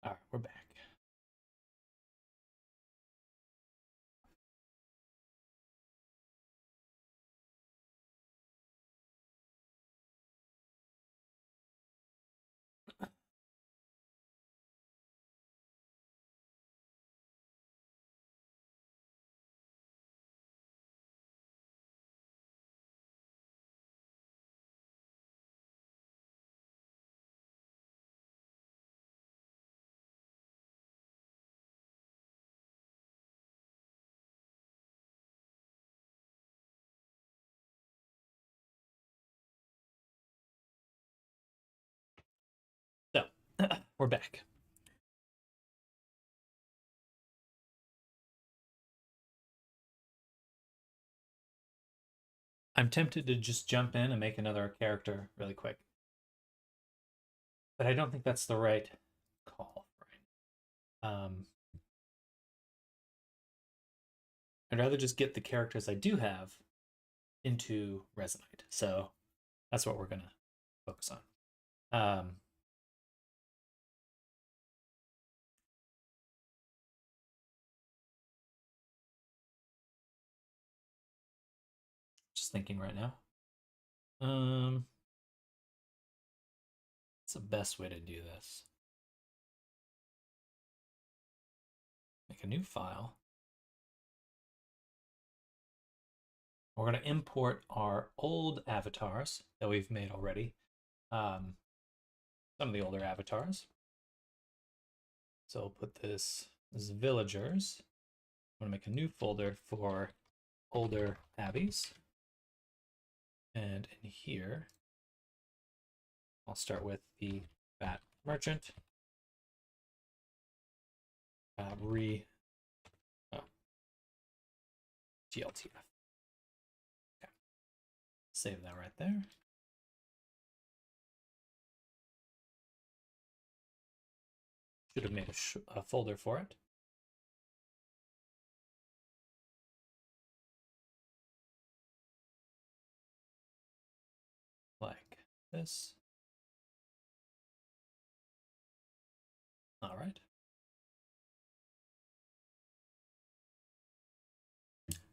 All right, we're back. So, we're back. I'm tempted to just jump in and make another character really quick, but I don't think that's the right call. Right? I'd rather just get the characters I do have into Resonate. So that's what we're gonna focus on. Just thinking right now. What's the best way to do this? Make a new file. We're going to import our old avatars that we've made already. Some of the older avatars. So I'll put this as villagers. I'm going to make a new folder for older abbeys. And in here, I'll start with the fat merchant. GLTF. Okay. Save that right there. Should have made a folder for it. Like this. All right.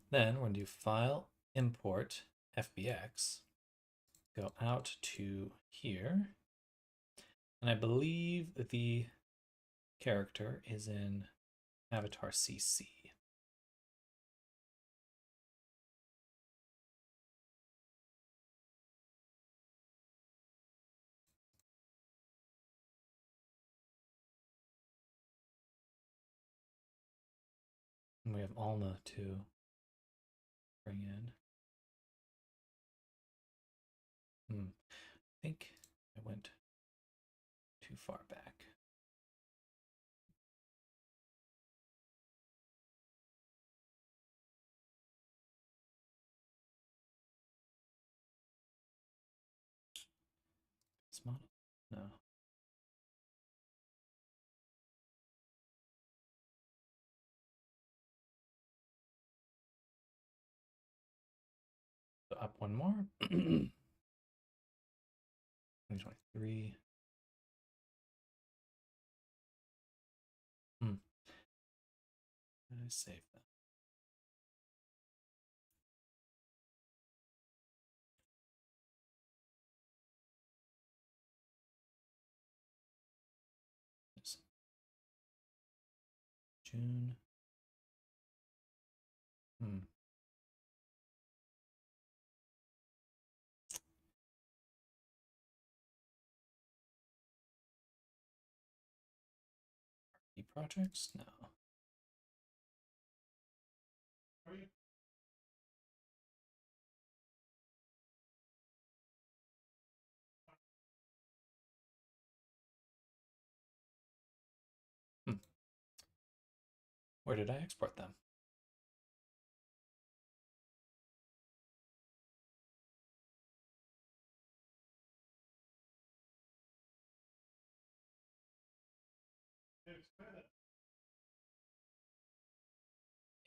Then we're going to do File, Import, FBX. Go out to here. And I believe that the character is in Avatar CC. And we have Alma to bring in. I think I went too far back. This model? No. So up one more. 2023. Did I save that? June. Projects? No. Where did I export them?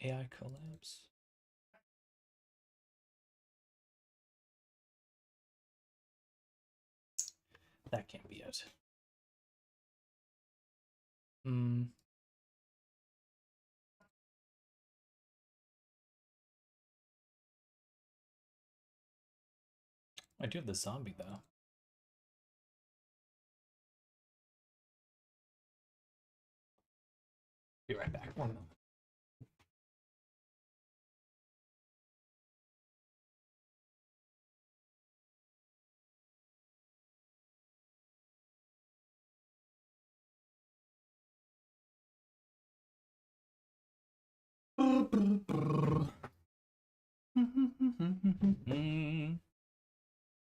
AI collabs. That can't be it. Hmm. I do have the zombie though. Be right back. 1 moment.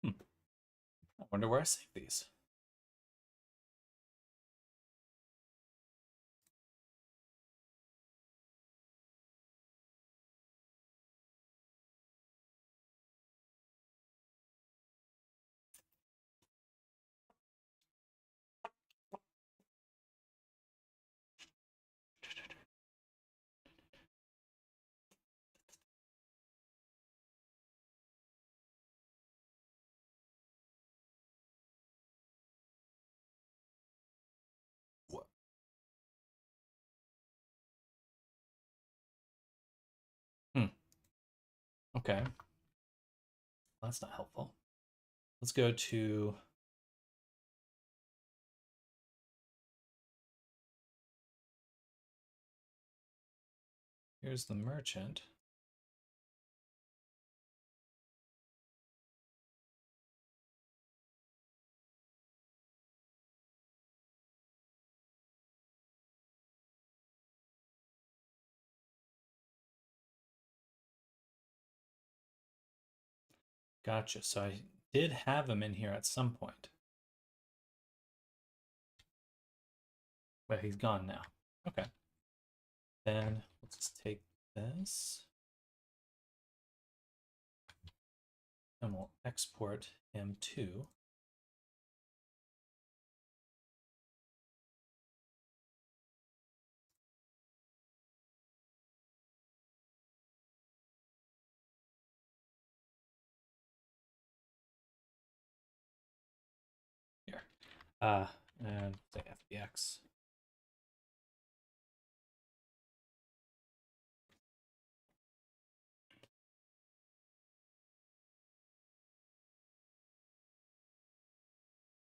Hmm. I wonder where I saved these. What? Hmm. Okay. Well, that's not helpful. Let's go to here's the merchant. Gotcha. So I did have him in here at some point, but he's gone now. Okay. Then let's just take this and we'll export him to here. And say FBX.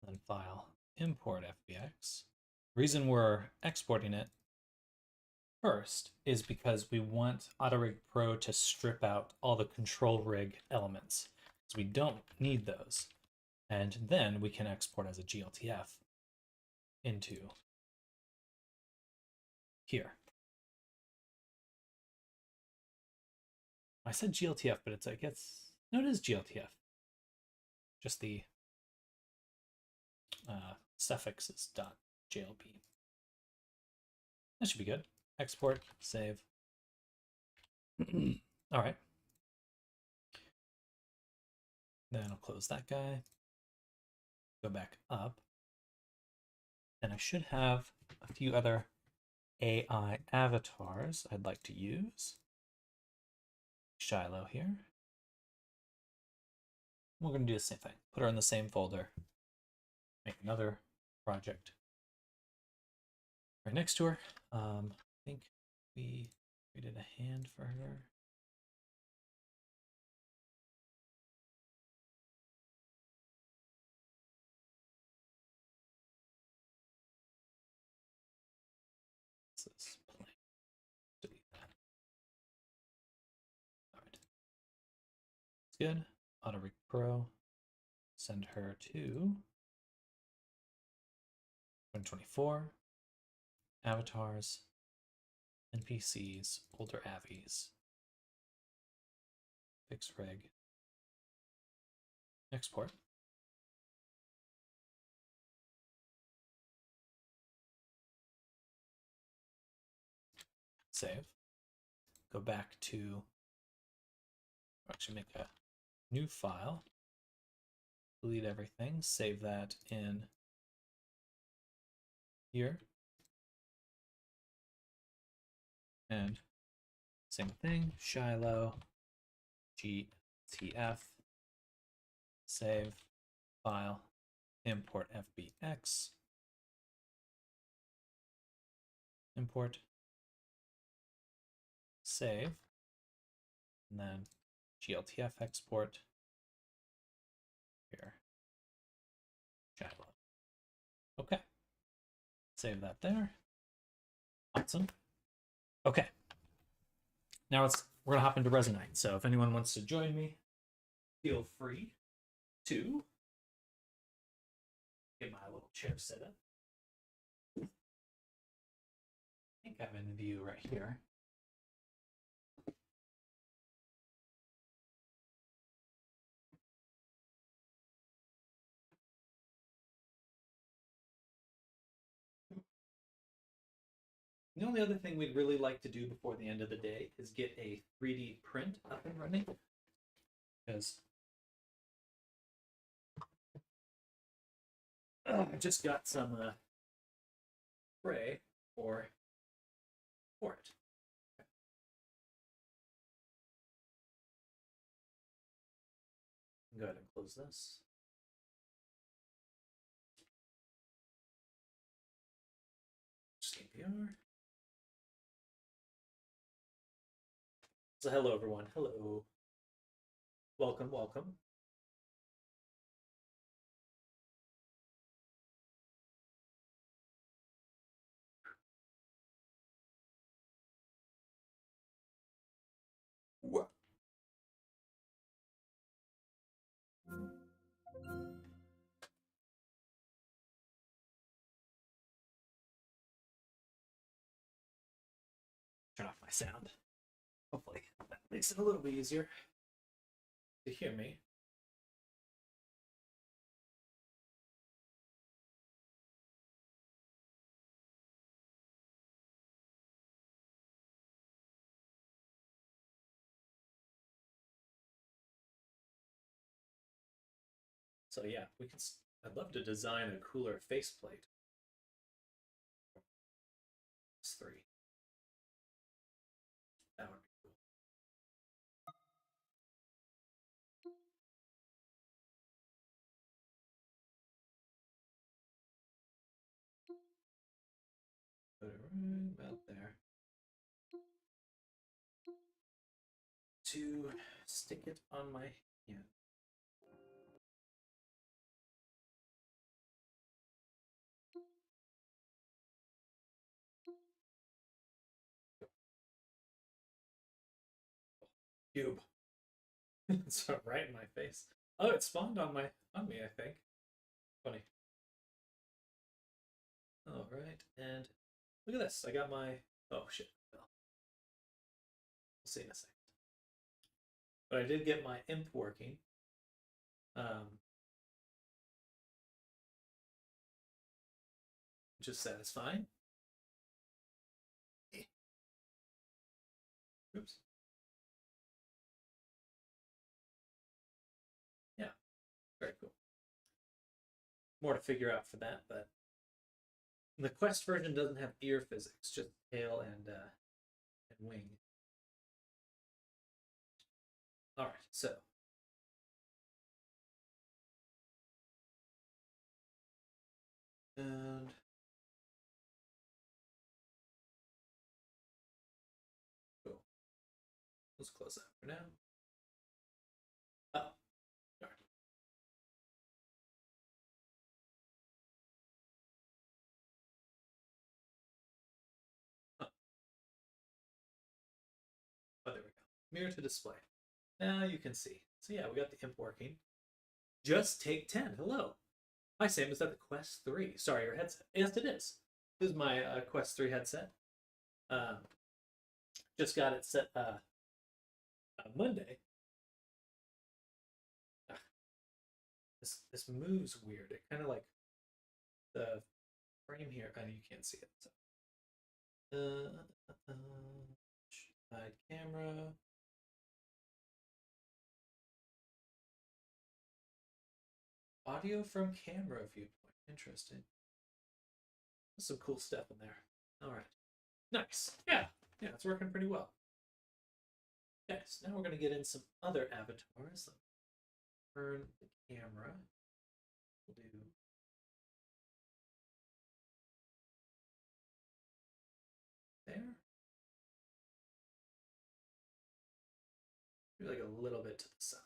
Then file import FBX. Reason we're exporting it first is because we want AutoRig Pro to strip out all the control rig elements. So we don't need those. And then we can export as a GLTF into here. I said GLTF, but it's no, it is GLTF. Just the suffix is .jlb. That should be good. Export, save. All right. Then I'll close that guy. Go back up. And I should have a few other AI avatars I'd like to use. Shiloh here. We're going to do the same thing. Put her in the same folder. Make another project right next to her. I think we created a hand for her. This is plain. Delete that. All right. It's good. AutoRig Pro. Send her to 2024. Avatars. NPCs. Older avies. Fix reg. Export. Save. Go back to actually make a new file. Delete everything. Save that in here. And same thing. Shiloh. GTF. Save. File. Import FBX. import, save, and then gltf export here, shallow. Okay, save that there. Awesome. Okay, now we're gonna hop into Resonite. So if anyone wants to join me, feel free to get my little chair set up. I think I'm in view right here. The only other thing we'd really like to do before the end of the day is get a 3D print up and running. Because I just got some spray for it. Go ahead and close this. CPR. So hello everyone. Hello. Welcome, welcome. What? Turn off my sound. Hopefully that makes it a little bit easier to hear me. So yeah, I'd love to design a cooler faceplate. It's 3. That would be cool. Put it right about there. To stick it on my hand. Cube. It's right in my face. Oh, it spawned on me, I think. Funny. All right, and look at this. I got my. Oh shit. Well, we'll see in a second. But I did get my imp working. Which is satisfying. Oops. Yeah, very cool. More to figure out for that, but the Quest version doesn't have ear physics, just tail and wing. All right, so and cool. Let's close that for now. Oh, darn. Oh, there we go. Mirror to display. Now you can see. So yeah, we got the imp working. Just take 10. Hello. Hi, Sam. Is that the Quest 3? Sorry, your headset. Yes, it is. This is my Quest 3 headset. Just got it set Monday. This moves weird. It kind of like the frame here. I know you can't see it. So. Hide camera. Audio from camera viewpoint. Interesting. There's some cool stuff in there. All right. Nice. Yeah. Yeah, it's working pretty well. Okay, so now we're going to get in some other avatars. Turn the camera. We'll do maybe like a little bit to the side.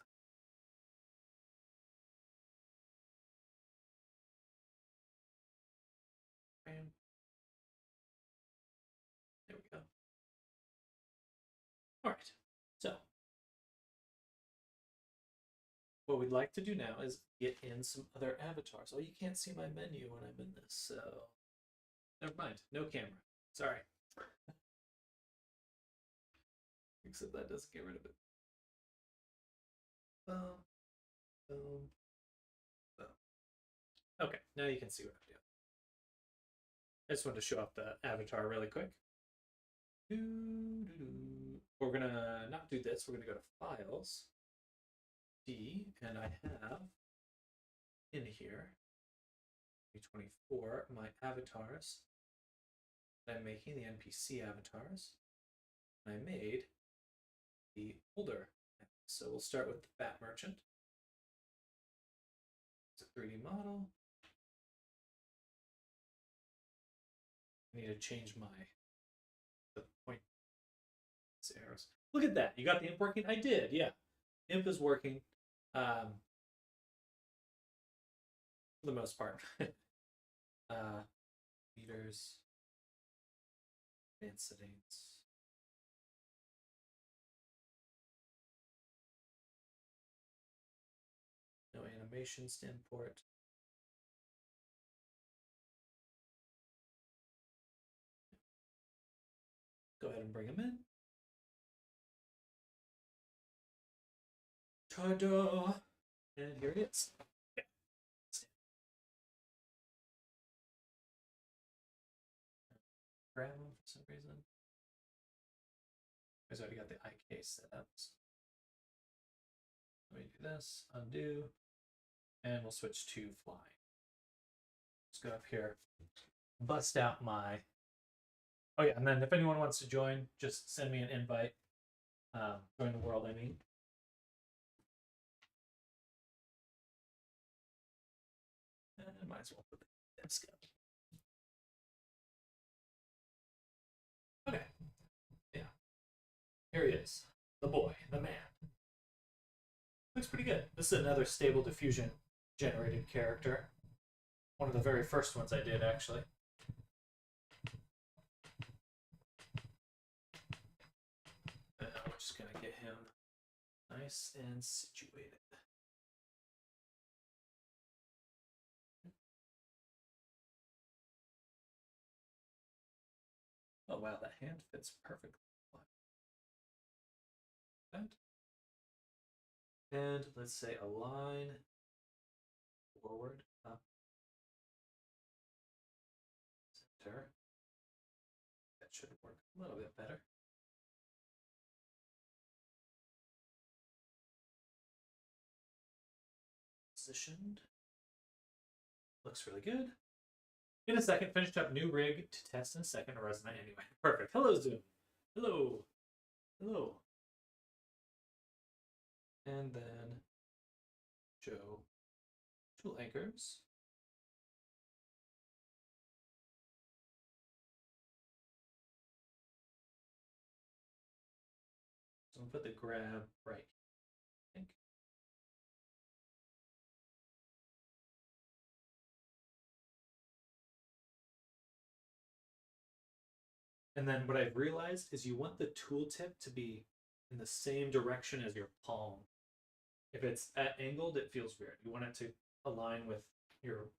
Bam. There we go. All right, so what we'd like to do now is get in some other avatars. Oh, you can't see my menu when I'm in this, so never mind. No camera. Sorry. Except that doesn't get rid of it. Boom, boom, boom. Okay, now you can see what I'm doing. I just wanted to show off the avatar really quick. We're gonna not do this. We're gonna go to Files, D, and I have in here 24 my avatars that I'm making, the NPC avatars. I made the older. So we'll start with the Fat Merchant. It's a 3D model. I need to change the point arrows. Look at that. You got the imp working? I did, yeah. Imp is working for the most part. Meters, advanced settings. No animations to import. Go ahead and bring him in. Ta-da! And here he is. Yeah. Grab him for some reason. I've already got the IK set up. Let me do this, undo, and we'll switch to flying. Let's go up here, bust out my. Oh yeah, and then if anyone wants to join, just send me an invite. Join the world, I mean. And I might as well put the desk up. Okay. Yeah. Here he is. The boy, the man. Looks pretty good. This is another stable diffusion generated character. One of the very first ones I did, actually. And we're just going to get him nice and situated. Oh wow, that hand fits perfectly. And let's say align forward, up, center. That should work a little bit better. Positioned. Looks really good. In a second, finished up new rig to test in a second, or resonate anyway. Perfect. Hello, Zoom. Hello. Hello. And then show tool anchors. So I'm gonna put the grab right here, I think. And then what I've realized is you want the tooltip to be in the same direction as your palm. If it's at angled, it feels weird. You want it to align with your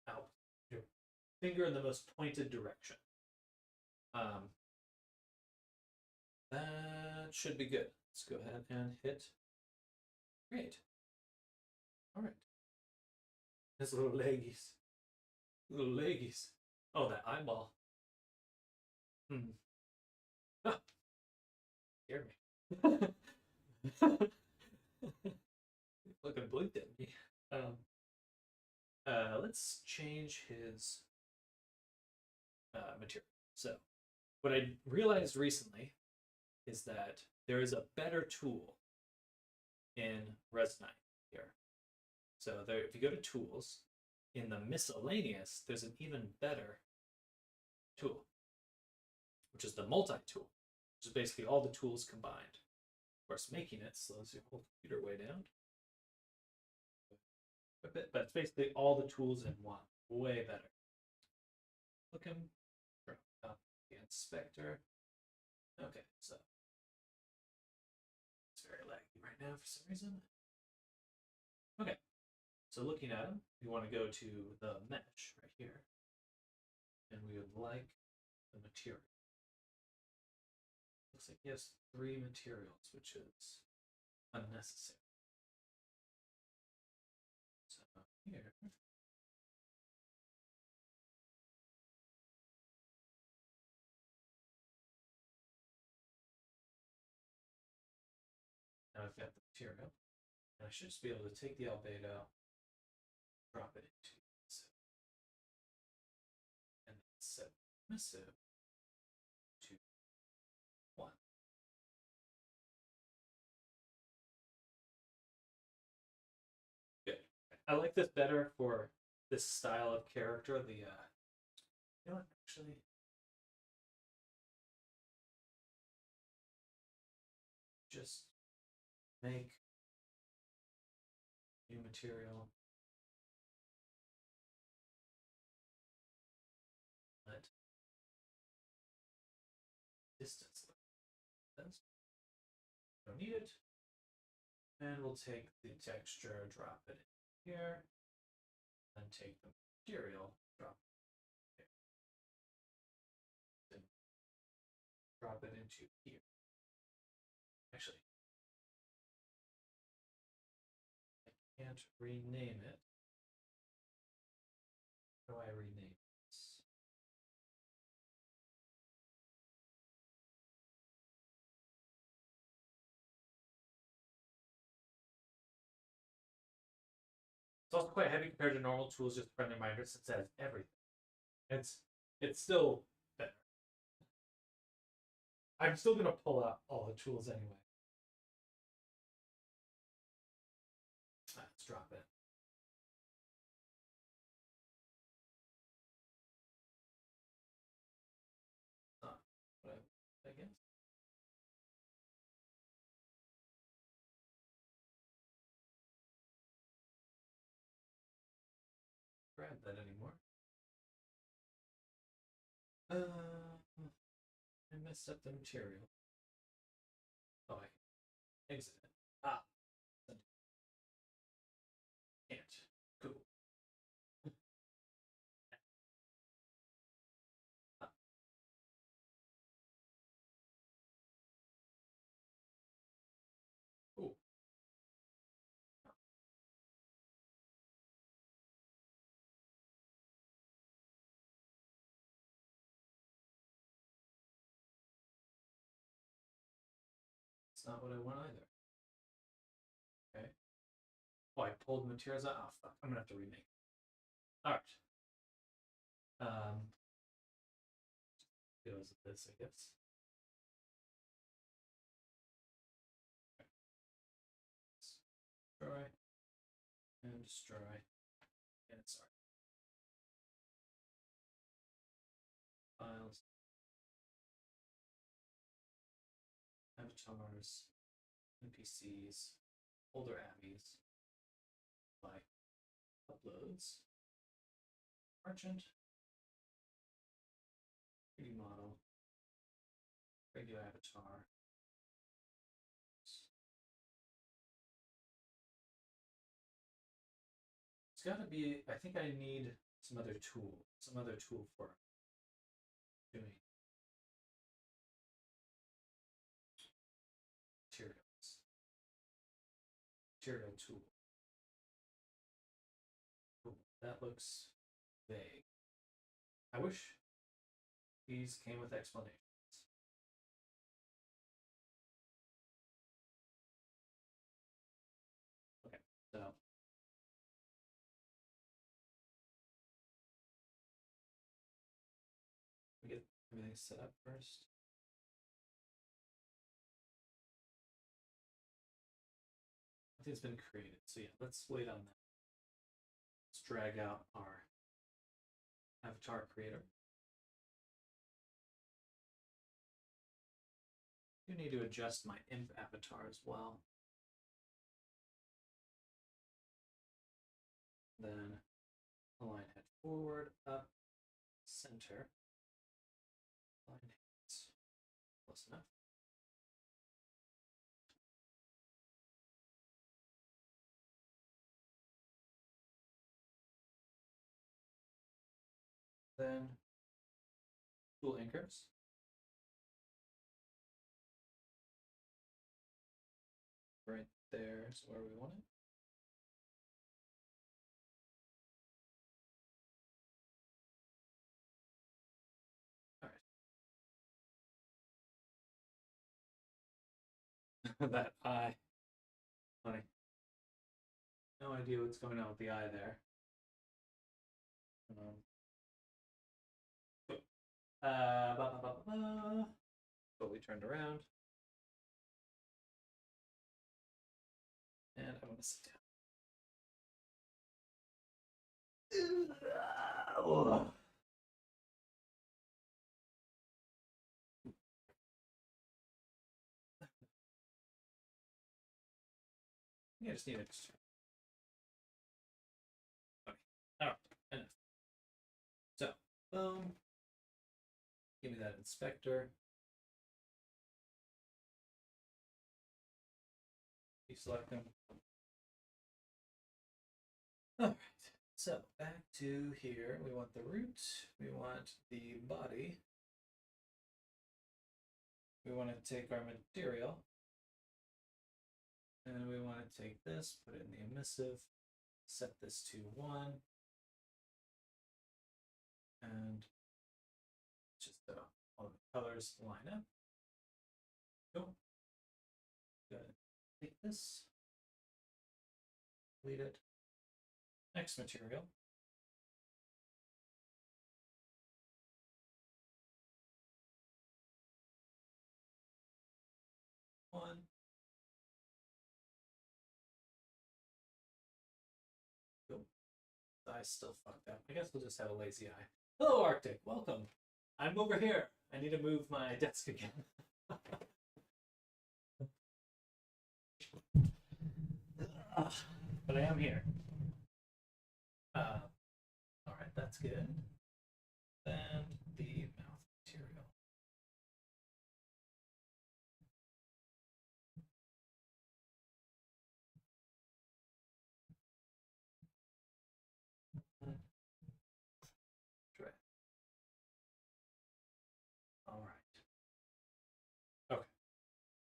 finger in the most pointed direction. That should be good. Let's go ahead and hit create. All right. His little leggies. Little leggies. Oh, that eyeball. Ah, scared me. Looking blinked at me. Let's change his material. So, what I realized recently is that there is a better tool in Resonate here. So there, if you go to Tools, in the miscellaneous, there's an even better tool, which is the multi-tool, which is basically all the tools combined. Of course, making it slows your whole computer way down a bit, but it's basically all the tools in one. Way better. Looking, drop up the inspector. Okay, so it's very laggy right now for some reason. Okay, so looking at them, we want to go to the mesh right here, and we would like the material. Looks like he has 3 materials, which is unnecessary. So here, now I've got the material, and I should just be able to take the albedo, drop it into emissive, and then set emissive to 1. Good. I like this better for this style of character. The you know what, actually, just make new material. Let distance this. Don't need it. And we'll take the texture, drop it in here, and take the material, drop it here. And drop it into here. Actually, I can't rename it. How do I rename this? It's also quite heavy compared to normal tools, just a friendly reminder since it has everything. It's still better. I'm still gonna pull out all the tools anyway. Let's drop it. What I guess. Grab that anymore. I messed up the material. Oh, I can exit it. Ah, can't. Cool. Ah. Cool. It's not what I want either. Okay. Oh, I pulled materials out. Oh, fuck. I'm gonna have to remake. All right. Goes with this, I guess. Destroy and destroy. And sorry. Files. Avatars. NPCs. Older abbeys. Like uploads. Merchant. 3D model. Regular avatar. It's got to be. I think I need some other tool. Some other tool for doing materials. Material tool. Cool. That looks vague. I wish these came with explanations. Okay, so we get everything set up first. I think it's been created. So yeah, let's wait on that. Let's drag out our avatar creator. do need to adjust my imp avatar as well. Then align head forward, up, center. Align hands. Close enough. Then tool anchors. Right there is where we want it. All right. That eye. Funny. No idea what's going on with the eye there. Totally turned around. And I want to sit down. I just need it. Okay. All right. Enough. So, boom. Give me that inspector. Deselect them. All right. So back to here. We want the root. We want the body. We want to take our material. And we want to take this, put it in the emissive, set this to 1. And just all the colors line up. Cool. Good. Take this, delete it. Next material. One. Cool. The eye's still fucked up. I guess we'll just have a lazy eye. Hello, Arctic. Welcome. I'm over here. I need to move my desk again. But I am here. All right, that's good. And the mouth material. All right. Okay.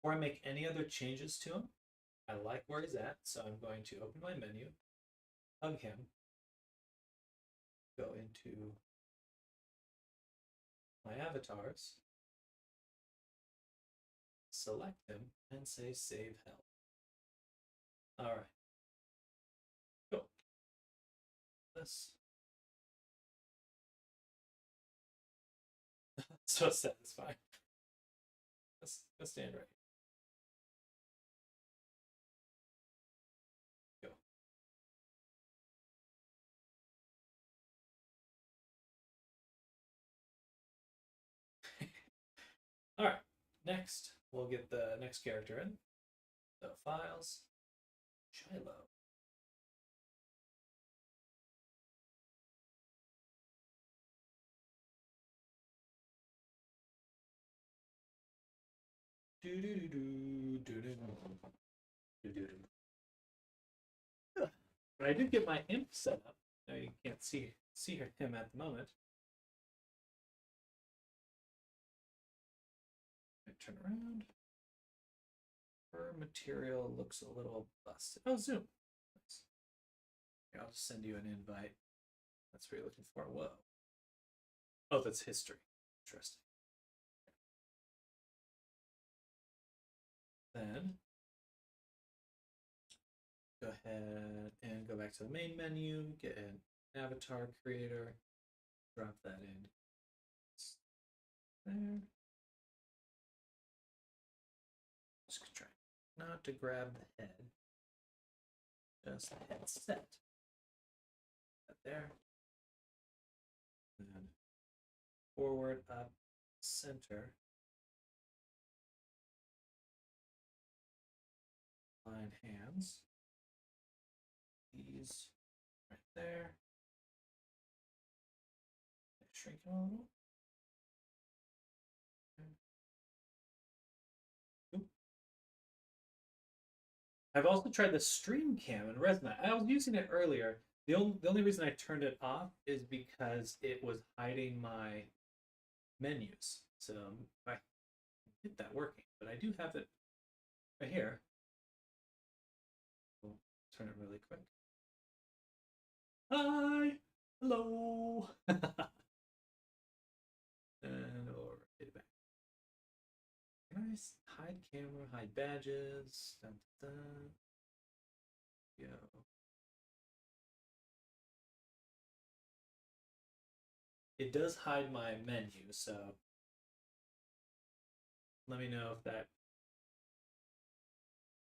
Before I make any other changes to him, I like where he's at, so I'm going to open my menu, hug him, go into my avatars, select him, and say save health. All right. Cool. This. So satisfying. Let's stand right here. Go. All right. Next, we'll get the next character in. So files, Shiloh. But I did get my imp set up. Now you can't see him at the moment. I turn around. Her material looks a little busted. Oh, zoom. Nice. Here, I'll just send you an invite. That's what you're looking for. Whoa. Oh, that's history. Interesting. Then go ahead and go back to the main menu, get an avatar creator, drop that in there. Just try not to grab the head, just the head set. Right there. And then forward, up, center. align hands. These right there. Shrink it a little. Okay. I've also tried the stream cam in Resonite. I was using it earlier. The only reason I turned it off is because it was hiding my menus. So I get that working, but I do have it right here. We'll turn it really quick. Hi, hello. And we'll rotate it back. Can I hide camera, hide badges? Dun, dun, dun. Yo. It does hide my menu, so let me know if that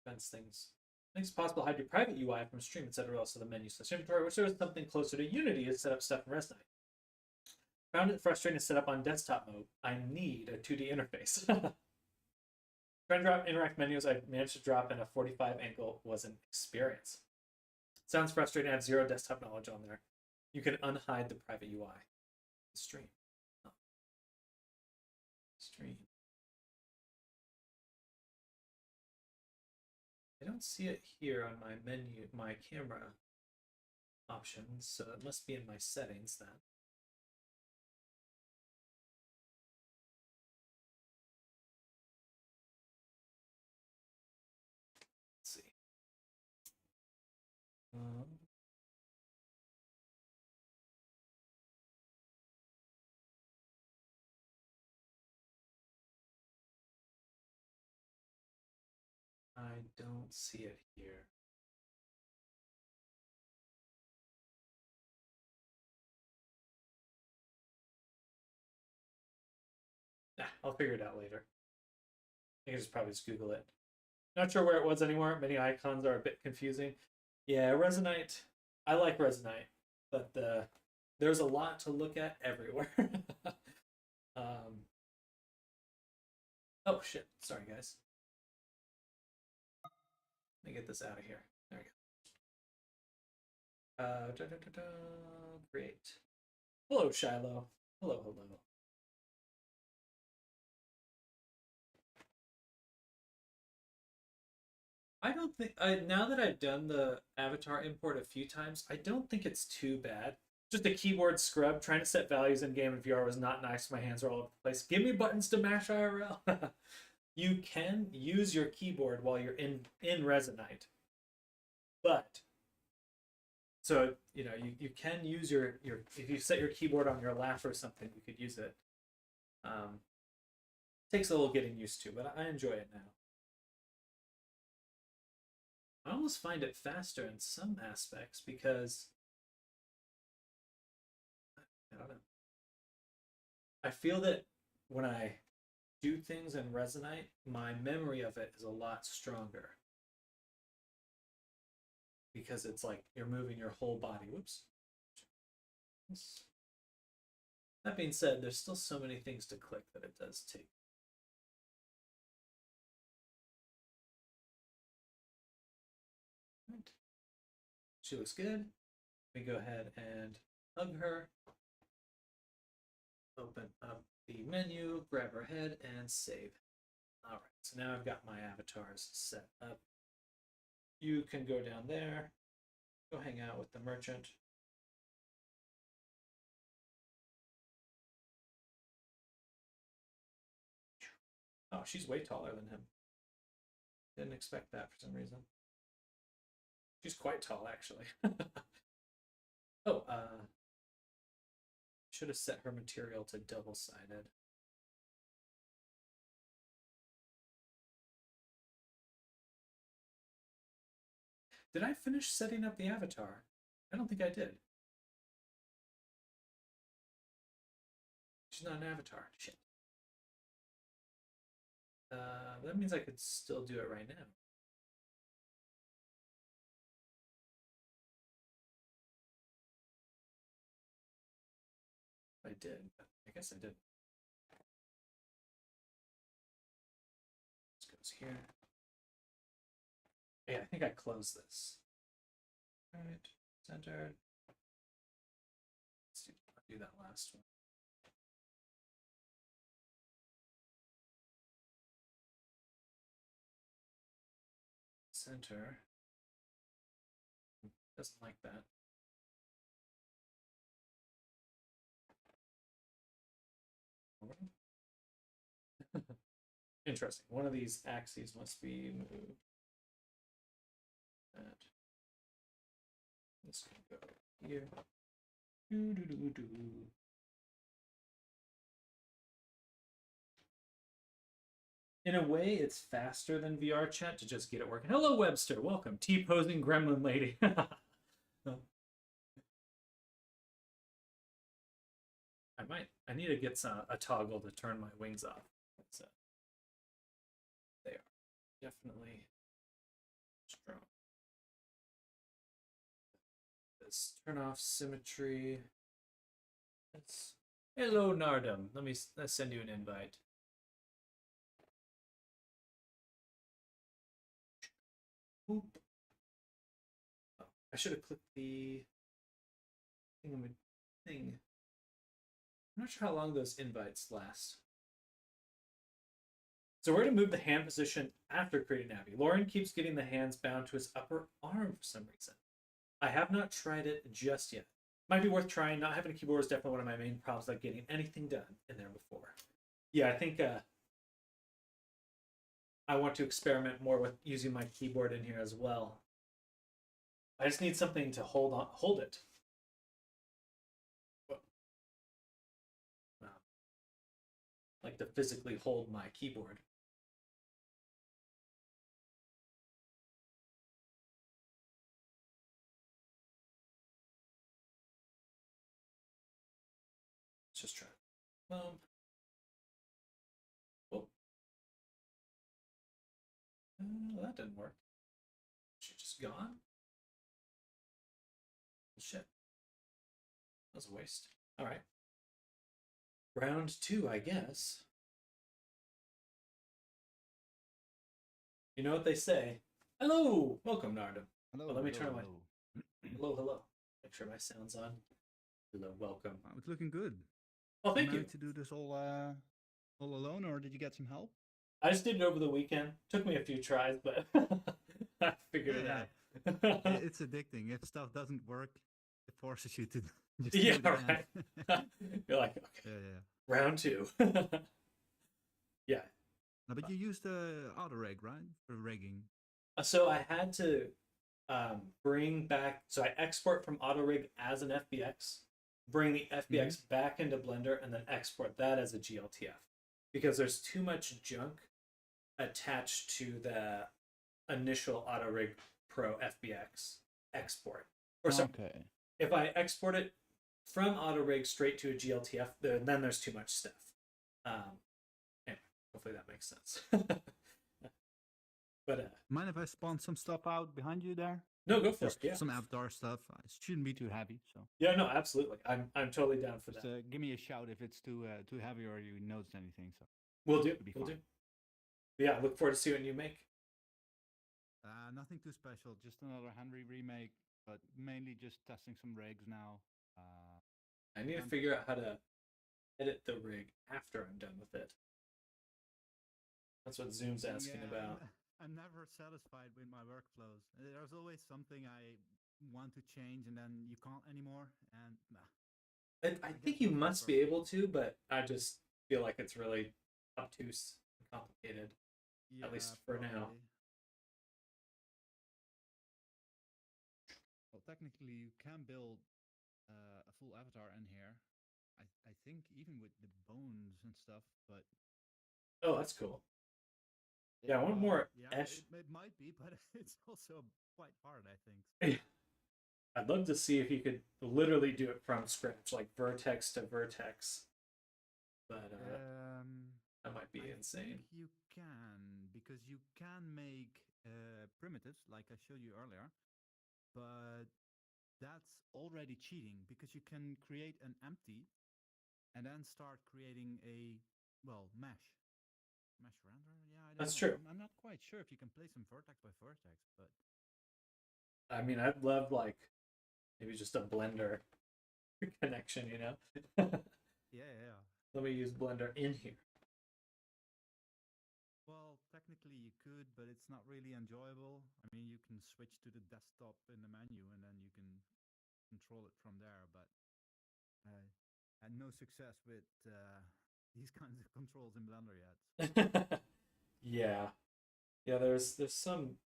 prevents things. Makes it possible to hide your private UI from stream, etc. Also, the menu slash inventory, which is something closer to Unity to set up stuff in Resonite. Found it frustrating to set up on desktop mode. I need a 2D interface. Trying to drop interact menus, I managed to drop in a 45 angle was an experience. Sounds frustrating. I have zero desktop knowledge on there. You can unhide the private UI. Stream. Oh. Stream. I don't see it here on my menu, my camera options, so it must be in my settings then. Let's see. I don't see it here. Nah, I'll figure it out later. I can just probably just Google it. Not sure where it was anymore. Many icons are a bit confusing. Yeah, Resonite. I like Resonite, but there's a lot to look at everywhere. Oh shit! Sorry, guys. Let me get this out of here. There we go. Great. Hello, Shiloh. Hello, hello. I don't think now that I've done the avatar import a few times, I don't think it's too bad. Just a keyboard scrub. Trying to set values in game and VR was not nice. My hands are all over the place. Give me buttons to mash IRL. You can use your keyboard while you're in Resonite, but so you can use your if you set your keyboard on your lap or something, you could use it. Takes a little getting used to, but I enjoy it now. I almost find it faster in some aspects because I don't know. I feel that when I do things in Resonite, my memory of it is a lot stronger because it's like you're moving your whole body. Whoops. That being said, there's still so many things to click that it does take. Right. She looks good. We go ahead and hug her. Open up the menu, grab her head, and save. All right, so now I've got my avatars set up. You can go down there, go hang out with the merchant. Oh, she's way taller than him. Didn't expect that for some reason. She's quite tall, actually. Oh, should have set her material to double-sided. Did I finish setting up the avatar? I don't think I did. She's not an avatar. Shit. That means I could still do it right now. I did. I guess I did. This goes here. Yeah, I think I closed this. All right, centered. I'll do that last one. Center. Doesn't like that. Interesting. One of these axes must be moved. That. This can go here. Do, do, do, do. In a way, it's faster than VR chat to just get it working. Hello, Webster. Welcome. T-posing gremlin lady. I need to get a toggle to turn my wings off. So, they are definitely strong. Let's turn off symmetry. Hello, Nardum. Let's send you an invite. Boop. Oh, I should have clicked the thing. I'm not sure how long those invites last. So we're going to move the hand position after creating Navi. Lauren keeps getting the hands bound to his upper arm for some reason. I have not tried it just yet. Might be worth trying. Not having a keyboard is definitely one of my main problems, like getting anything done in there before. Yeah, I think I want to experiment more with using my keyboard in here as well. I just need something to hold it. Like to physically hold my keyboard. Let's just try. Boom. Oh. That didn't work. She just gone? Shit. That was a waste. All right. Round 2, I guess. You know what they say. Hello! Welcome, Nardum. Hello, let me hello, turn my... hello. Hello. Make sure my sound's on. Hello, welcome. Wow, it's looking good. Oh, thank you. Managed to do this all alone, or did you get some help? I just did it over the weekend. Took me a few tries, but I figured it out. It's addicting. If stuff doesn't work, it forces you to just Yeah, do it again. right. You're like, okay, Yeah. round 2. Yeah. No, but you used the auto reg, right, for rigging? So I had to bring back. So I export from AutoRig as an FBX, bring the FBX back into Blender, and then export that as a GLTF because there's too much junk attached to the initial AutoRig Pro FBX export. Or sorry, Okay. if I export it from AutoRig straight to a GLTF, then there's too much stuff. Anyway, hopefully that makes sense. But mind if I spawn some stuff out behind you there? No, go for Just it. Yeah, some avatar stuff. It shouldn't be too heavy. So yeah, no, absolutely. I'm totally down for just, that. give me a shout if it's too heavy or you notice anything. So We'll do. We'll do. Yeah, look forward to see what you make. Nothing too special. Just another Henry remake, but mainly just testing some rigs now. I need to figure out how to edit the rig after I'm done with it. That's what Zoom's asking about. I'm never satisfied with my workflows. There's always something I want to change, and then you can't anymore. And I think you must be able to, but I just feel like it's really obtuse and complicated. Yeah, at least for probably. Now. Well, technically, you can build a full avatar in here. I think even with the bones and stuff, but oh, that's cool. Yeah, I want more. Yeah, it might be, but it's also quite hard, I think. I'd love to see if you could literally do it from scratch, like vertex to vertex. But that might be insane. Think you can, because you can make primitives, like I showed you earlier, but that's already cheating because you can create an empty and then start creating a mesh. Mesh render? Yeah, I don't That's know. true. I'm not quite sure if you can place them vertex by vertex, but I mean, I'd love like maybe just a Blender connection, you know? yeah. Let me use Blender in here. Well, technically you could, but it's not really enjoyable. I mean, you can switch to the desktop in the menu and then you can control it from there, but I had no success with these kinds of controls in Blender yet. Yeah. Yeah, there's some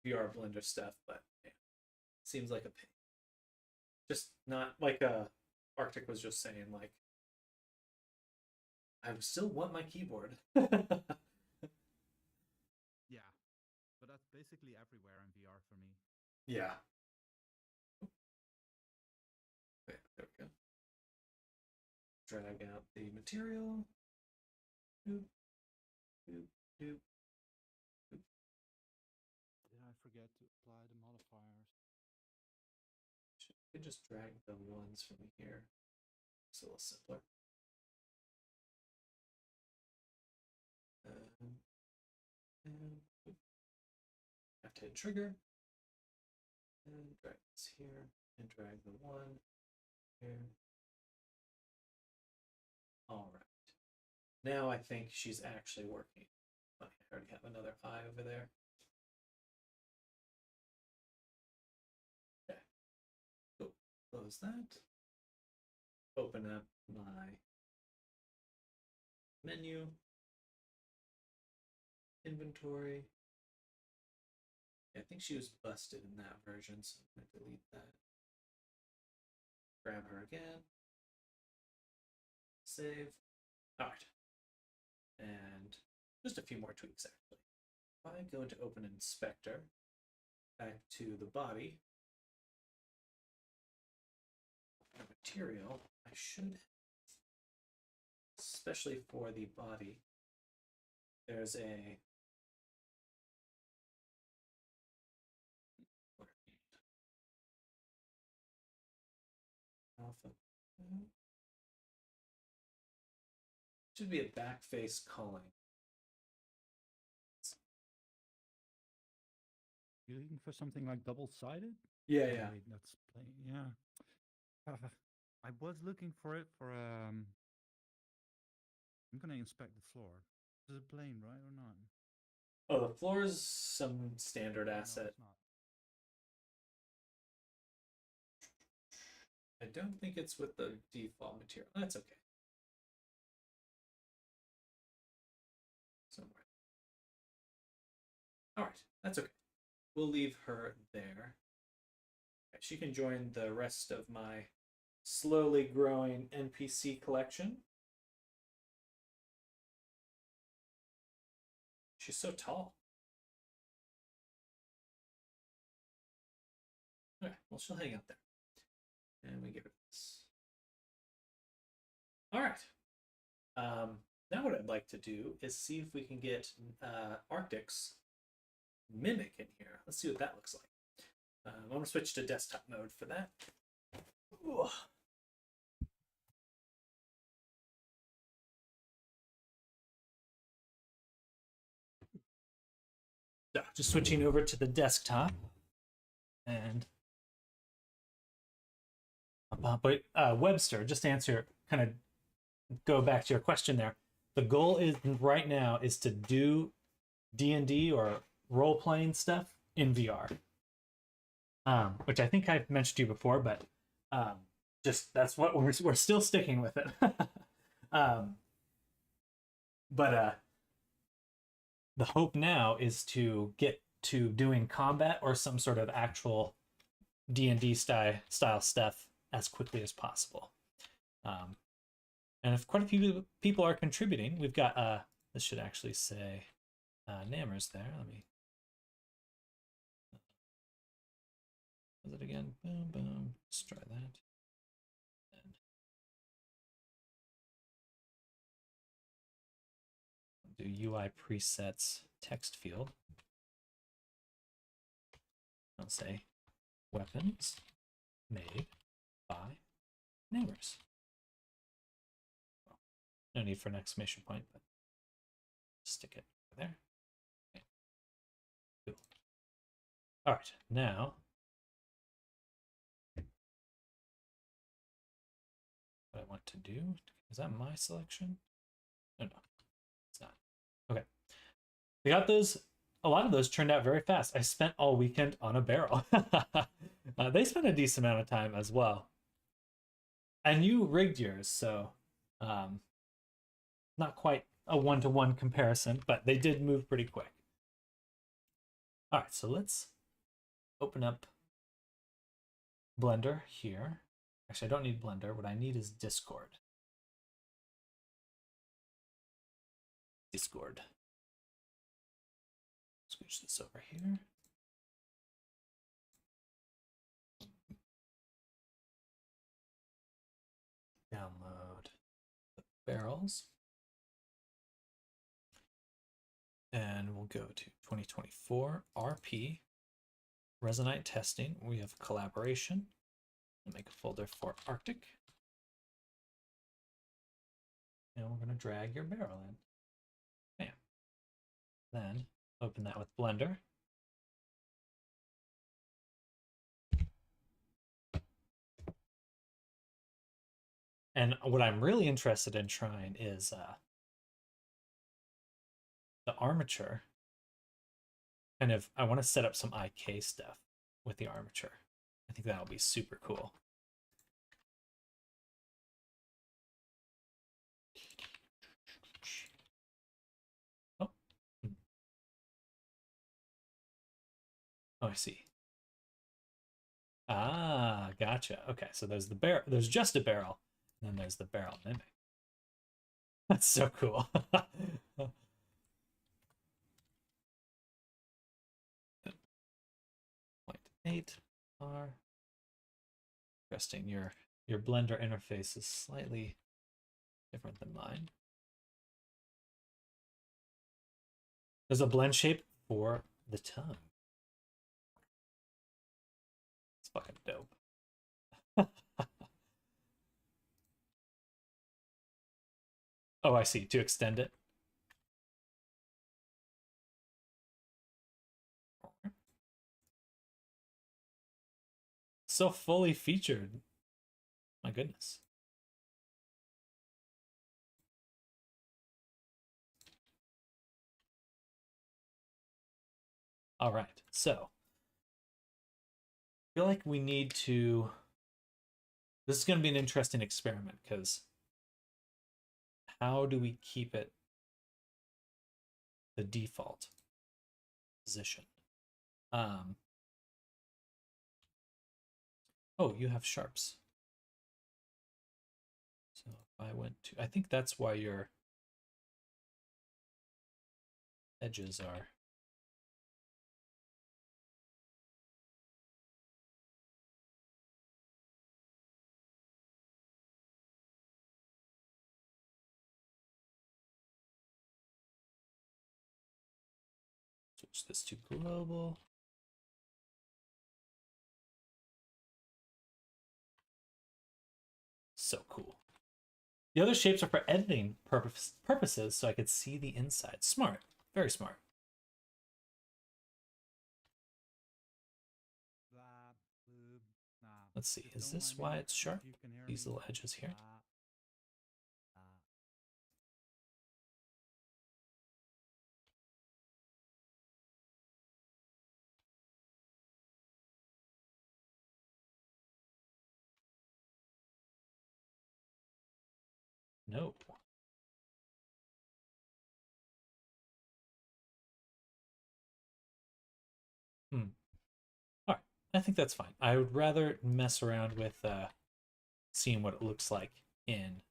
VR Blender stuff, but man, it seems like a pain. Just not like Arctic was just saying, like, I still want my keyboard. Yeah, but that's basically everywhere in VR for me. Yeah. Okay, there we go. Drag out the material. Doop, doop, doop, doop. Did I forget to apply the modifiers? You can just drag the ones from here. It's a little simpler. And have to hit trigger. And drag this here. And drag the one here. All right. Now I think she's actually working. I already have another eye over there. Okay. Cool. Close that. Open up my menu, inventory. I think she was busted in that version, so I'm going to delete that. Grab her again. Save. All right. And just a few more tweaks, actually. If I go into Open Inspector, back to the body, material, I should, especially for the body, there's a alpha. Should be a back face culling. You're looking for something like double-sided? Yeah, Oh yeah. wait, that's plain. Yeah. I was looking for it for I'm gonna inspect the floor. Is it plain, right, or not? Oh, the floor is some standard Oh no, asset. it's not. I don't think it's with the default material. That's okay. Somewhere. All right, that's okay. We'll leave her there. She can join the rest of my slowly growing NPC collection. She's so tall. Okay, well, she'll hang out there. And we get rid of this. All right. Now what I'd like to do is see if we can get Arctic's Mimic in here. Let's see what that looks like. I'm going to switch to desktop mode for that. Ooh. So just switching over to the desktop. And but Webster, just to answer, kind of go back to your question there. The goal is right now is to do D&D or role playing stuff in VR, which I think I've mentioned to you before, but just that's what we're still sticking with it. But the hope now is to get to doing combat or some sort of actual D&D style stuff as quickly as possible. And if quite a few people are contributing, we've got this should actually say Nammers there. Let me. Was it again? Boom, boom. Let's try that. And do UI presets text field. I'll say weapons made by Nammers. Well, no need for an exclamation point, but Stick it there. Okay. Cool. All right, now what I want to do, is that my selection? Oh, no, it's not. Okay. We got those. A lot of those turned out very fast. I spent all weekend on a barrel. They spent a decent amount of time as well. And you rigged yours, so um, not quite a one-to-one comparison, but they did move pretty quick. All right, so let's open up Blender here. Actually, I don't need Blender. What I need is Discord. Discord. Switch this over here. Download the barrels. And we'll go to 2024 RP Resonite testing. We have collaboration. We'll make a folder for Arctic. And we're going to drag your barrel in. Bam. Then open that with Blender. And what I'm really interested in trying is the armature. Kind of, I want to set up some IK stuff with the armature. I think that'll be super cool. Oh, oh, I see. Ah, gotcha. Okay, so there's the barrel. There's just a barrel, and then there's the barrel mimic. That's so cool. 0.8 R. Interesting. Your Blender interface is slightly different than mine. There's a blend shape for the tongue. It's fucking dope. Oh, I see. To extend it. So fully featured. My goodness. All right. So I feel like we need to. This is going to be an interesting experiment because how do we keep it the default position? Oh, you have sharps. So if I went to, I think that's why your edges are. Switch this to global. So cool. The other shapes are for editing purposes, so I could see the inside. Smart. Very smart. Let's see. Is this why it's sharp? These little edges here? No. Hmm. All right. I think that's fine. I would rather mess around with seeing what it looks like in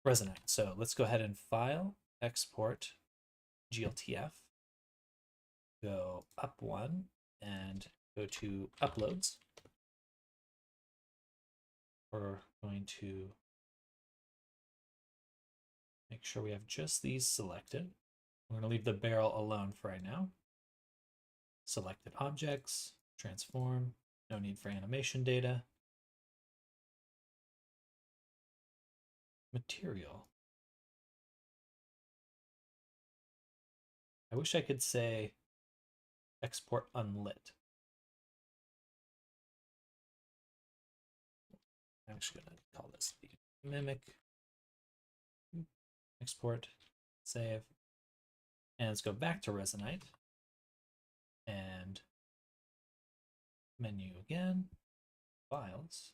Resonate. So let's go ahead and file, export, GLTF, go up one, and go to uploads. We're going to make sure we have just these selected. We're going to leave the barrel alone for right now. Selected objects, transform, no need for animation data. Material. I wish I could say export unlit. I'm actually going to call this the mimic. Export, save. And let's go back to Resonite. And menu again. Files.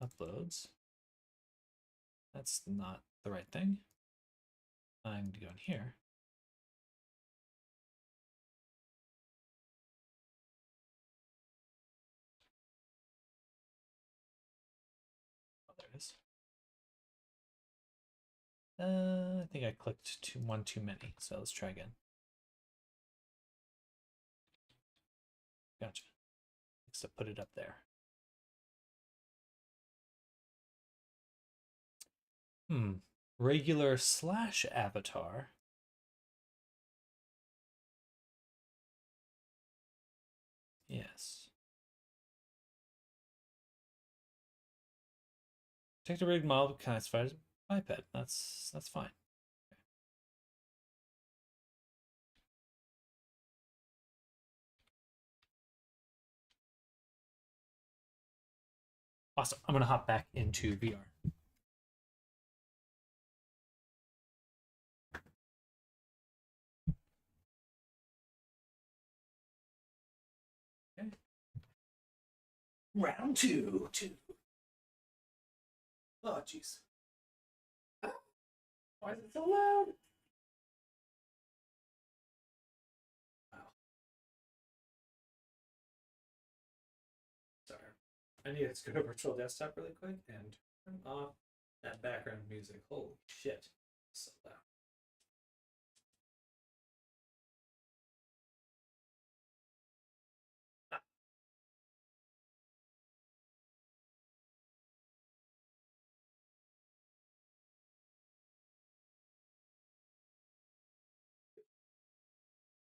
Uploads. That's not the right thing. I'm going to go in here. Oh, there it is. I think I clicked one too many, so let's try again. Gotcha. So put it up there. Regular / avatar. Yes. Take the rig model classified as biped. That's fine. Awesome. I'm gonna hop back into VR. Okay. Round two. Oh, jeez. Why is it so loud? Wow. Sorry. I need to go to virtual desktop really quick and turn off that background music. Holy shit. So loud.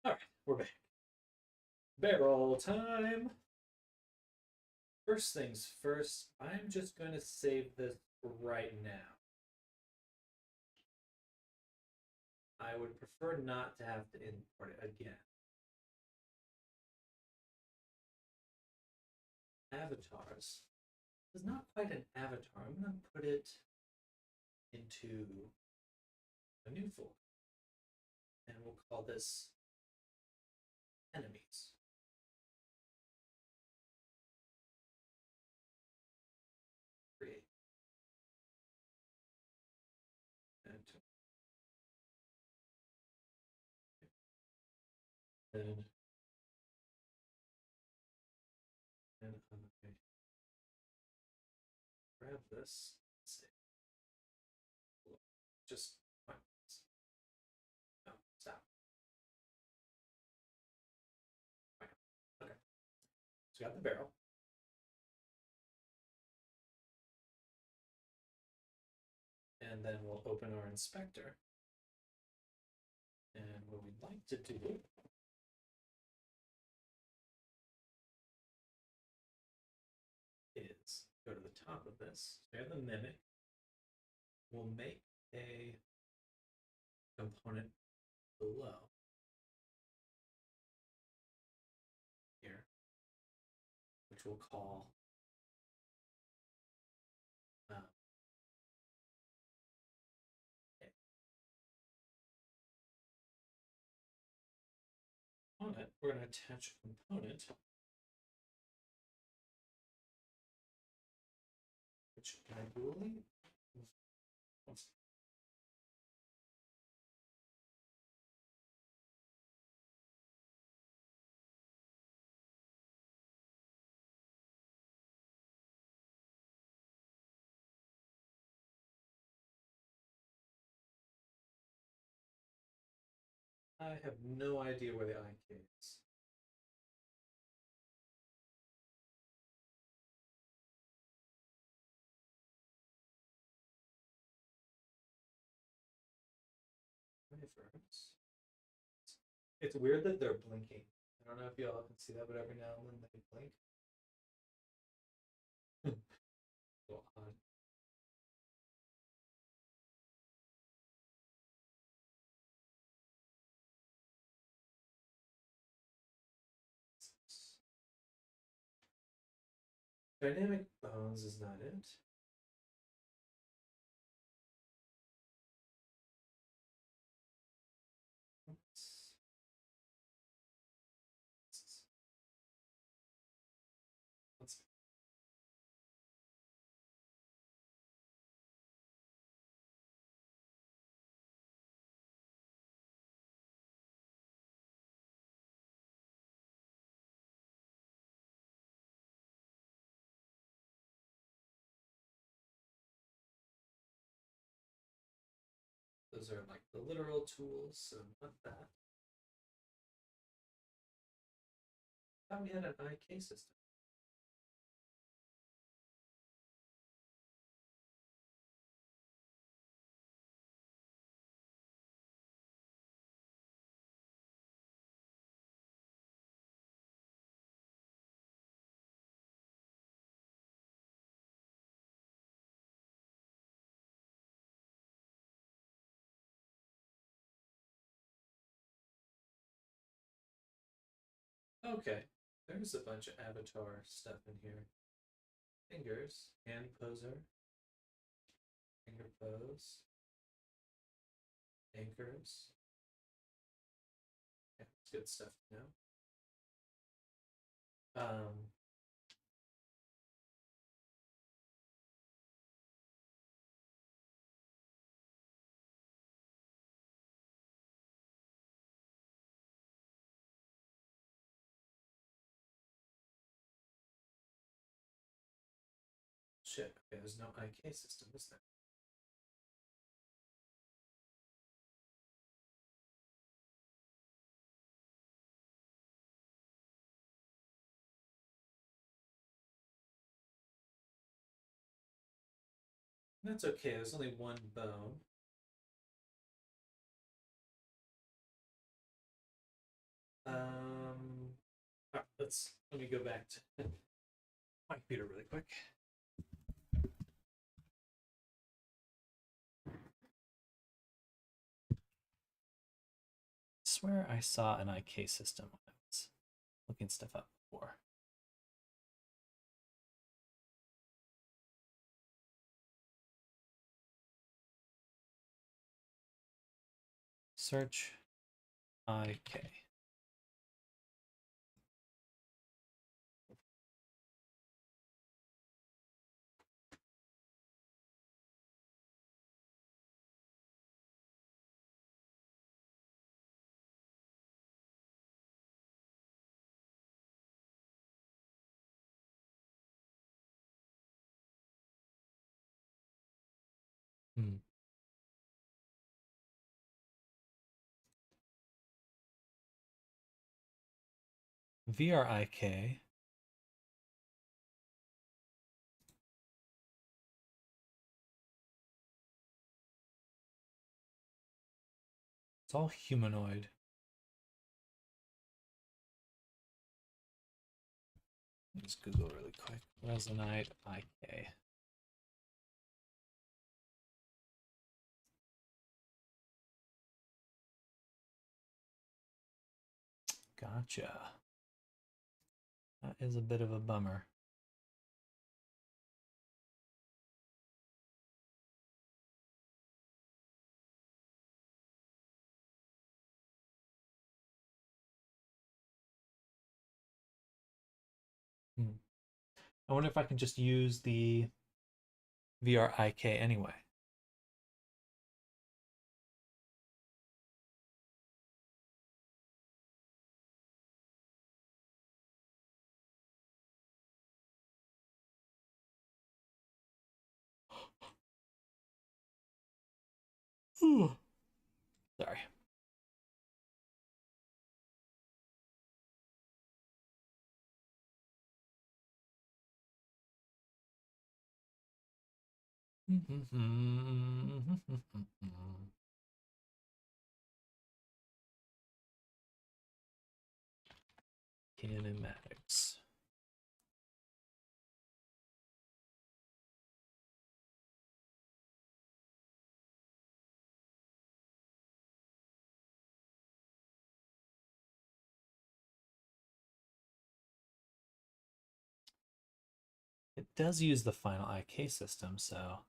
All right, we're back. Barrel time. First things first, I'm just going to save this right now. I would prefer not to have to import it again. Avatars. It's not quite an avatar. I'm going to put it into a new folder. And we'll call this enemies. Create. And then okay. Grab this. Let's see. Just find this. No, stop. Okay. So we got the barrel. And then we'll open our inspector. And what we'd like to do is go to the top of this. So we have the mimic. We'll make a component below here, which we'll call on it. We're going to attach a component which ideally I have no idea where the IK is. It's weird that they're blinking. I don't know if y'all can see that, but every now and then they blink. Well, Dynamic bones is not it. Let's those are like the literal tools, so not that. I thought we had an IK system. Okay, there's a bunch of avatar stuff in here. Fingers, hand poser, finger pose, anchors. Yeah, it's good stuff to know. Um, shit, okay, there's no IK system, is there? That's okay, there's only one bone. Let me go back to my computer really quick. I swear I saw an IK system when I was looking stuff up before. Search IK. Hmm. VRIK. It's all humanoid. Let's Google really quick. Resonite IK. Gotcha. That is a bit of a bummer. Hmm. I wonder if I can just use the VRIK anyway. Sorry. Kinematics. It does use the final IK system, so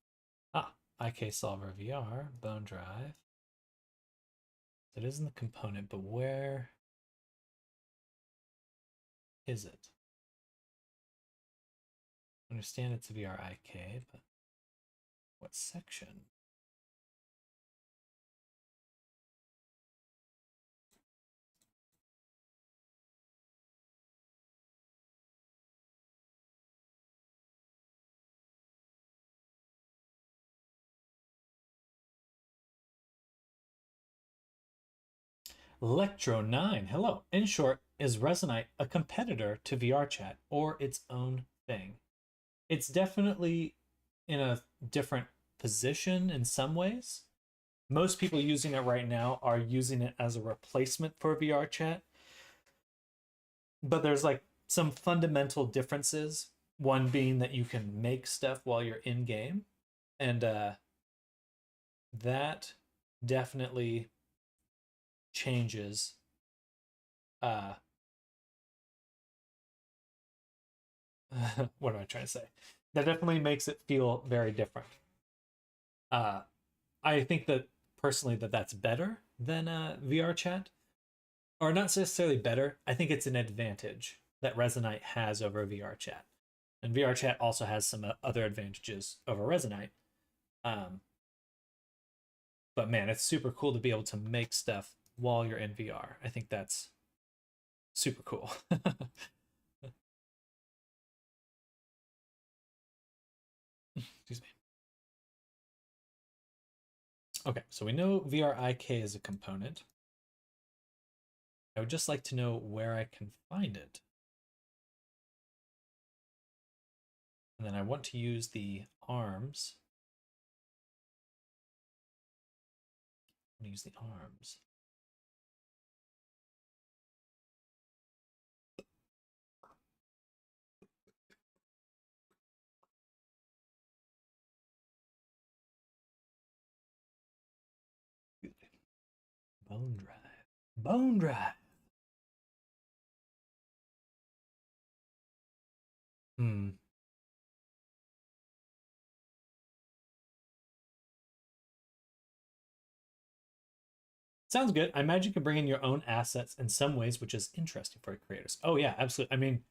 IK Solver VR, Bone Drive. It isn't the component, but where is it? I understand it's a VR IK, but what section? Electro9, hello. In short, is Resonite a competitor to VR chat or its own thing? It's definitely in a different position in some ways. Most people using it right now are using it as a replacement for VR chat, but there's like some fundamental differences. One being that you can make stuff while you're in game, and that definitely changes uh what am I trying to say? That definitely makes it feel very different. Uh I think that personally that's better than VR chat, or not necessarily better. I think it's an advantage that Resonite has over VR chat. And VR chat also has some other advantages over Resonite. Um but man, it's super cool to be able to make stuff while you're in VR. I think that's super cool. Excuse me. Okay, so we know VRIK is a component. I would just like to know where I can find it. And then I want to use the arms. I'm going to use the arms. Bone drive. Bone drive. Hmm. Sounds good. I imagine you can bring in your own assets in some ways, which is interesting for creators. Oh yeah, absolutely. I mean,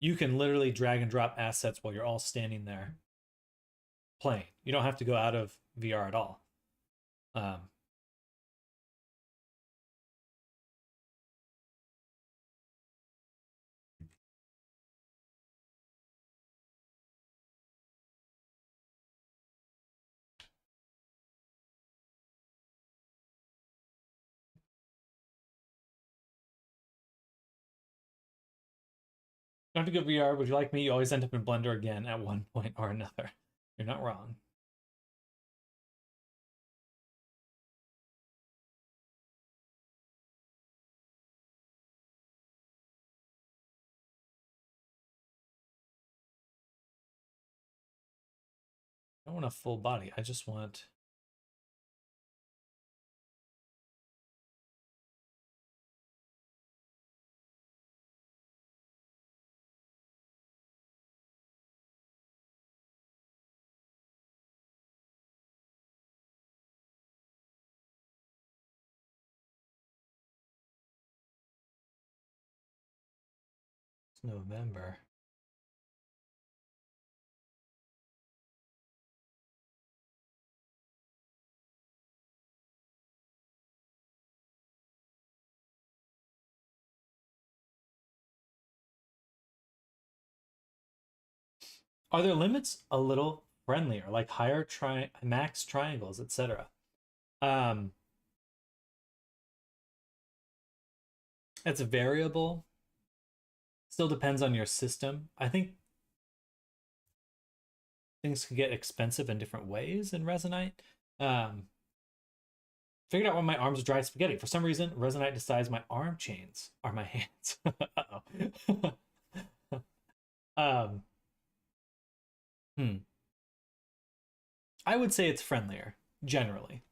you can literally drag and drop assets while you're all standing there playing. You don't have to go out of VR at all. Um, Don't have to go VR. Would you like me? You always end up in Blender again at one point or another. You're not wrong. I don't want a full body. I just want. It's November. Are there limits a little friendlier, like higher max triangles, etc.? Um, it's variable. Still depends on your system. I think things can get expensive in different ways in Resonite. Um, Figured out why my arms are dry spaghetti. For some reason, Resonite decides my arm chains are my hands. Uh-oh. um, hmm. I would say it's friendlier, generally.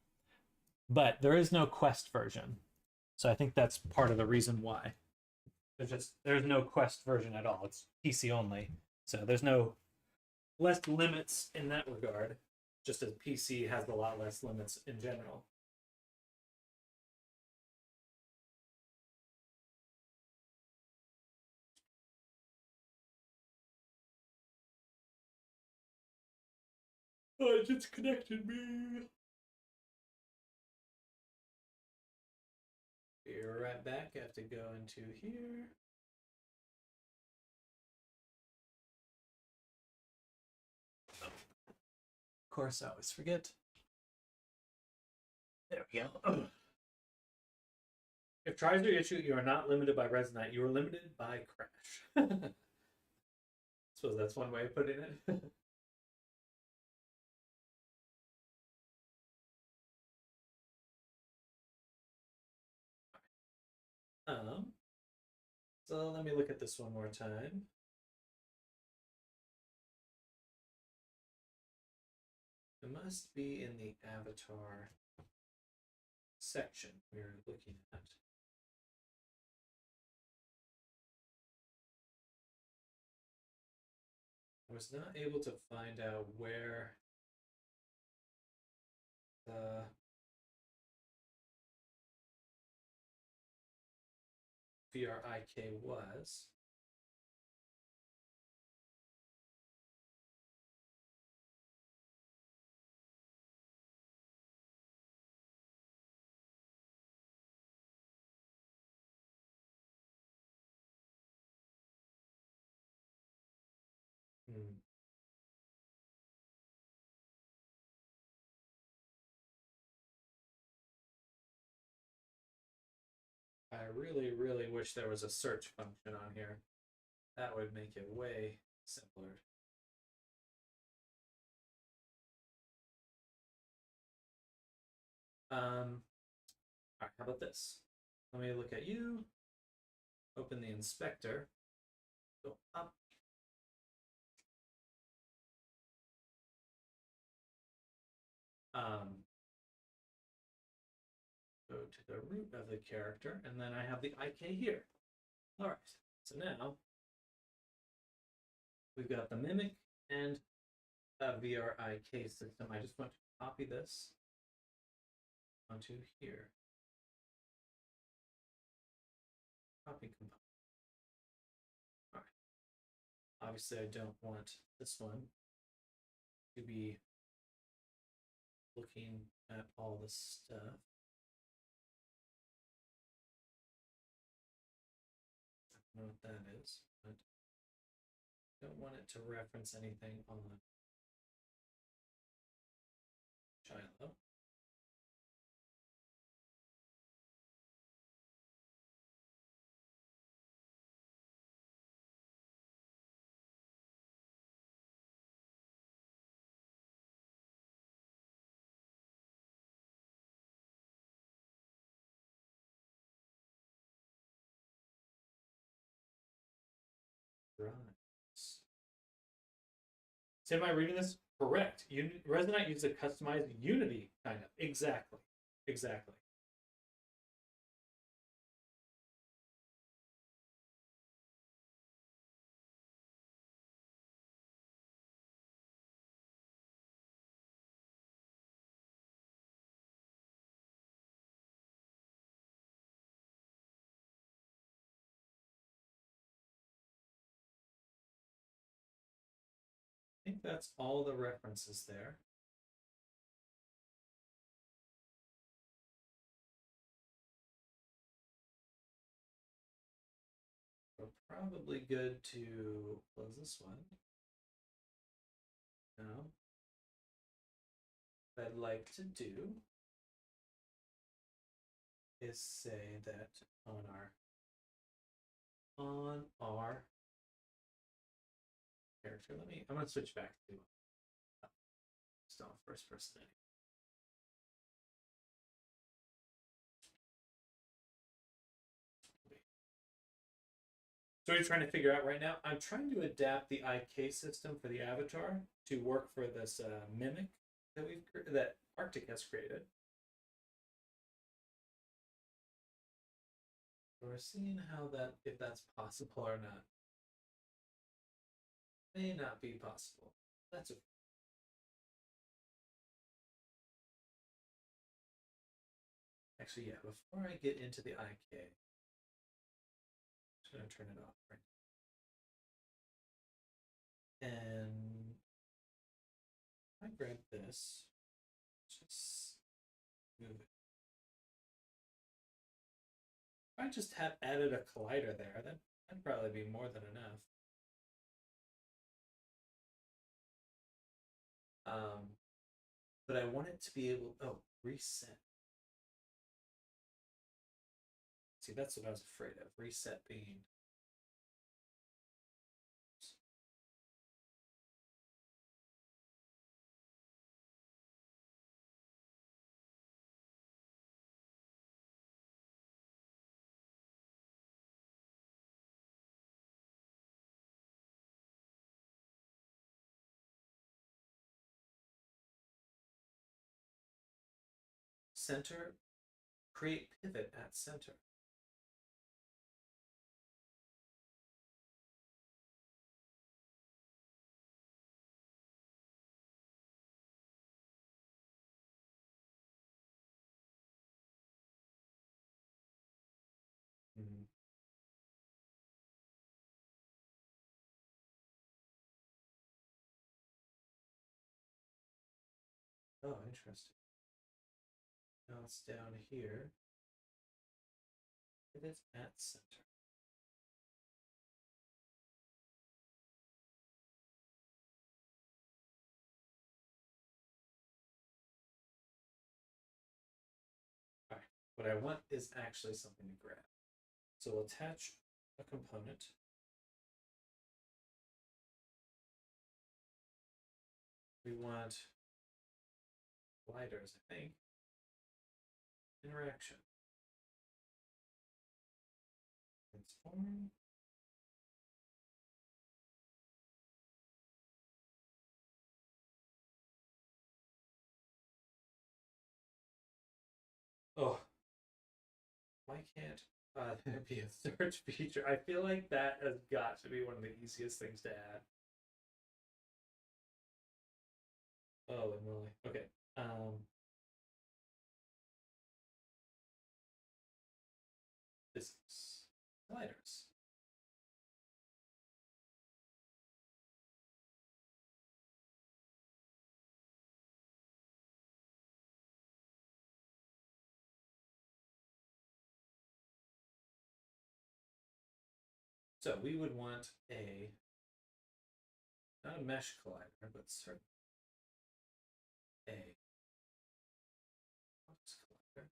But there is no Quest version. So I think that's part of the reason why. There's no Quest version at all. It's PC only. So there's no less limits in that regard, just as PC has a lot less limits in general. Oh, it just connected me. Be right back. I have to go into here. Oh. Of course, I always forget. There we go. If tries your issue, you are not limited by Resonite. You are limited by Crash. I suppose that's one way of putting it. um, so let me look at this one more time. It must be in the avatar section we're looking at. I was not able to find out where the VRIK was. Hmm. I really, really wish there was a search function on here. That would make it way simpler. All right, how about this? Let me look at you. Open the inspector. Go up. Go to the root of the character, and then I have the IK here. All right, so now we've got the mimic and a VRIK system. I just want to copy this onto here. Copy component. All right. Obviously, I don't want this one to be looking at all this stuff. I don't know what that is, but I don't want it to reference anything on Shiloh. Right. So am I reading this correct? Resonite uses a customized Unity, kind of. Exactly. Exactly. I think that's all the references there. We're probably good to close this one. Now, what I'd like to do is say that on our character, I'm gonna switch back to still first person. So what are you trying to figure out right now? I'm trying to adapt the IK system for the avatar to work for this mimic that Arctic has created. So we're seeing how if that's possible or not. May not be possible. That's okay. Actually, yeah, before I get into the IK, I'm just going to turn it off right now. And I grab this, just move it. If I just have added a collider there, that'd probably be more than enough. Um, but I want it to be able, oh, reset. See, that's what I was afraid of. Reset being. Center, create pivot at center. Mm-hmm. Oh, interesting. Now it's down here. It is at center. All right. What I want is actually something to grab. So we'll attach a component. We want gliders, I think. Interaction. Transform. Oh, why can't there be a third feature? I feel like that has got to be one of the easiest things to add. Oh, and really? Okay. Physics. Gliders. So we would want a, not a mesh collider, but certainly a optics collider.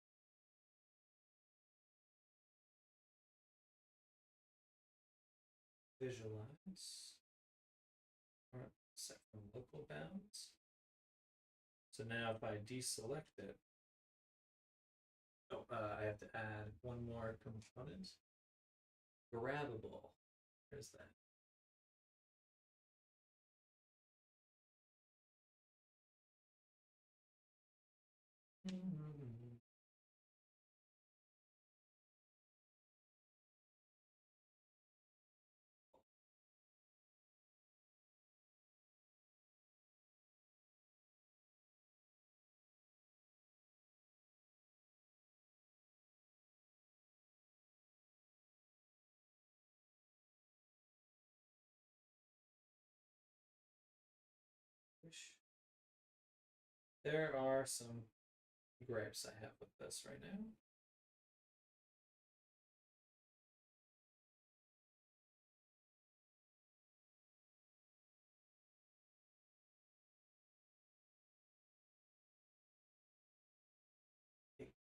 Visualize. All right, set from local bounds. So now if I deselect it, oh, I have to add one more component. Grabbable. Where's that? There are some gripes I have with this right now.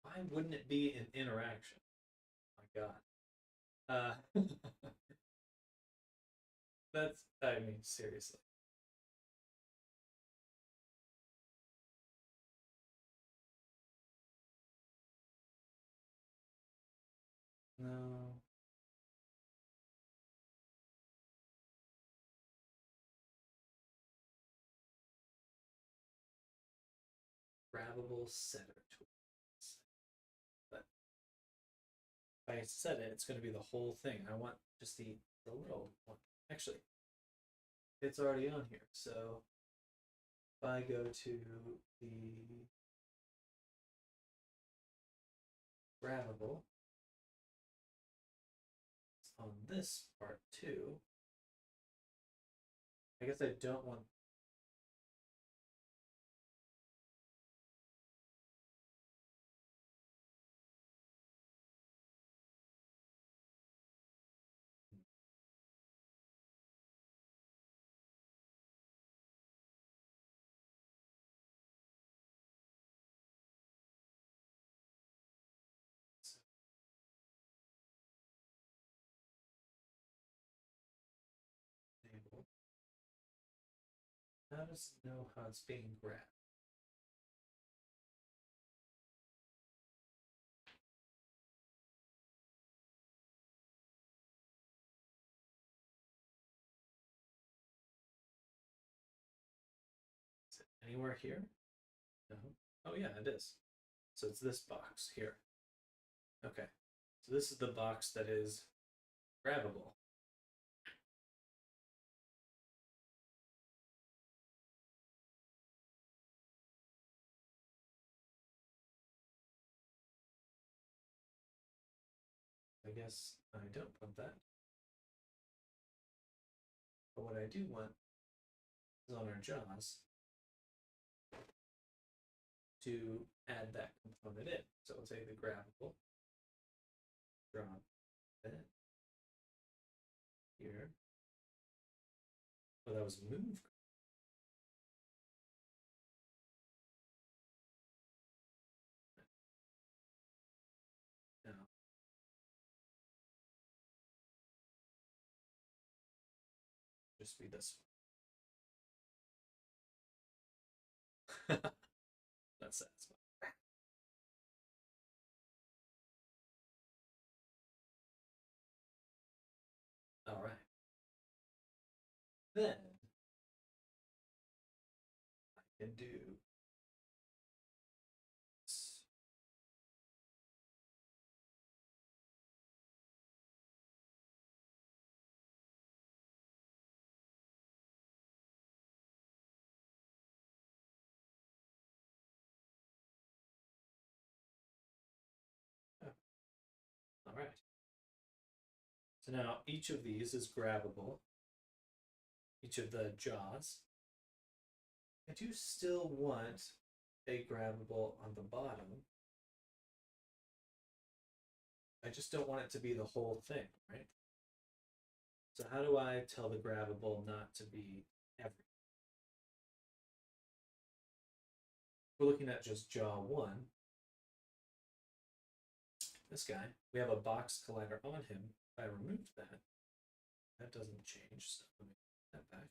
Why wouldn't it be an interaction? Oh my god. That's, I mean, seriously. No. Grabbable setter tools. But if I set it, it's going to be the whole thing. I want just the little one. Actually, it's already on here, so If I go to the grabbable, it's on this part too. I guess I don't want. Enable. How does it know how it's being grabbed? Is it anywhere here? No. Oh yeah, it is. So it's this box here. Okay. So this is the box that is grabbable. I guess I don't want that. But what I do want is on our jaws to add that component in. So we'll say the grabbable, drop it here. Well, that was move. No. Just be this one. That's satisfying. All right. Then I can do this. Oh, all right. So now each of these is grabbable. Each of the jaws. I do still want a grabbable on the bottom. I just don't want it to be the whole thing, right? So how do I tell the grabbable not to be everything? We're looking at just jaw one. This guy, we have a box collider on him. If I removed that, that doesn't change, so let me put that back.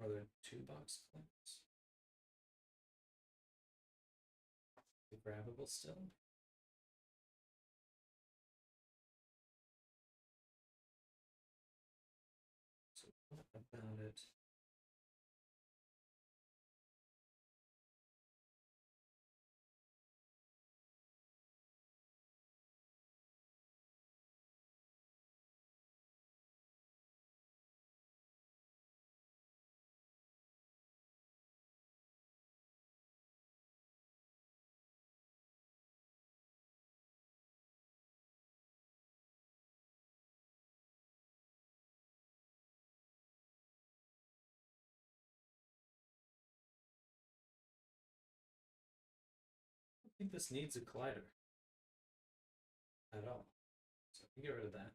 Are there two box colliders? The grabbable still? So what about it? I don't think this needs a collider at all. So I can get rid of that.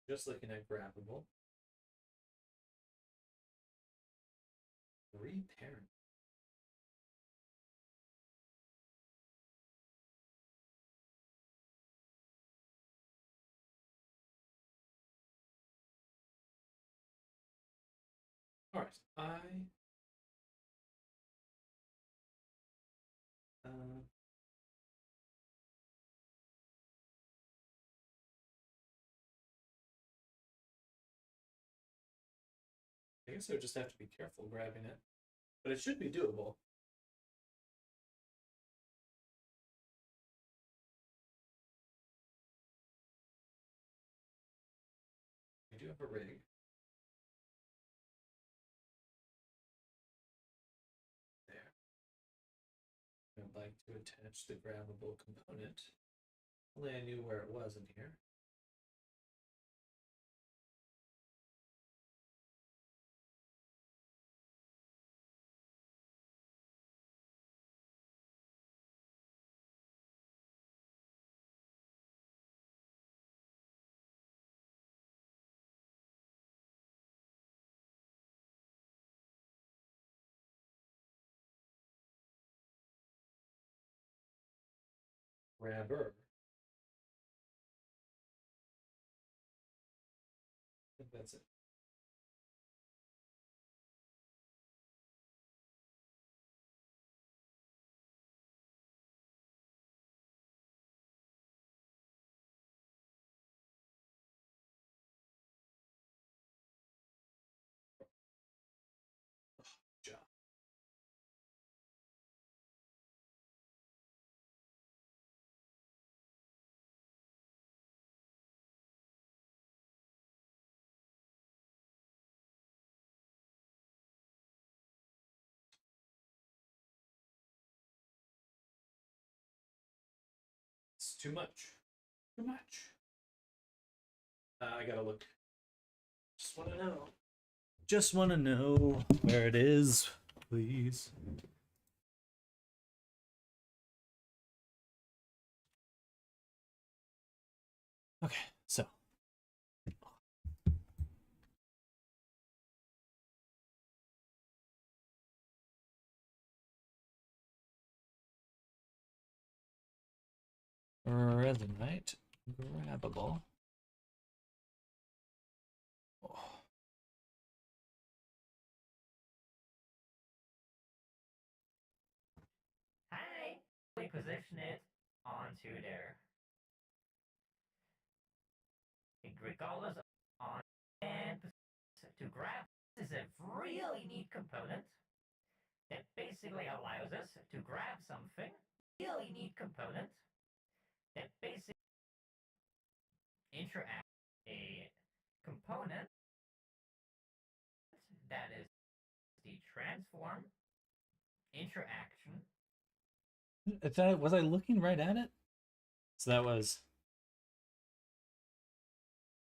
Just looking at grabbable. Reparent. All right, uh, I guess I would just have to be careful grabbing it, but it should be doable. I do have a rig. There. I'd like to attach the grabbable component. Only I knew where it was in here. Grabber. I think that's it. Job. It's too much. Too much. I gotta look. Just want to know. Just want to know where it is, please. Okay, so. Resonite, grabbable. Oh. Hi, we position it onto there. It regardless on and to grab is a really neat component that basically allows us to grab something. Really neat component that basically interact a component that is the transform interaction. Was I looking right at it? So that was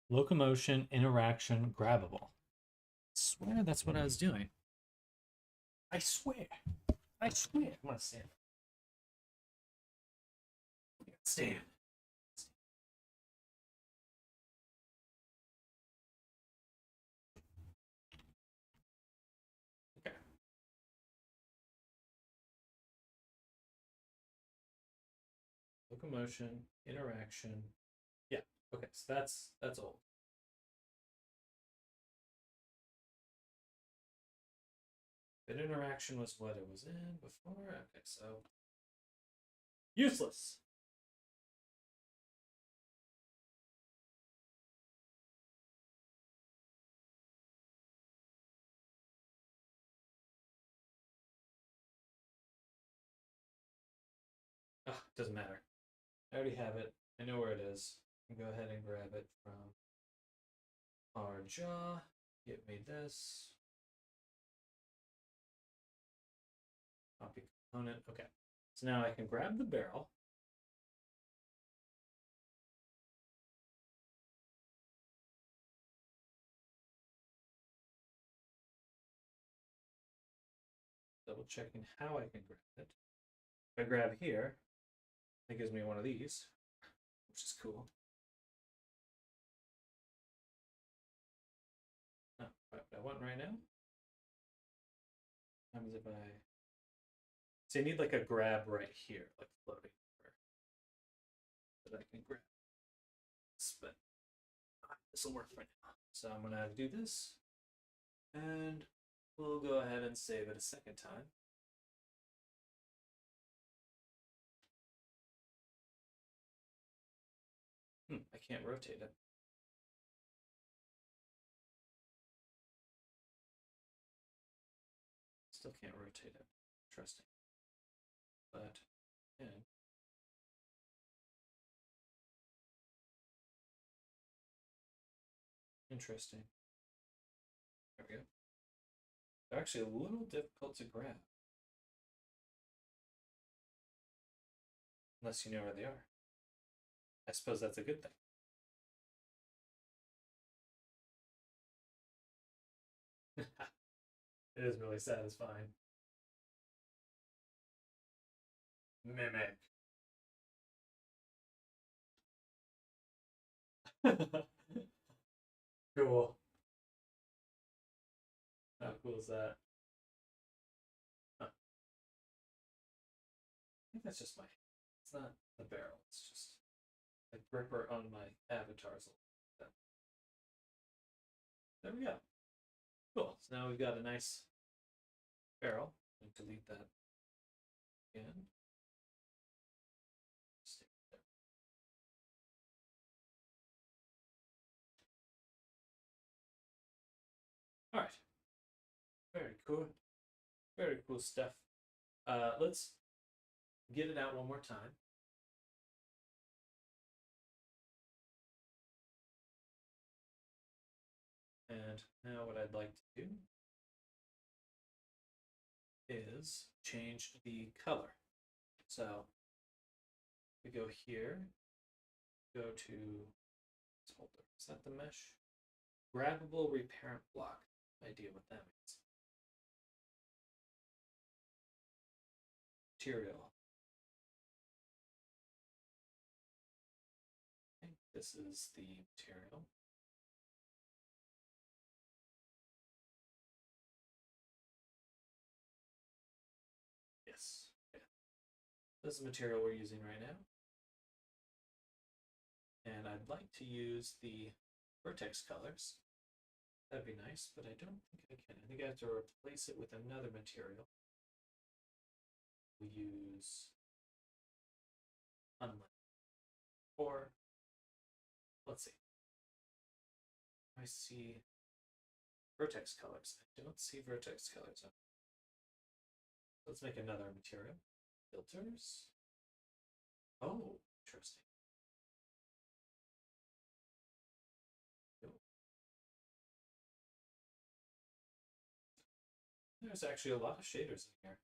locomotion, interaction, grabbable. I swear that's what I was doing. I swear. I swear. I'm gonna stand. Stand. Okay. Locomotion, interaction. Yeah. Okay. So that's old. Bit interaction was what it was in before. Okay. So useless. Ugh, doesn't matter. I already have it. I know where it is. I can go ahead and grab it from our jaw. Get me this. Copy component. Okay. So now I can grab the barrel. Double checking how I can grab it. If I grab here, it gives me one of these, which is cool. Oh, I want right now. What happens if I... See, I need like a grab right here, like floating, that I can grab. But this will work for now. So I'm gonna do this, and we'll go ahead and save it a second time. I can't rotate it. Still can't rotate it. Interesting. But, yeah. Interesting. There we go. They're actually a little difficult to grab. Unless you know where they are. I suppose that's a good thing. It is really satisfying. Mimic. Cool. How cool is that? Huh. I think that's just my. It's not the barrel. It's just the gripper on my avatar's. There we go. Cool. So now we've got a nice barrel. I'm going to delete that again. Stick it there. All right. Very cool. Very cool stuff. Let's get it out one more time. And now what I'd like to do is change the color. So we go here, go to this folder. Is that the mesh? Grabbable reparent block. Idea what that means. Material. I think this is the material. Yes. Okay. This is the material we're using right now. And I'd like to use the vertex colors. That'd be nice, but I don't think I can. I think I have to replace it with another material. We use unlit. Or, let's see. I see vertex colors. I don't see vertex colors. Let's make another material. Filters. Oh, interesting. There's actually a lot of shaders in here.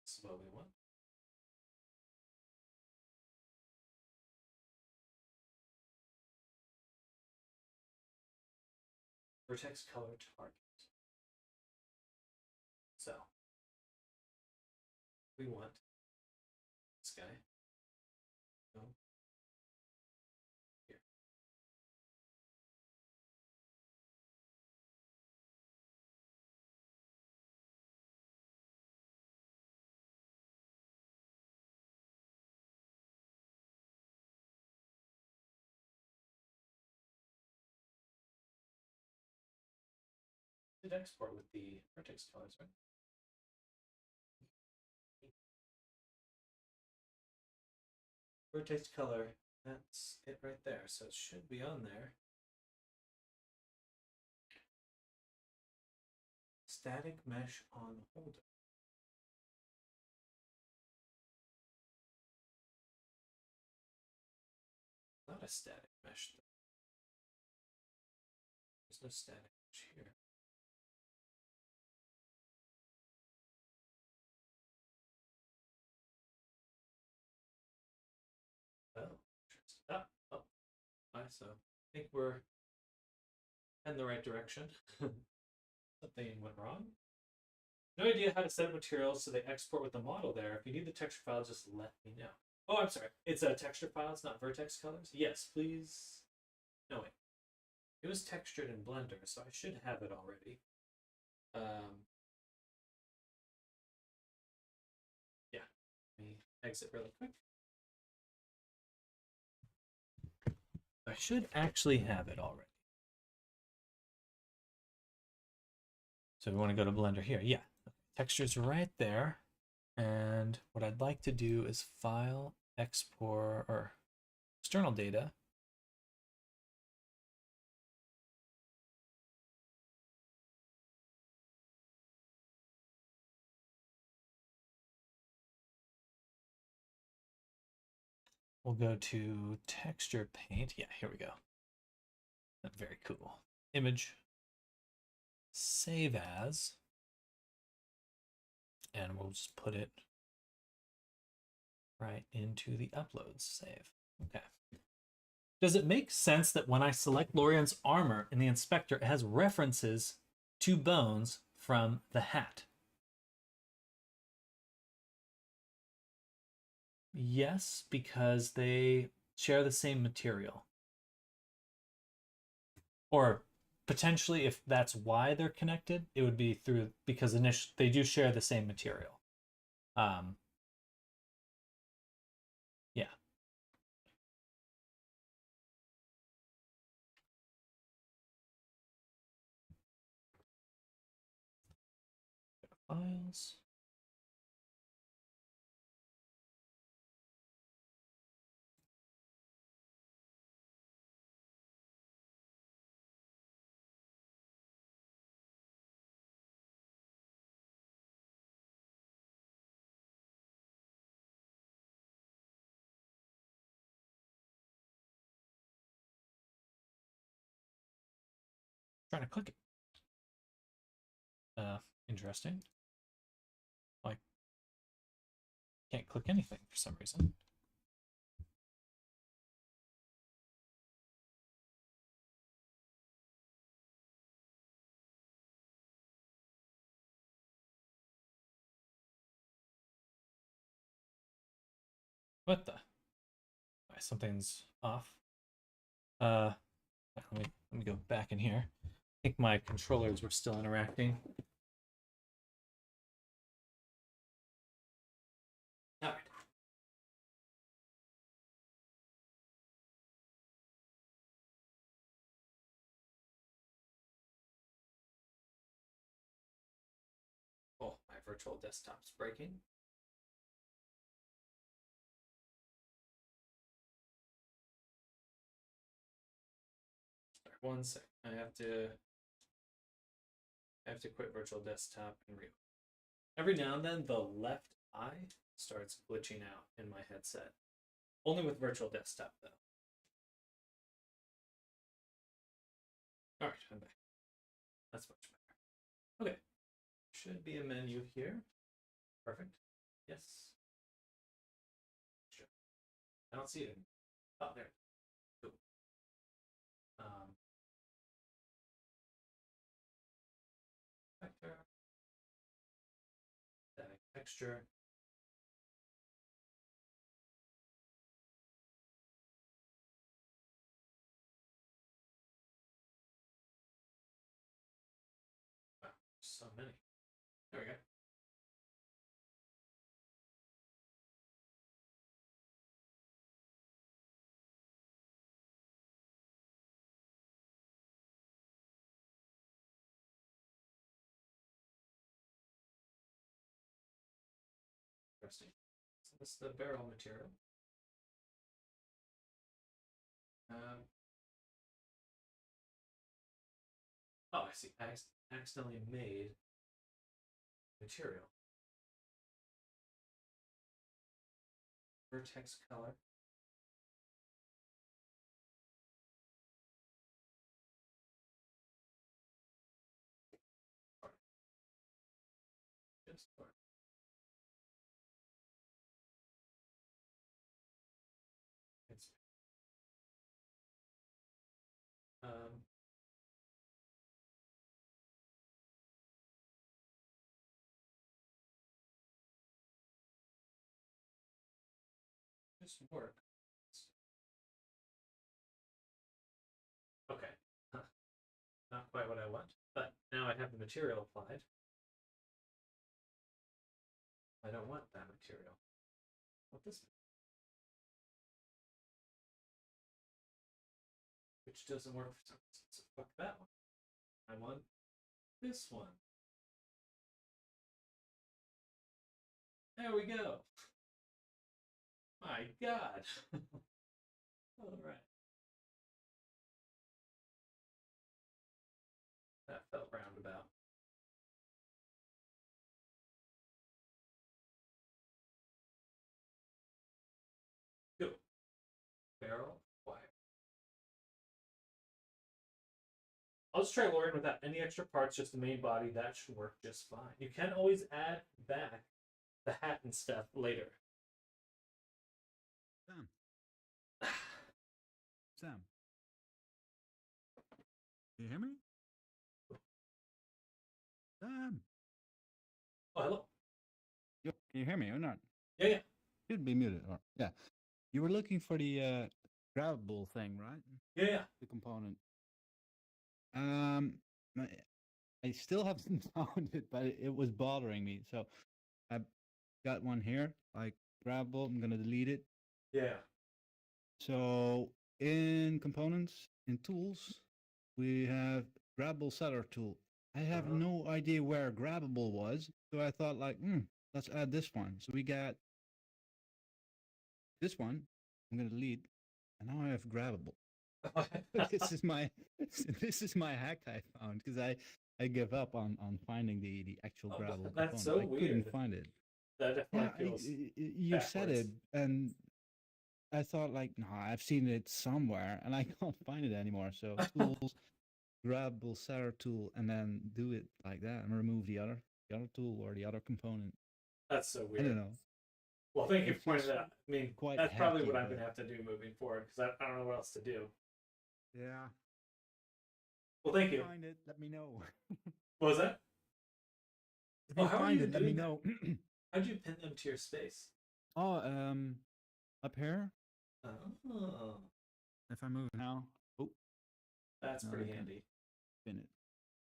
This is what we want. Vertex color target. So we want this guy. Go here. Did export with the vertex colors, right? Vertex color, that's it right there. So it should be on there. Static mesh on holder. Not a static mesh though. There's no static mesh here. Oh, interesting. Oh, so I think we're in the right direction. Something went wrong. No idea how to set up materials so they export with the model there. If you need the texture file, just let me know. Oh, I'm sorry. It's a texture file. It's not vertex colors. Yes, please. No, wait. It was textured in Blender, so I should have it already. Yeah. Let me exit really quick. I should actually have it already. So we want to go to Blender here. Yeah. Texture's right there. And what I'd like to do is file, export, or external data. we'll go to texture paint. Yeah, here we go. Very cool. Image, save as, and we'll just put it right into the uploads save. Okay. Does it make sense that when I select Lorian's armor in the inspector, it has references to bones from the hat? Yes, because they share the same material. Or potentially, if that's why they're connected, it would be through, because they do share the same material. Yeah. Files. Trying to click it. Interesting. Like, can't click anything for some reason. What the? Something's off. Let me go back in here. I think my controllers were still interacting. All right. Oh, my virtual desktop's breaking. Sorry, 1 sec. I have to quit virtual desktop and reopen. Every now and then, the left eye starts glitching out in my headset. Only with virtual desktop, though. All right, I'm back. That's much better. Okay. Should be a menu here. Perfect. Yes. Sure. I don't see it. Oh, there. Cool. Vector. Static texture. Wow, so many. There we go. Interesting. So this is the barrel material. Oh, I see. I accidentally made material. Vertex color. Just it's um just work. Okay. Huh. Not quite what I want, but now I have the material applied. I don't want that material. What this? Which doesn't work for some reason. So fuck that one. I want this one. There we go. My God. All right. That felt roundabout. Cool. barrel acquired. I'll just try luring without any extra parts, just the main body. That should work just fine. You can always add back the hat and stuff later. Sam. Sam. Can you hear me? Sam. Oh, hello. Can you hear me or not? Yeah, yeah. Should be muted. Or, yeah. You were looking for the grabbable thing, right? Yeah, yeah. The component. I still haven't found it, but it was bothering me. So I got one here, like grabbable. I'm gonna delete it. Yeah. So in components, in tools, we have grabbable seller tool. I have no idea where grabbable was, so I thought like, let's add this one. So we got this one. I'm gonna delete, and now I have grabbable. this is my hack I found because I give up on finding the actual grabbable component. That's so I weird. couldn't find it. That definitely feels you backwards. said it, and I thought like, no, I've seen it somewhere, and I can't find it anymore. So tools, grabbable seller tool, and then do it like that, and remove the other tool or the other component. That's so weird. I don't know. Well, thank you for pointing that out. I mean, quite that's probably what hacky, I'm going to have to do moving forward because I don't know what else to do. Yeah. Well, thank you. Find it. Let me know. What was that? If you how are find you it, let me doing know. How'd you pin them to your space? Oh, up here. Oh, If I move now, that's No, pretty I handy. spin it.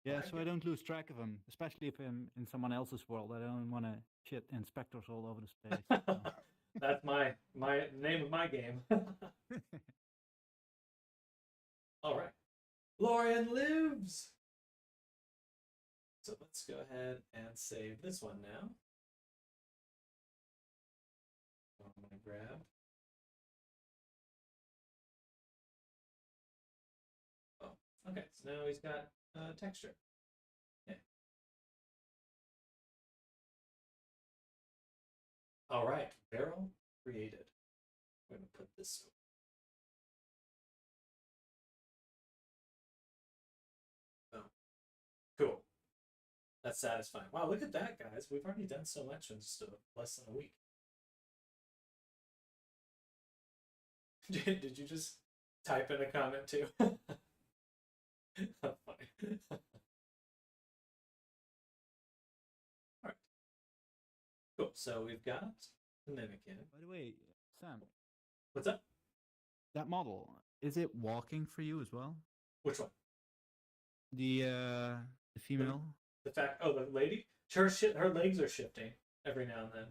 Yeah, like so I don't lose track of them, especially if I'm in someone else's world. I don't want to shit inspectors all over the space. So. That's my name of my game. All right, Lorian lives. So let's go ahead and save this one now. I'm gonna grab. Oh, okay. So now he's got texture. Okay. All right, barrel created. I'm gonna put this. Oh, cool. That's satisfying. Wow, look at that, guys. We've already done so much in just less than a week. Did you just type in a comment too? Funny. Alright. Cool. So we've got the Mimikin. By the way, Sam, What's up? that model, is it walking for you as well? Which one? The female? The fact the lady? Her legs are shifting every now and then.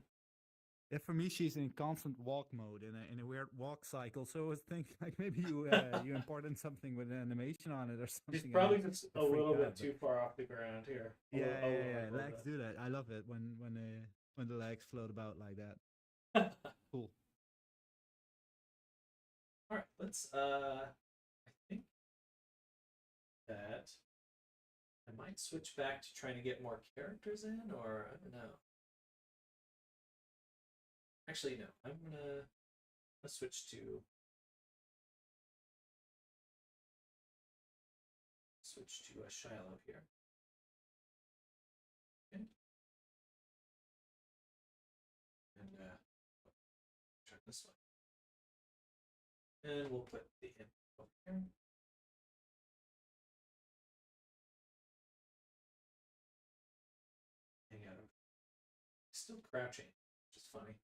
Yeah, for me, she's in constant walk mode in a weird walk cycle. So I was thinking, like maybe you you imported something with an animation on it or something. She's probably just a little bit too far off the ground here. Yeah. Legs do that. I love it when the legs float about like that. Cool. All right, let's. I think that I might switch back to trying to get more characters in, or I don't know. Actually, no. Let's switch to a Shiloh here. Okay. And try this one. And we'll put the imp over here. Hang out. Still crouching, which is funny.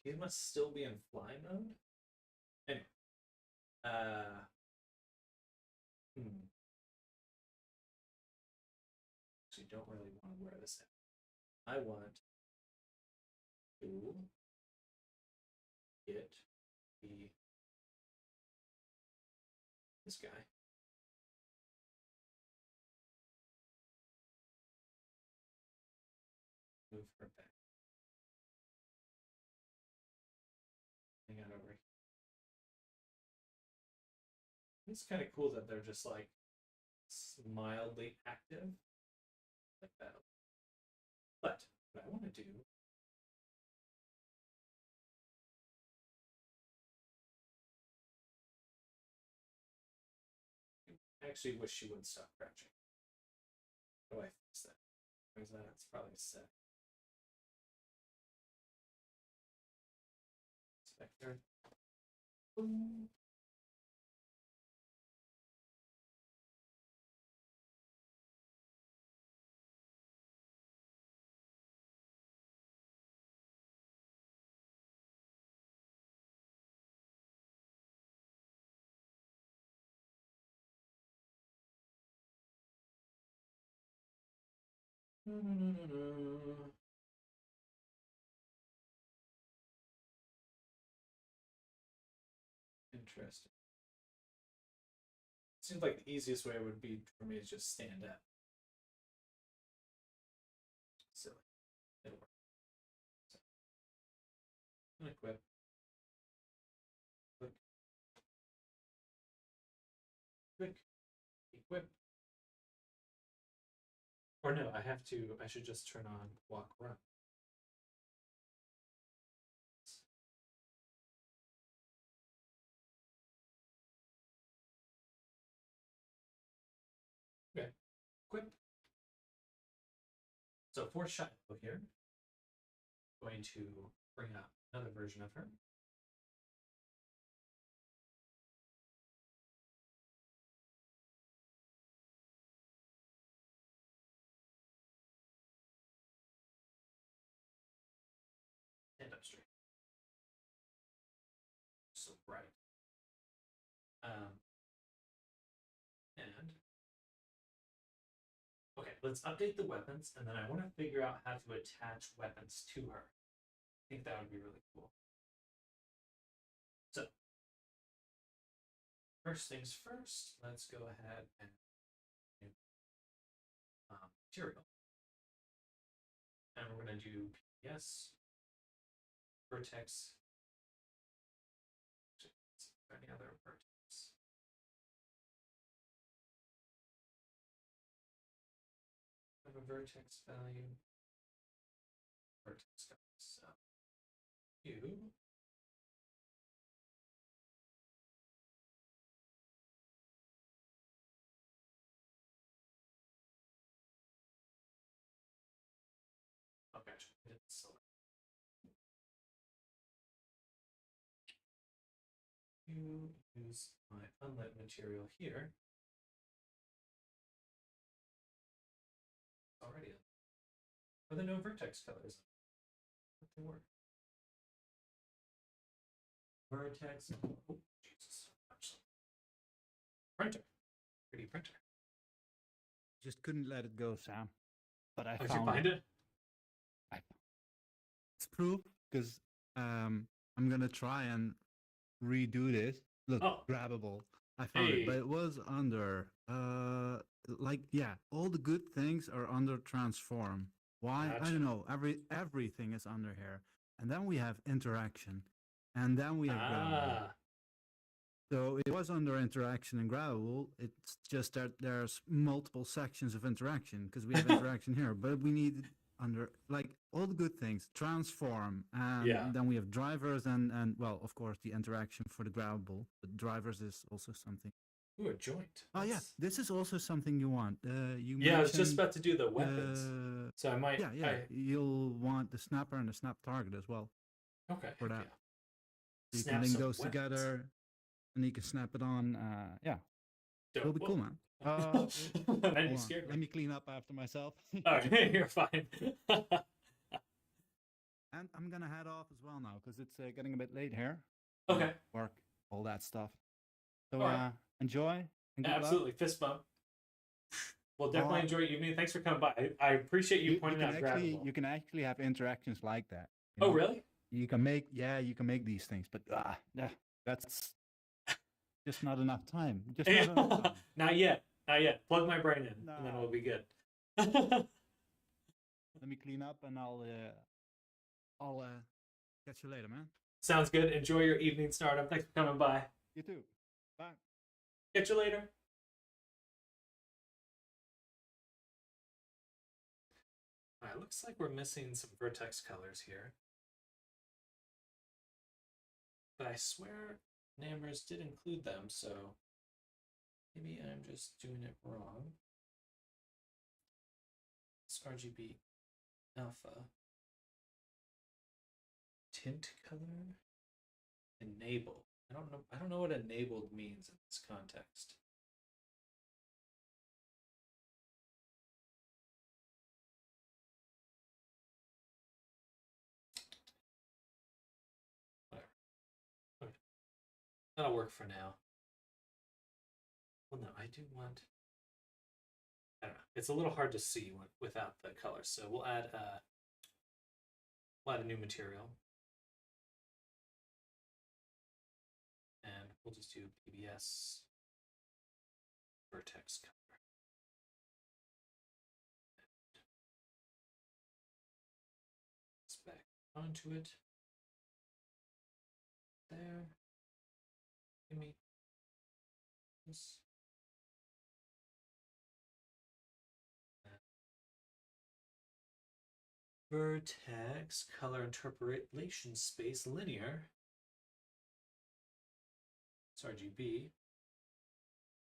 He must still be in fly mode. Anyway. Actually, don't really want to wear this. I want to get this guy. Move her back. Hang out over here. It's kind of cool that they're just like mildly active like that. But what I want to do I actually wish she would stop crouching. How do I fix that? Where's that? It's probably set. Inspector. Interesting. Seems like the easiest way would be for me to just stand up. Silly. It'll work. So, equip. Click. Click. Equip. Or no, I should just turn on walk run. Okay, equip. So for Shiloh here, going to bring up another version of her. Stand up straight. So bright. And okay, let's update the weapons, and then I want to figure out how to attach weapons to her. I think that would be really cool. So, first things first, let's go ahead and material. And we're going to do PS, vertex, any other vertex. Have a vertex value. Vertex value. So, you. Oh, gotcha. I didn't select. You use my unlit material here. Already. Are there no vertex colors? But they were. Vertex. Oh, Jesus. Printer. Pretty printer. Just couldn't let it go, Sam. But I Did you found find it? It's proof because I'm gonna try and redo this. Look, Oh. grabbable. I found it, but it was under all the good things are under transform. Why? Gotcha. I don't know. Everything is under here, and then we have interaction, and then we have grabbable. So it was under interaction and grabbable. It's just that there's multiple sections of interaction because we have interaction here, but we need under like all the good things transform, and then we have drivers and well, of course, the interaction for the grabbable. But drivers is also something. Ooh, a joint. Oh yeah, this is also something you want. I was just about to do the weapons, so I might. You'll want the snapper and the snap target as well. Okay. For that, so you can link those together. And you can snap it on. It'll be cool, man. Then you scared me. Let me clean up after myself. Okay, you're fine. And I'm gonna head off as well now because it's getting a bit late here. Okay. Work, all that stuff. So right. Enjoy. And absolutely, fist bump. Well, definitely enjoy your evening. Thanks for coming by. I appreciate you pointing out grabbable. You can actually have interactions like that. Oh, really? You can make these things, but that's just not enough time. Just not enough time. Not yet. Plug my brain in, and then we'll be good. Let me clean up, and I'll catch you later, man. Sounds good. Enjoy your evening, Stardom. Thanks for coming by. You too. Bye. Catch you later. All right, looks like we're missing some vertex colors here. But I swear Namers did include them, so Maybe I'm just doing it wrong. It's RGB alpha. Tint color. Enable. I don't know what enabled means in this context. Whatever. Okay. That'll work for now. Well, no, I do want. I don't know. It's a little hard to see without the color, so we'll add a new material, and we'll just do PBS vertex color. Let's back onto it. There. Give me this. Vertex color interpolation space linear. It's RGB.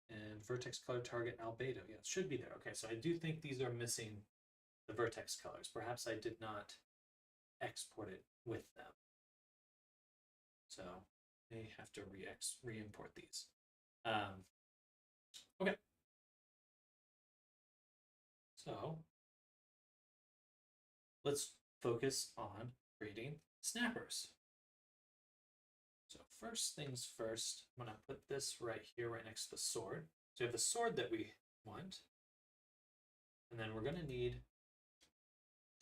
And vertex color target albedo. Yeah, it should be there. Okay, so I do think these are missing the vertex colors. Perhaps I did not export it with them. So I have to re-import these. Okay. So let's focus on creating snappers. So first things first, I'm going to put this right here, right next to the sword. So we have the sword that we want. And then we're going to need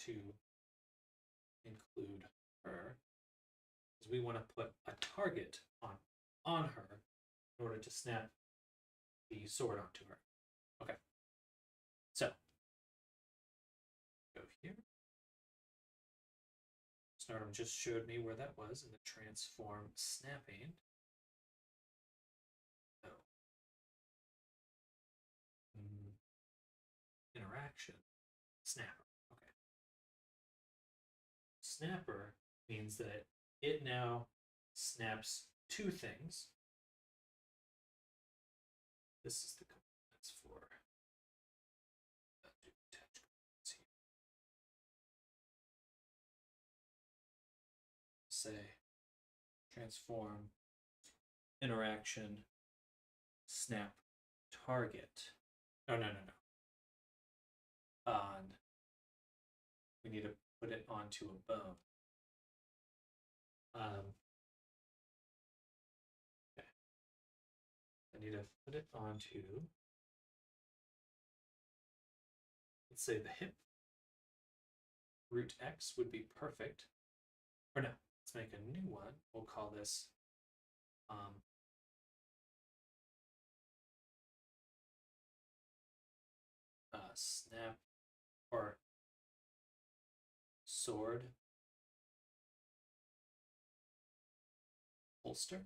to include her, because we want to put a target on her in order to snap the sword onto her. Okay. So go here. Snartum just showed me where that was in the transform snapping. So interaction snapper. Okay. Snapper means that it now snaps two things. This is the components for attach components here. Say transform interaction snap target. No. We need to put it onto a bone. Okay. I need to put it onto, let's say, the hip. Root X would be perfect. Or no, let's make a new one. We'll call this snap or sword holster.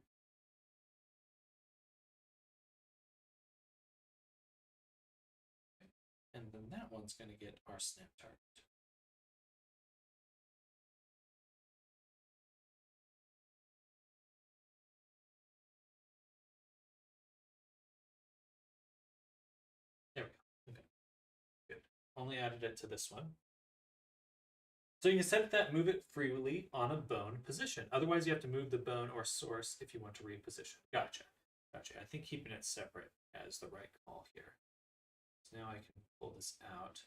Okay. And then that one's going to get our snap target. There we go. Okay, good. Only added it to this one. So you can set that move it freely on a bone position. Otherwise, you have to move the bone or source if you want to reposition. Gotcha. I think keeping it separate is the right call here. So now I can pull this out.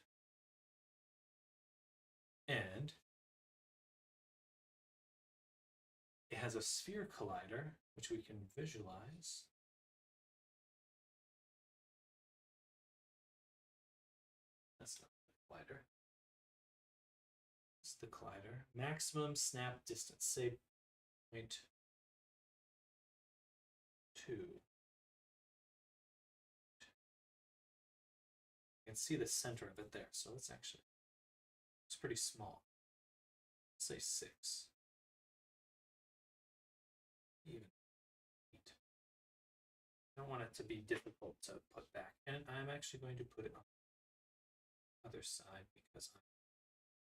And it has a sphere collider, which we can visualize. That's not the collider. It's the collider. Maximum snap distance, say 0.2. You can see the center of it there, so it's pretty small. Let's say 6. Even 8. I don't want it to be difficult to put back. And I'm actually going to put it on the other side because I'm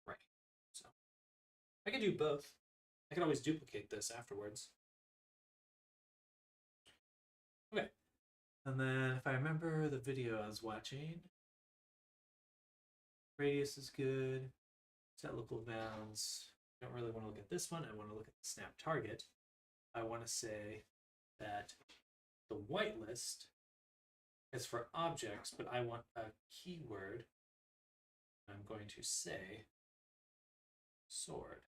right. So I can do both. I can always duplicate this afterwards. Okay. And then if I remember the video I was watching, radius is good. Set local bounds. I don't really want to look at this one. I want to look at the snap target. I want to say that the whitelist is for objects, but I want a keyword. I'm going to say sword.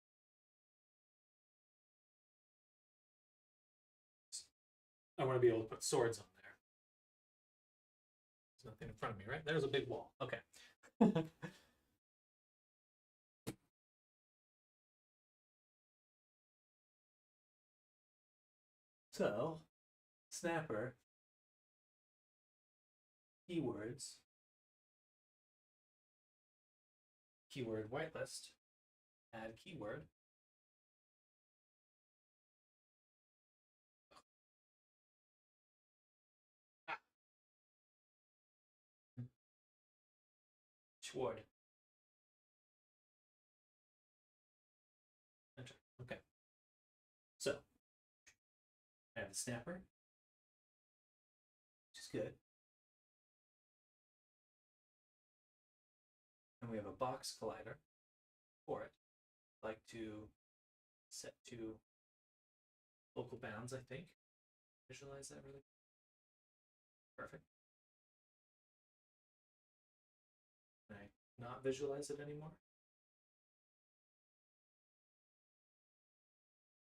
I want to be able to put swords on there. There's nothing in front of me, right? There's a big wall. Okay. So, snapper, keywords, keyword whitelist, add keyword. Sword. Enter. Okay. So, I have the snapper, which is good. And we have a box collider for it. I'd like to set to local bounds, I think. Visualize that really. Perfect. Can I not visualize it anymore?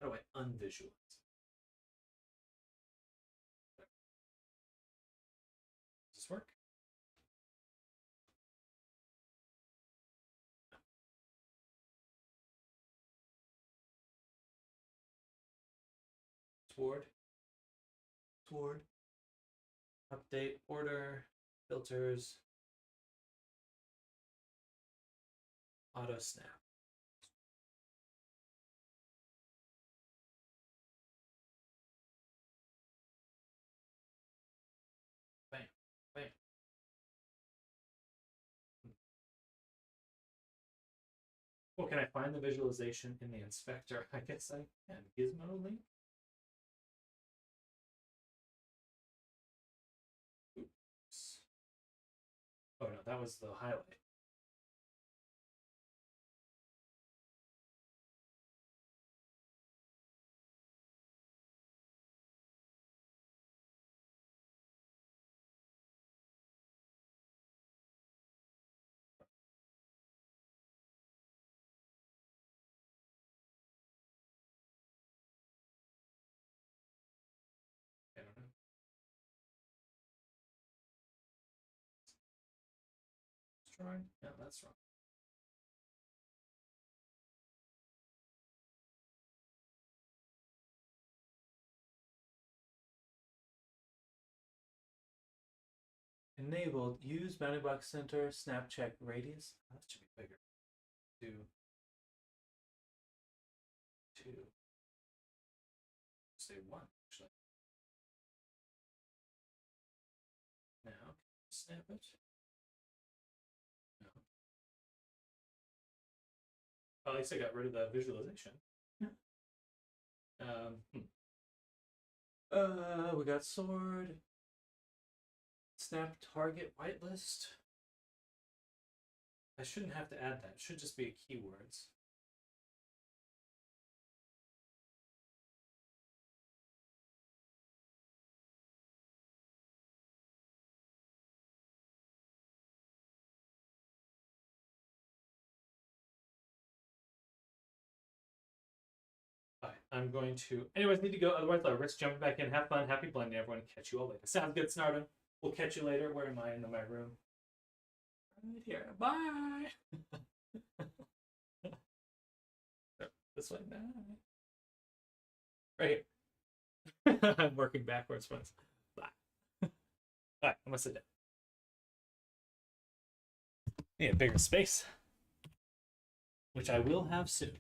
How do I unvisualize? Does this work? Sword. Sword. Update order. Filters. Auto snap. Bam. Bam. Well, can I find the visualization in the inspector? I guess I can. Gizmo link. Oops. Oh no, that was the highlight. I don't know. Let's try. No, that's wrong. Enabled. Use bounding box center. Snap check radius. Oh, that should be bigger. Two. Say one actually. Now snap it. No. At least I got rid of that visualization. We got sword. Snap target whitelist. I shouldn't have to add that. It should just be keywords. All right, I'm going to, anyways, need to go. Otherwise, I'll risk jumping back in. Have fun. Happy blending, everyone. Catch you all later. Sounds good, Snardo. We'll catch you later. Where am I in my room? Right here. Bye. This way. Bye. Right here. I'm working backwards, friends. Bye. All right, I'm gonna sit down. Need a bigger space, which I will have soon.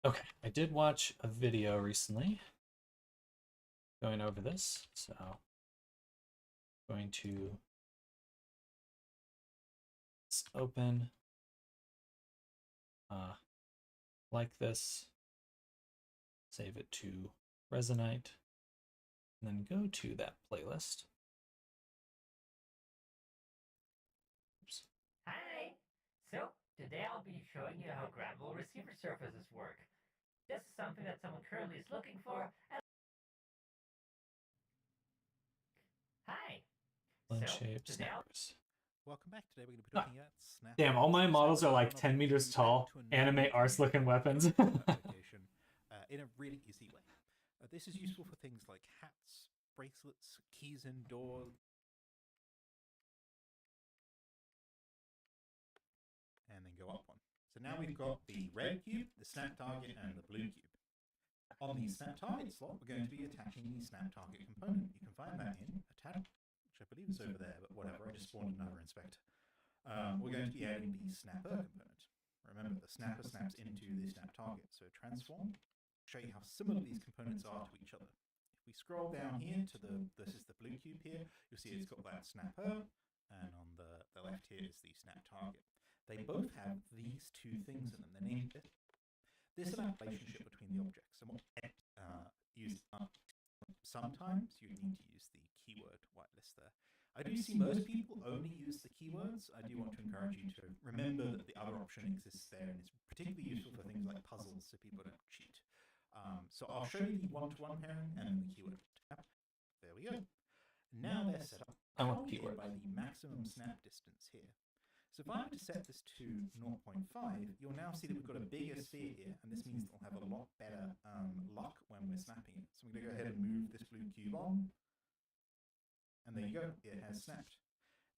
Okay, I did watch a video recently going over this, so I'm going to open like this, save it to Resonite, and then go to that playlist. Oops. Hi! So, today I'll be showing you how grabbable receiver surfaces work. This is something that someone currently is looking for. Hi! Blend So, shape today I'll snappers. Welcome back. Today we're going to be looking at snap. Damn, all my models are like Snap 10 meters to tall. add to a Anime normal arse looking weapons. application in a really easy way. This is useful for things like hats, bracelets, keys in doors, and then go up one. So now we've got the red cube, the snap target, and the blue cube. On the snap target slot, we're going to be attaching the snap target component. You can find that in attach, which I believe is over there, but whatever, I just spawned another inspect. We're going to be adding the snapper component. Remember, the snapper snaps into the snap target. So transform, show you how similar these components are to each other. If we scroll down here to this is the blue cube here, you'll see it's got that snapper, and on the left here is the snap target. They both have these two things in them. They're named There's a relationship between the objects, and what sometimes you need to use the keyword whitelist there. I do see most people only use the keywords. I do want to encourage you to remember that the other option exists there, and it's particularly useful for things like puzzles so people don't cheat. So I'll show you the one-to-one pairing and then the keyword. There we go. Now they're set up here by the maximum snap distance here. So if I were to set this to 0.5, you'll now see that we've got a bigger sphere here, and this means it'll have a lot better luck when we're snapping it. So I'm going to go ahead and move this blue cube on, and there you go, it has snapped.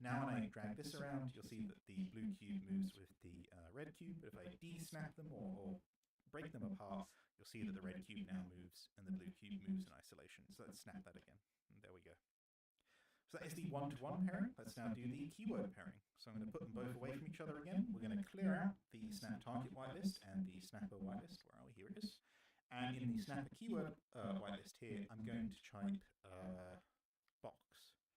Now when I drag this around, you'll see that the blue cube moves with the red cube, but if I de-snap them or break them apart, you'll see that the red cube now moves, and the blue cube moves in isolation. So let's snap that again, and there we go. So that is the one-to-one pairing. Let's now do the keyword pairing. So I'm going to put them both away from each other again. We're going to clear out the snap target whitelist and the snapper whitelist. Where are we? Here it is. And in the snapper keyword whitelist here, I'm going to type box.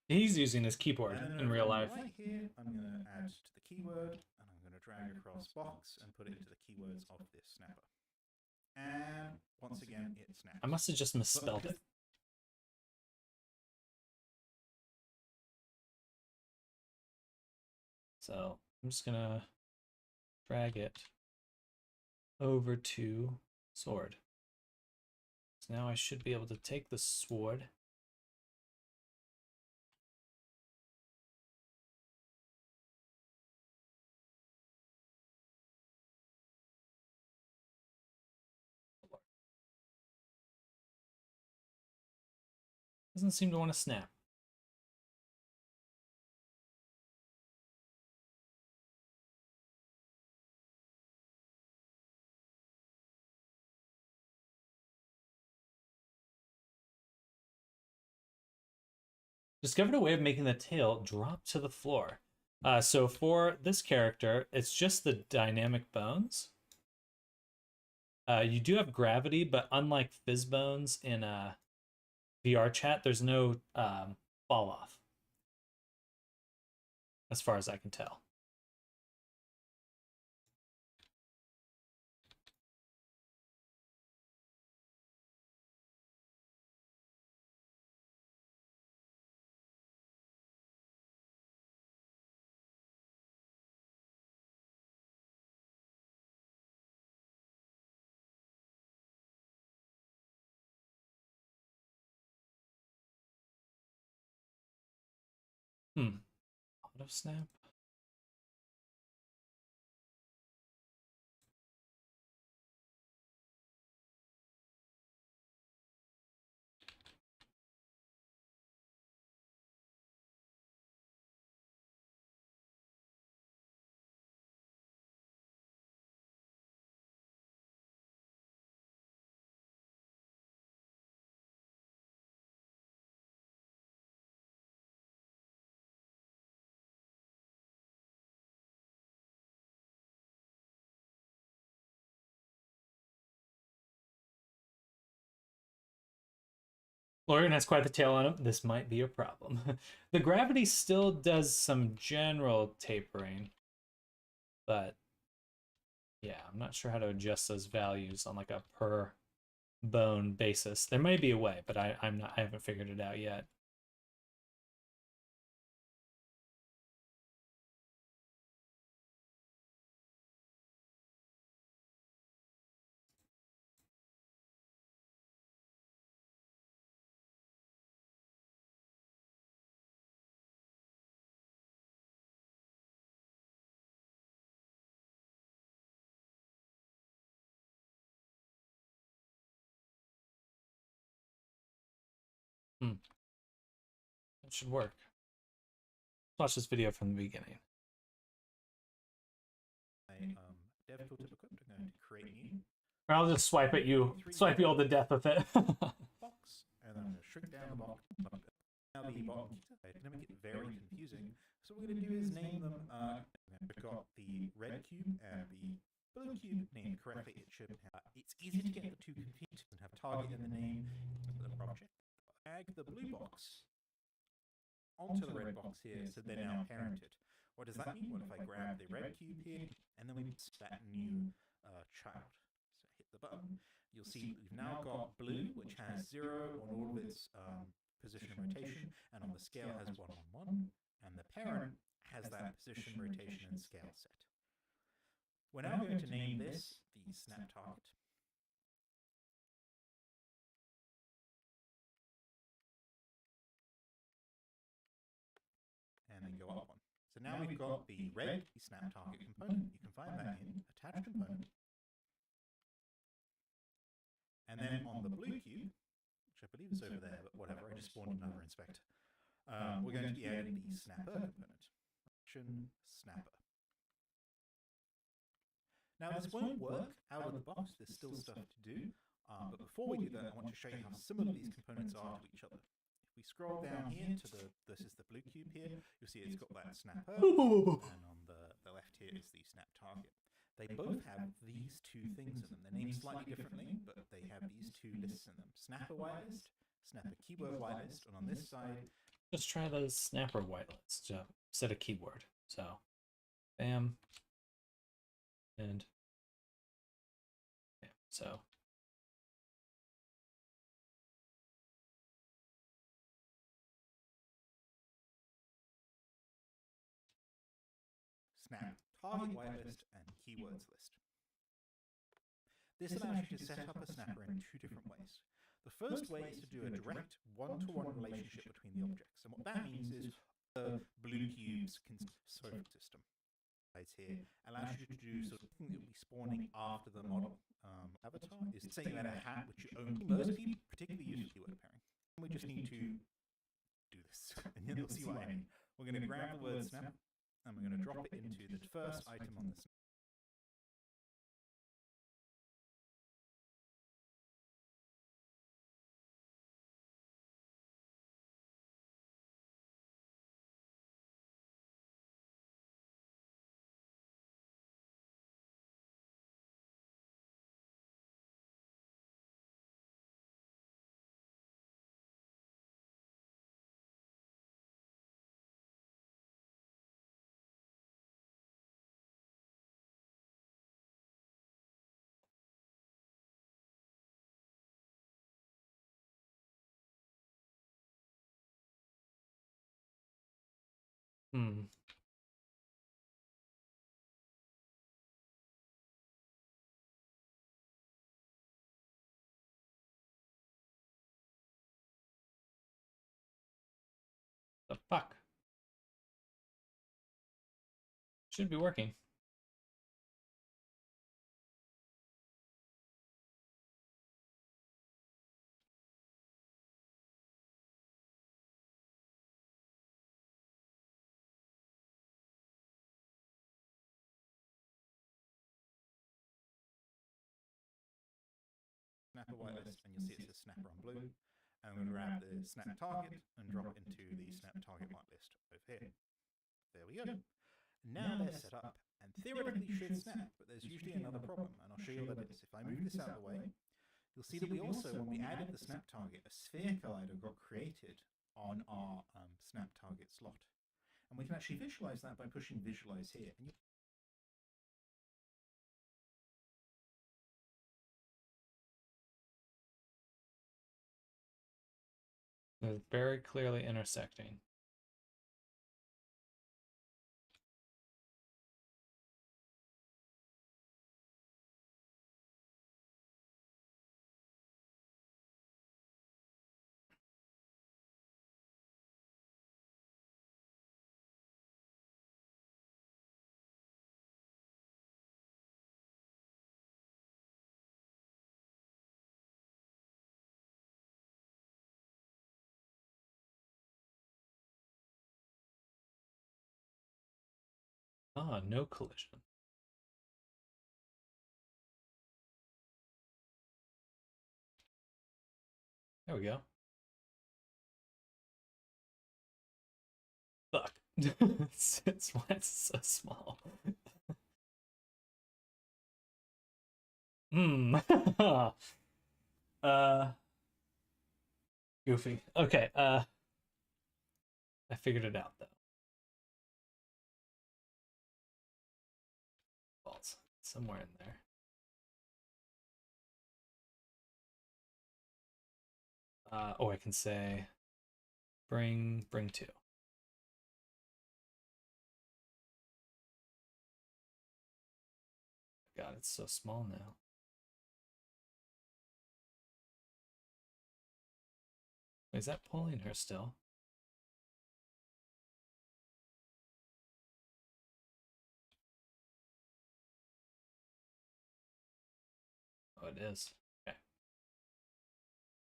He's using his keyboard in real life. Right here, I'm going to add to the keyword, and I'm going to drag across box and put it into the keywords of this snapper. And once again, it snaps. I must have just misspelled it. So I'm just gonna drag it over to sword. So now I should be able to take the sword . Doesn't seem to want to snap. Discovered a way of making the tail drop to the floor. So for this character, it's just the dynamic bones. You do have gravity, but unlike fizz bones in VR chat, there's no fall off, as far as I can tell. Auto snap. Lorian has quite the tail on him. This might be a problem. The gravity still does some general tapering, but yeah, I'm not sure how to adjust those values on like a per bone basis. There may be a way, but I haven't figured it out yet. It should work. Watch this video from the beginning. Dev tooltip equipped. I'm going to create new. Or I'll just swipe at you, swipe you all to death with it. Box, and then I'm going to shrink down the box. Now the bottom it's going to make it very confusing. So what we're going to do is name them. We've got the red cube and the blue cube named correctly. It's easy to get the two confused and have target in the name of the project. Drag the blue box onto the red box here, so they're now parented. What does that mean? What if I grab the red cube here, and then we put that new child? So hit the button. You'll see we've now got blue, which has 0 on all of its position and rotation, and on the scale has 1 on 1, and the parent has that position, rotation, and scale set. We're now going to name this the snap target. And then go up one. So now we've got the red snap target component. You can find that in attach component. And then on the blue cube, which I believe is over there, but whatever, I just spawned another inspector. We're going to be adding the snapper component. Action snapper. Now this won't work out of the box, there's still stuff to do. But before we do that, I want to show you how similar these components are to each other. If we scroll down here to this is the blue cube here, you'll see it's got that snapper, and on the left here is the snap target. They both have these two things in them. They're named slightly differently, but they have these two lists in them. Snapper whitelist, snapper keyword whitelist, and on this side... Let's try the snapper whitelist instead of keyword. So, bam, and yeah, so... Snap target whitelist and keywords list. This allows you to set up a snapper in 2 different ways. The first way is to do a direct one-to-one relationship between the objects, and what that means is the blue cube's sofa system right here allows you to do sort of thing that will be spawning after the model avatar. Is say you had a hat which you own. Most people particularly use keyword pairing. And we just need to do this, and you'll see what I mean. We're going to grab the word snap, and we're going to drop it into the first item on the snap. The fuck? Should be working. Snapper whitelist, and you'll see it says snapper on blue. And I'm going to grab the snap target and drop it into the snap target whitelist over here. There we go. Now they're set up, and theoretically should snap, but there's usually another problem, and I'll show you what that is. If I move this out of the way, you'll see that we also, when we added the snap target, a sphere collider got created on our snap target slot. And we can actually visualize that by pushing visualize here. And They're very clearly intersecting. Ah, no collision. There we go. Fuck. Why it's so small. Hmm. uh Goofy. Okay, I figured it out though. False. Somewhere in there. Oh, I can say bring 2. God, it's so small now. Is that pulling her still? Oh, it is. Okay.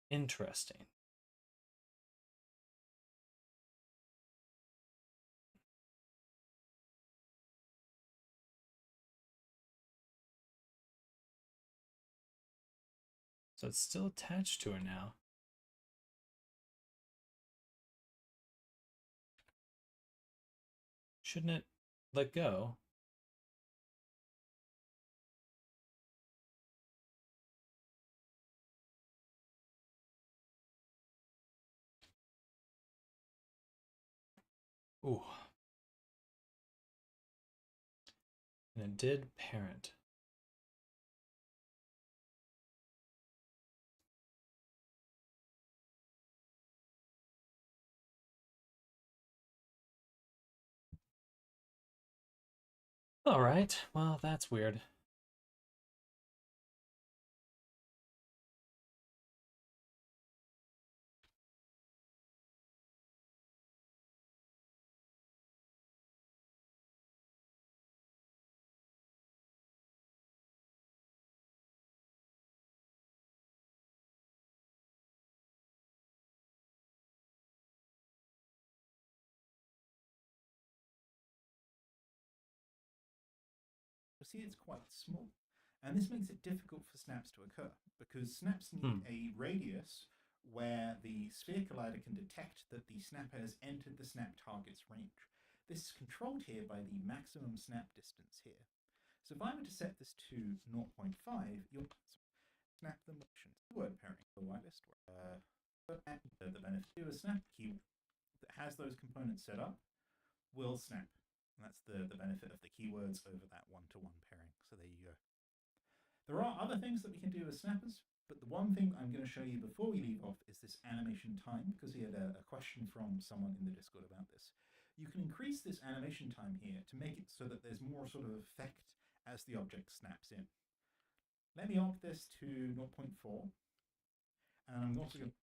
Interesting. So it's still attached to her now. Shouldn't it let go? Ooh. And it did parent. All right. Well, that's weird. See, it's quite small. And this makes it difficult for snaps to occur because snaps need a radius where the sphere collider can detect that the snap has entered the snap target's range. This is controlled here by the maximum snap distance here. So if I were to set this to 0.5, you'll snap the motion. Word pairing the whitelist. The benefit of a snap key that has those components set up will snap. And that's the benefit of the keywords over that one-to-one pairing. So there you go. There are other things that we can do as snappers, but the one thing I'm going to show you before we leave off is this animation time, because we had a question from someone in the Discord about this. You can increase this animation time here to make it so that there's more sort of effect as the object snaps in. Let me up this to 0.4, and I'm also going to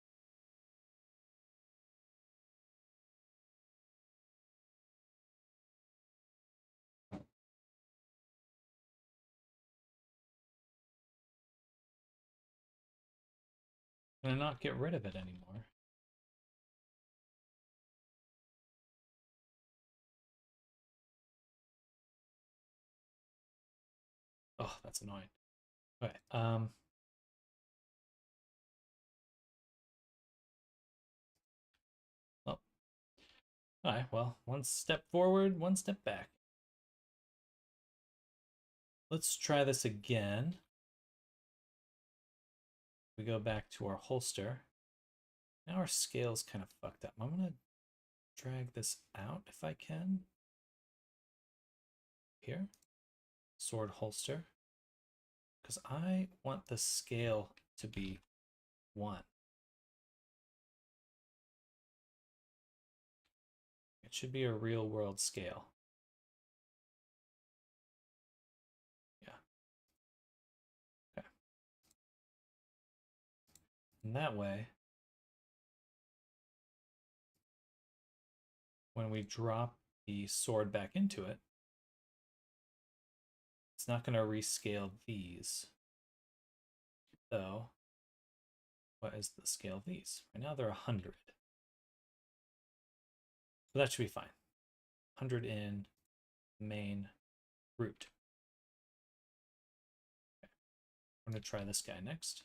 Can I not get rid of it anymore? Oh, that's annoying. Okay, all right, well, one step forward, one step back. Let's try this again. We go back to our holster. Now our scale's kind of fucked up. I'm gonna drag this out if I can. Here, sword holster. Because I want the scale to be 1. It should be a real world scale. Yeah. Okay. And that way, when we drop the sword back into it, it's not going to rescale these. So, what is the scale of these? Right now they're 100. So that should be fine. 100 in main root. Okay. I'm going to try this guy next.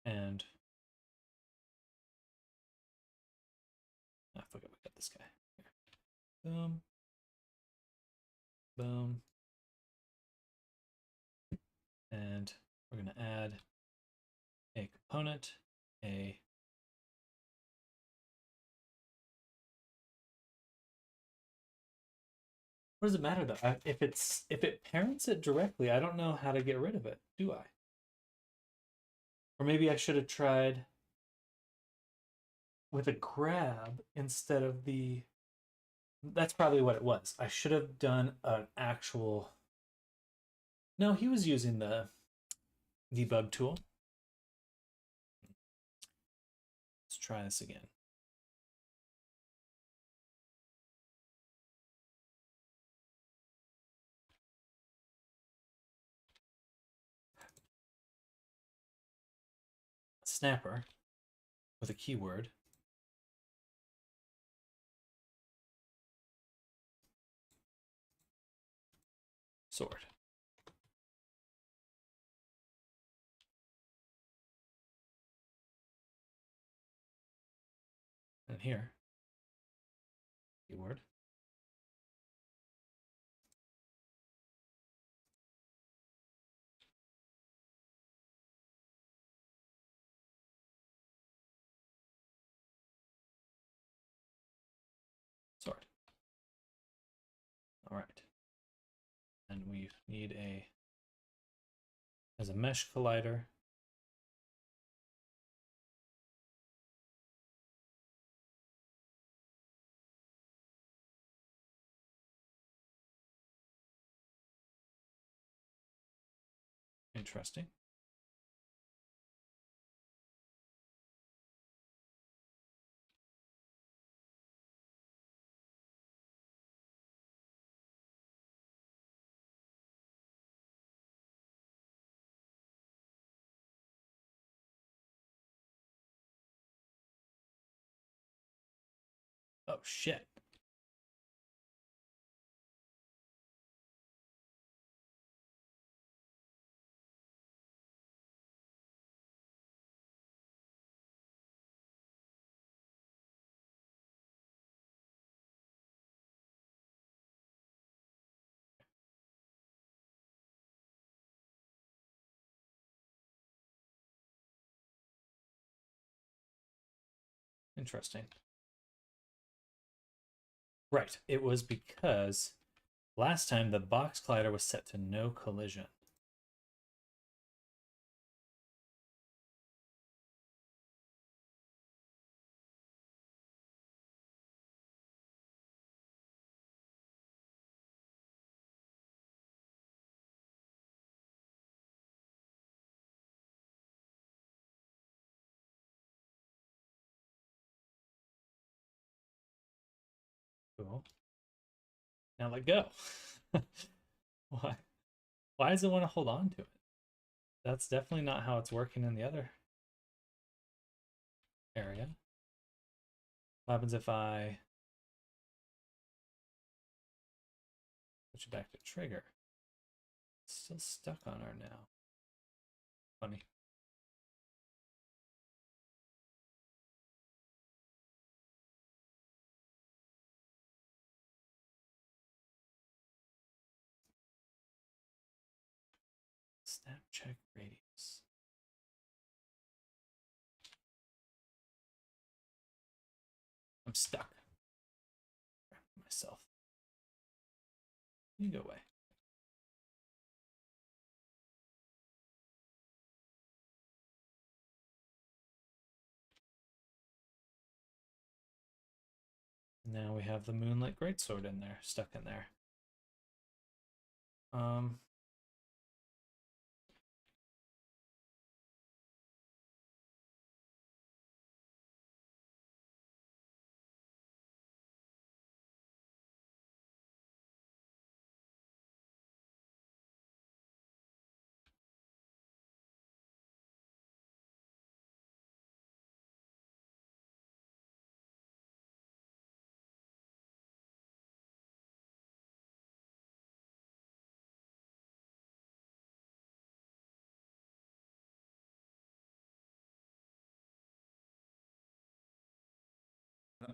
And I forgot we got this guy. Here. Boom. Boom. And we're going to add a component, a what does it matter though? If it parents it directly, I don't know how to get rid of it, do I? Or maybe I should have tried with a grab instead of the. That's probably what it was. I should have done an actual. No, he was using the debug tool. Let's try this again. Snapper with a keyword. Sword. And here, keyword. Sword. All right. And we need as a mesh collider. Interesting. Oh shit. Interesting. Right, it was because last time the box collider was set to no collision. Cool. Now let go. Why? Why does it want to hold on to it? That's definitely not how it's working in the other area. What happens if I switch it back to trigger? It's still stuck on her now. Funny. Snap check radius. I'm stuck. Myself. You go away. Now we have the Moonlit Greatsword in there, stuck in there.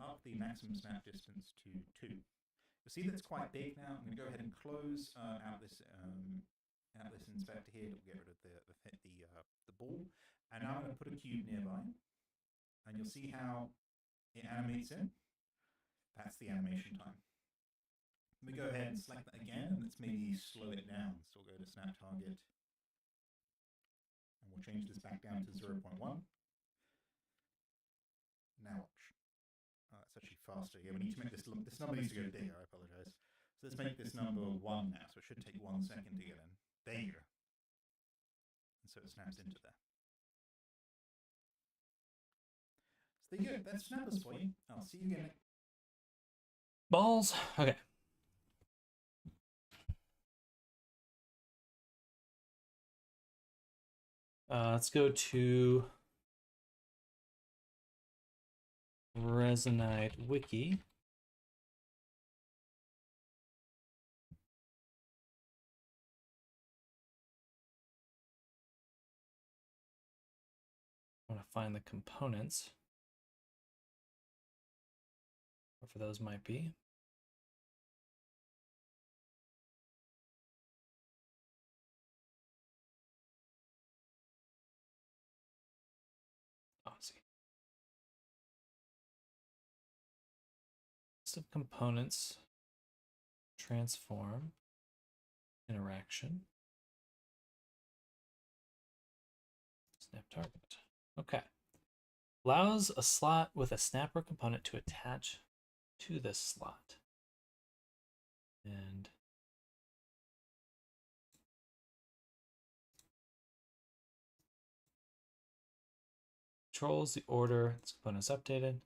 Up the maximum snap distance to 2. You'll see that's quite big now. I'm going to go ahead and close out this inspector here to get rid of the ball. And now I'm going to put a cube nearby, and you'll see how it animates in. That's the animation time. Let me go ahead and select that again, and let's maybe slow it down. So we'll go to snap target, and we'll change this back down to 0.1. Now watch. It's actually faster. Yeah, we need to make this number needs to go bigger. I apologize. So let's make this number 1 now. So it should take 1 second to get in. There you go. And so it snaps into there. So there you go. That's snappers for you. I'll see you again. Balls. Okay. Let's go to Resonite Wiki. I want to find the components, whatever those might be. Oh, see. List of components, transform, interaction, snap target. Okay. Allows a slot with a snapper component to attach to this slot. And controls the order this component is updated.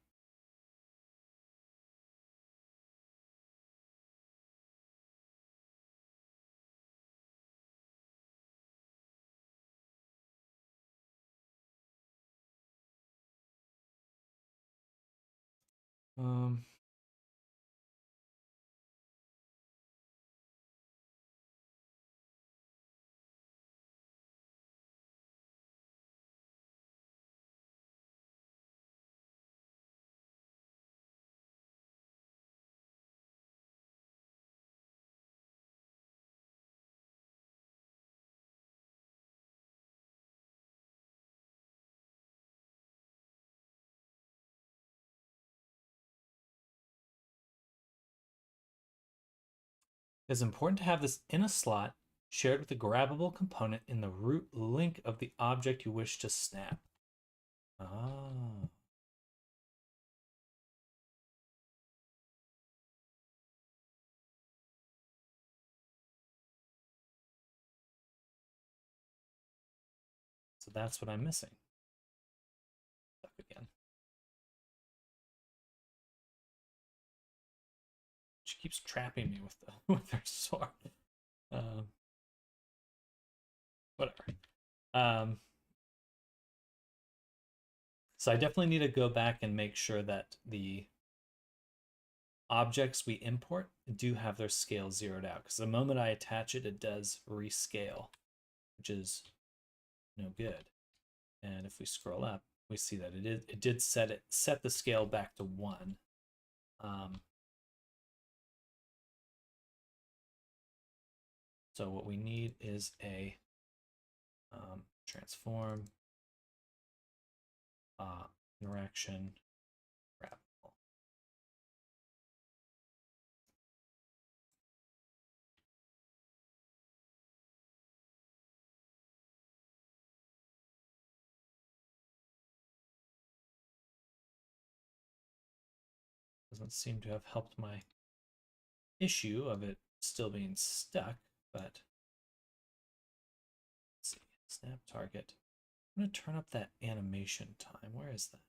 It's important to have this in a slot shared with a grabbable component in the root link of the object you wish to snap. Ah. So that's what I'm missing. Stuck again. She keeps trapping me with the with her sword. Whatever. So I definitely need to go back and make sure that the objects we import do have their scale zeroed out, because the moment I attach it, it does rescale, which is no good. And if we scroll up, we see that it did set the scale back to 1. So what we need is a transform interaction graphical. Doesn't Doesn't seem to have helped my issue of it still being stuck, but let's see. Snap target. I'm going to turn up that animation time. Where is that?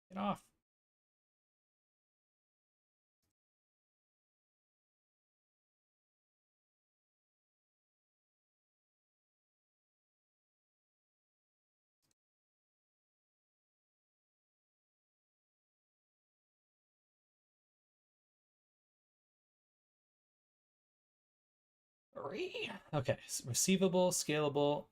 Get off. Okay, receivable, scalable.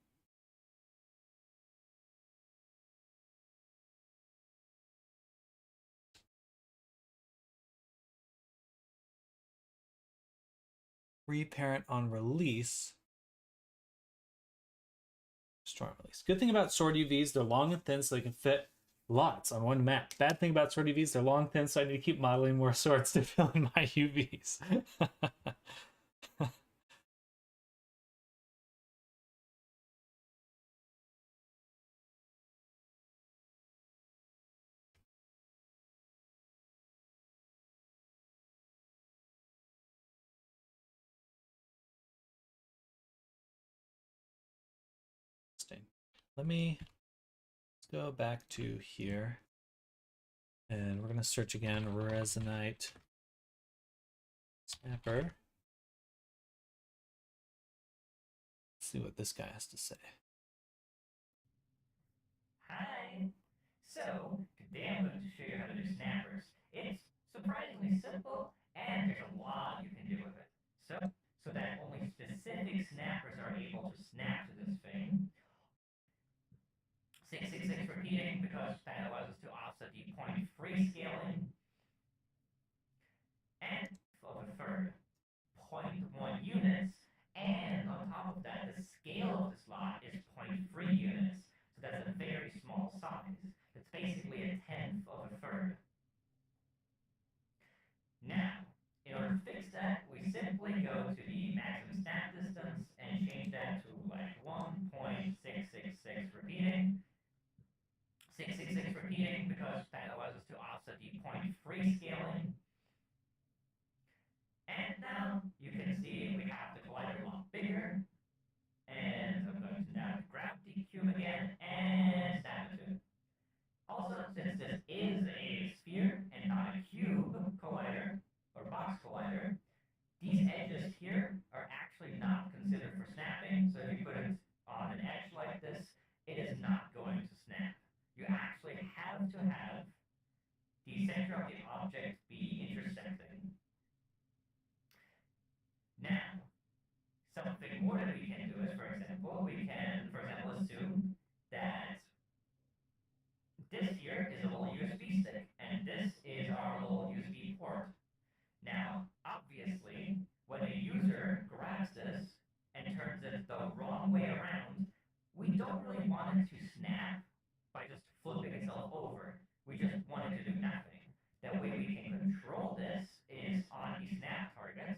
Reparent on release. Storm release. Good thing about sword UVs, they're long and thin so they can fit lots on one map. Bad thing about sword UVs, they're long and thin so I need to keep modeling more swords to fill in my UVs. Let me go back to here and we're going to search again Resonite Snapper. Let's see what this guy has to say. Hi. So, today I'm going to show you how to do snappers. It's surprisingly simple, and there's a lot you can do with it. So that only specific snappers are able to snap to this thing. 666 repeating because that allows us to offset the point free scaling. And of a third, 0.1 units. And on top of that, the scale of the slot is 0.3 units. So that's a very small size. That's basically a tenth of a third. Now, in order to fix that, we simply go to the maximum snap distance and change that to like 1.666 repeating. 666 repeating because that allows us to offset the point free scaling. And now you can see we have the collider a lot bigger. And I'm going to now grab the cube again and snap it to it. Also, since this is a sphere and not a cube collider or box collider, these edges here are actually not considered for snapping. So if you put it on an edge like this, it is not going to snap. You actually have to have the center of the object be intersecting. Now, something more that we can do is, for example, we can, for example, assume that this here is a little USB stick, and this is our little USB port. Now, obviously, when a user grabs this and turns it the wrong way around, we don't really want it to snap by just flipping itself over. We just want it to do nothing. The way we can control this is on the snap target.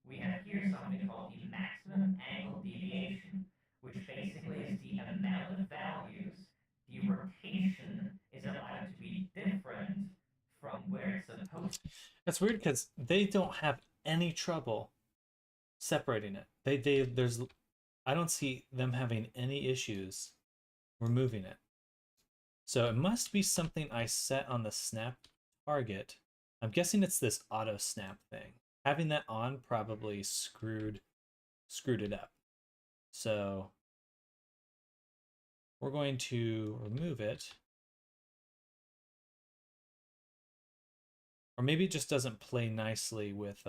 We have here something called the maximum angle deviation, which basically is the amount of values the rotation is allowed to be different from where it's supposed to. That's weird because they don't have any trouble separating it. There's I don't see them having any issues removing it. So it must be something I set on the snap target. I'm guessing it's this auto snap thing. Having that on probably screwed it up. So we're going to remove it. Or maybe it just doesn't play nicely with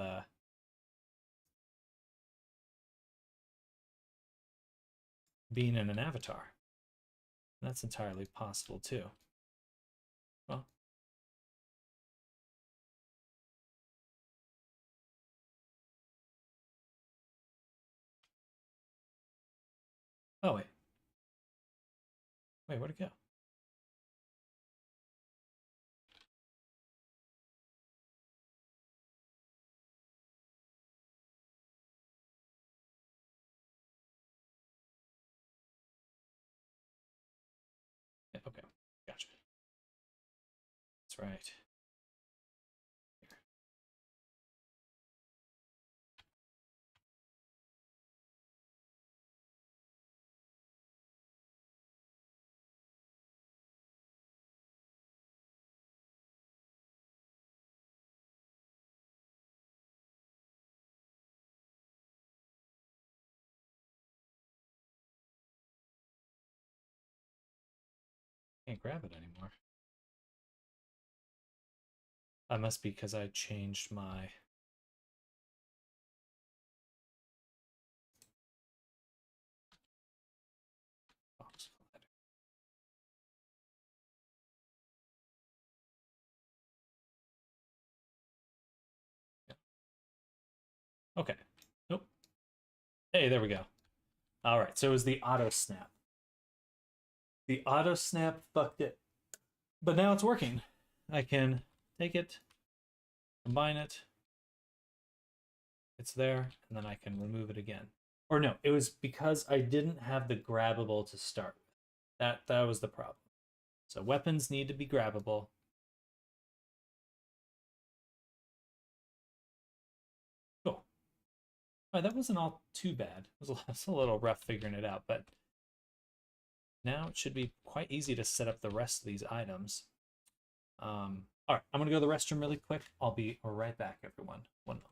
being in an avatar. That's entirely possible too. Well, oh wait. Where'd it go? right. Can't grab it anymore. That must be because I changed my box collider. Yeah. Okay. Nope. Hey, there we go. All right, so it was the auto snap. The auto snap fucked it. But now it's working. I can take it, combine it. It's there, and then I can remove it again. Or no, it was because I didn't have the grabbable to start with. That was the problem. So weapons need to be grabbable. Cool. All right, that wasn't all too bad. It was a little rough figuring it out, but now it should be quite easy to set up the rest of these items. All right, I'm gonna go to the restroom really quick. I'll be right back, everyone. 1 moment.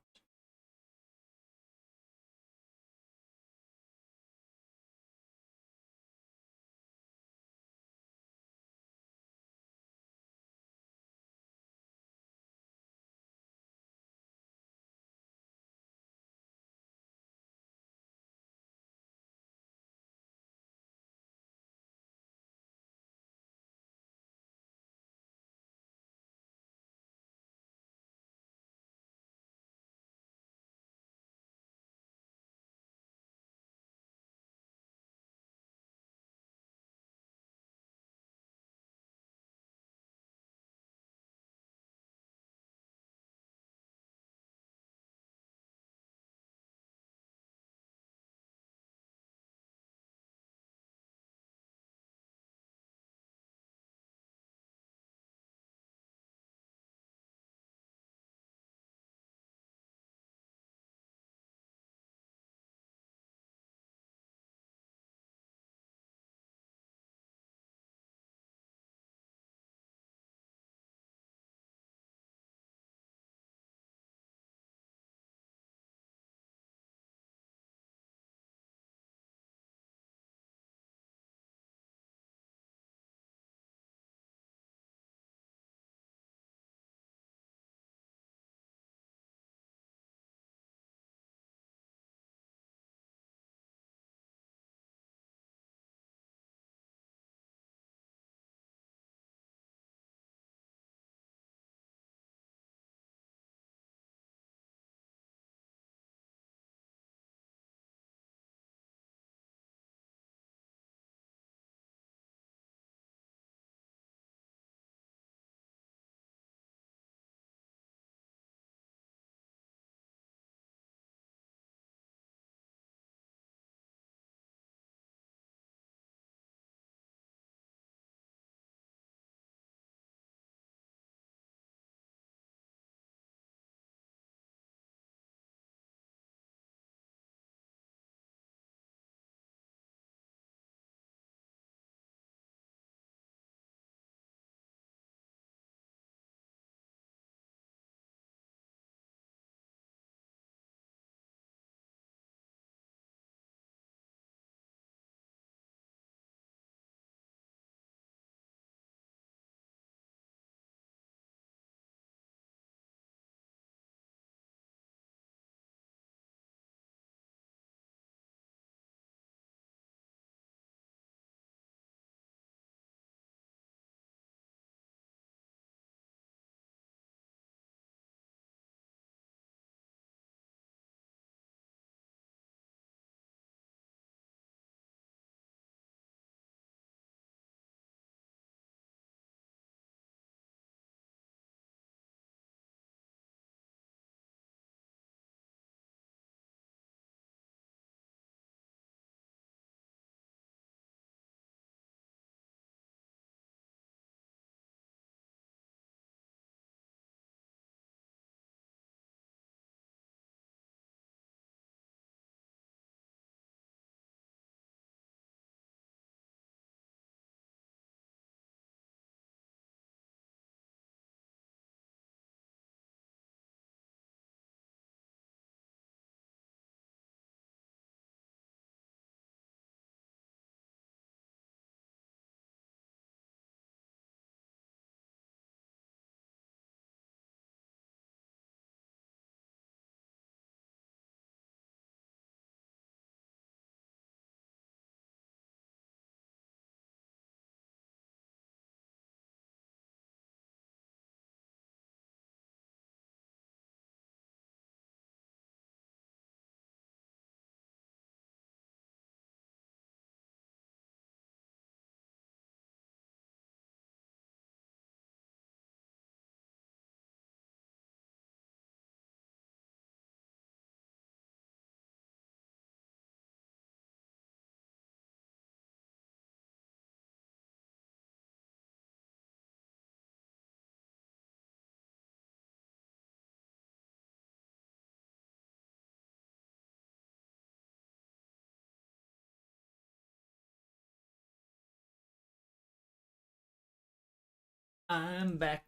I'm back.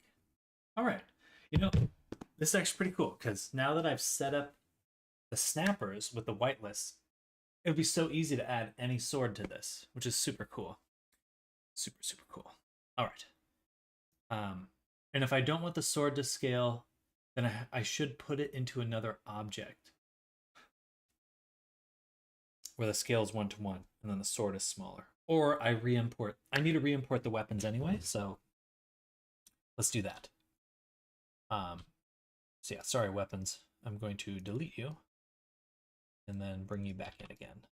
All right. You know, this is actually pretty cool because now that I've set up the snappers with the whitelist, it would be so easy to add any sword to this, which is super cool. Super, super cool. All right. And if I don't want the sword to scale, then I should put it into another object where the scale is 1-to-1 and then the sword is smaller. Or I need to re-import the weapons anyway, so let's do that. So yeah, sorry weapons. I'm going to delete you and then bring you back in again.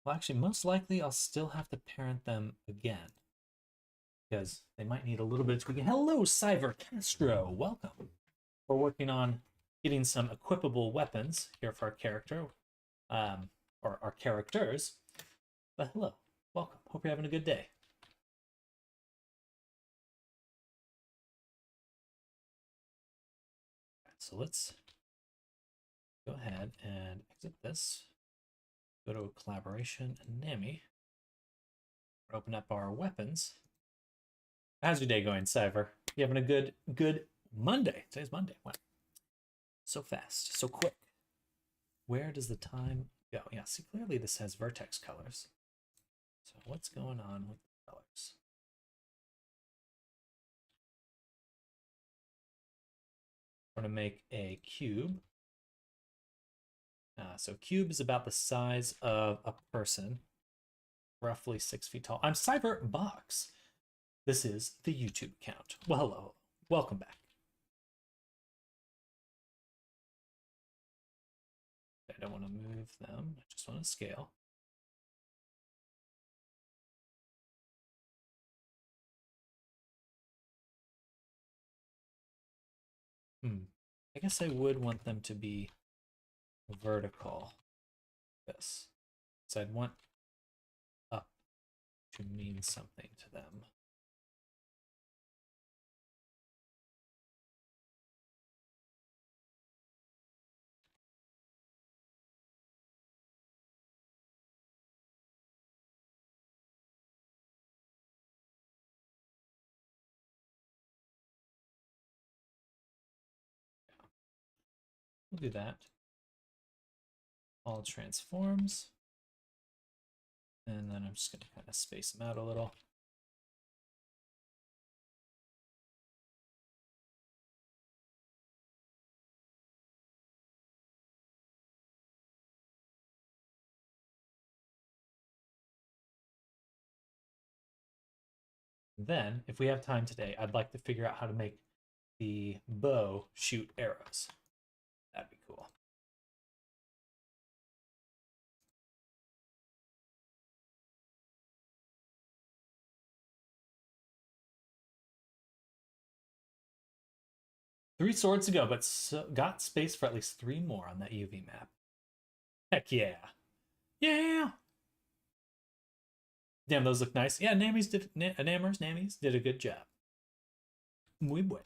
Well, actually, most likely I'll still have to parent them again because they might need a little bit of tweaking. Hello, Cyver Castro. Welcome. We're working on getting some equipable weapons here for our character, or our characters. But hello, welcome. Hope you're having a good day. So let's go ahead and exit this. Go to collaboration and NAMI. Open up our weapons. How's your day going, Cyver? You having a good Monday? Today's Monday. Wow. So fast, so quick. Where does the time go? Yeah, see, clearly this has vertex colors. So what's going on with the colors? We're going to make a cube. So cube is about the size of a person, roughly 6 feet tall. I'm Cyber Box. This is the YouTube account. Well, hello. Welcome back. I don't want to move them. I just want to scale. I guess I would want them to be vertical. This. So I'd want up to mean something to them. We'll do that. All transforms. And then I'm just going to kind of space them out a little. Then, if we have time today, I'd like to figure out how to make the bow shoot arrows. That'd be cool. Three swords to go, but got space for at least 3 more on that UV map. Heck yeah. Yeah! Damn, those look nice. Yeah, Nammy's did a good job. Muy bueno.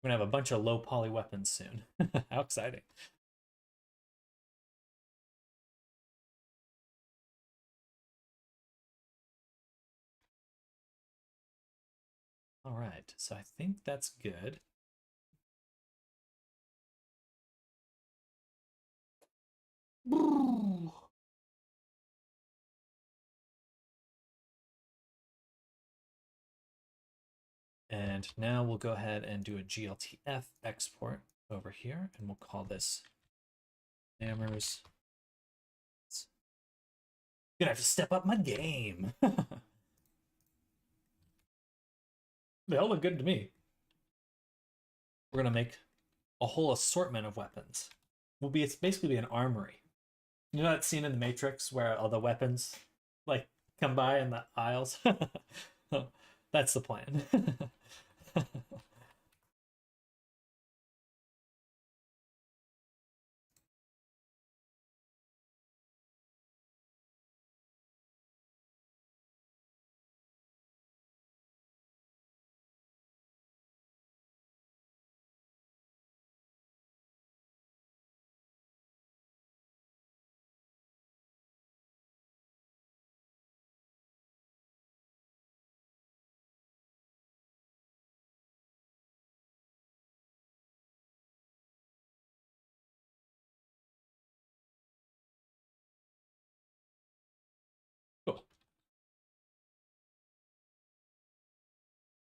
We're gonna have a bunch of low poly weapons soon. How exciting. All right, so I think that's good. And now we'll go ahead and do a GLTF export over here, and we'll call this Hammers. Gonna have to step up my game. They all look good to me. We're gonna make a whole assortment of weapons. It's basically be an armory. You know that scene in the Matrix where all the weapons like come by in the aisles? That's the plan.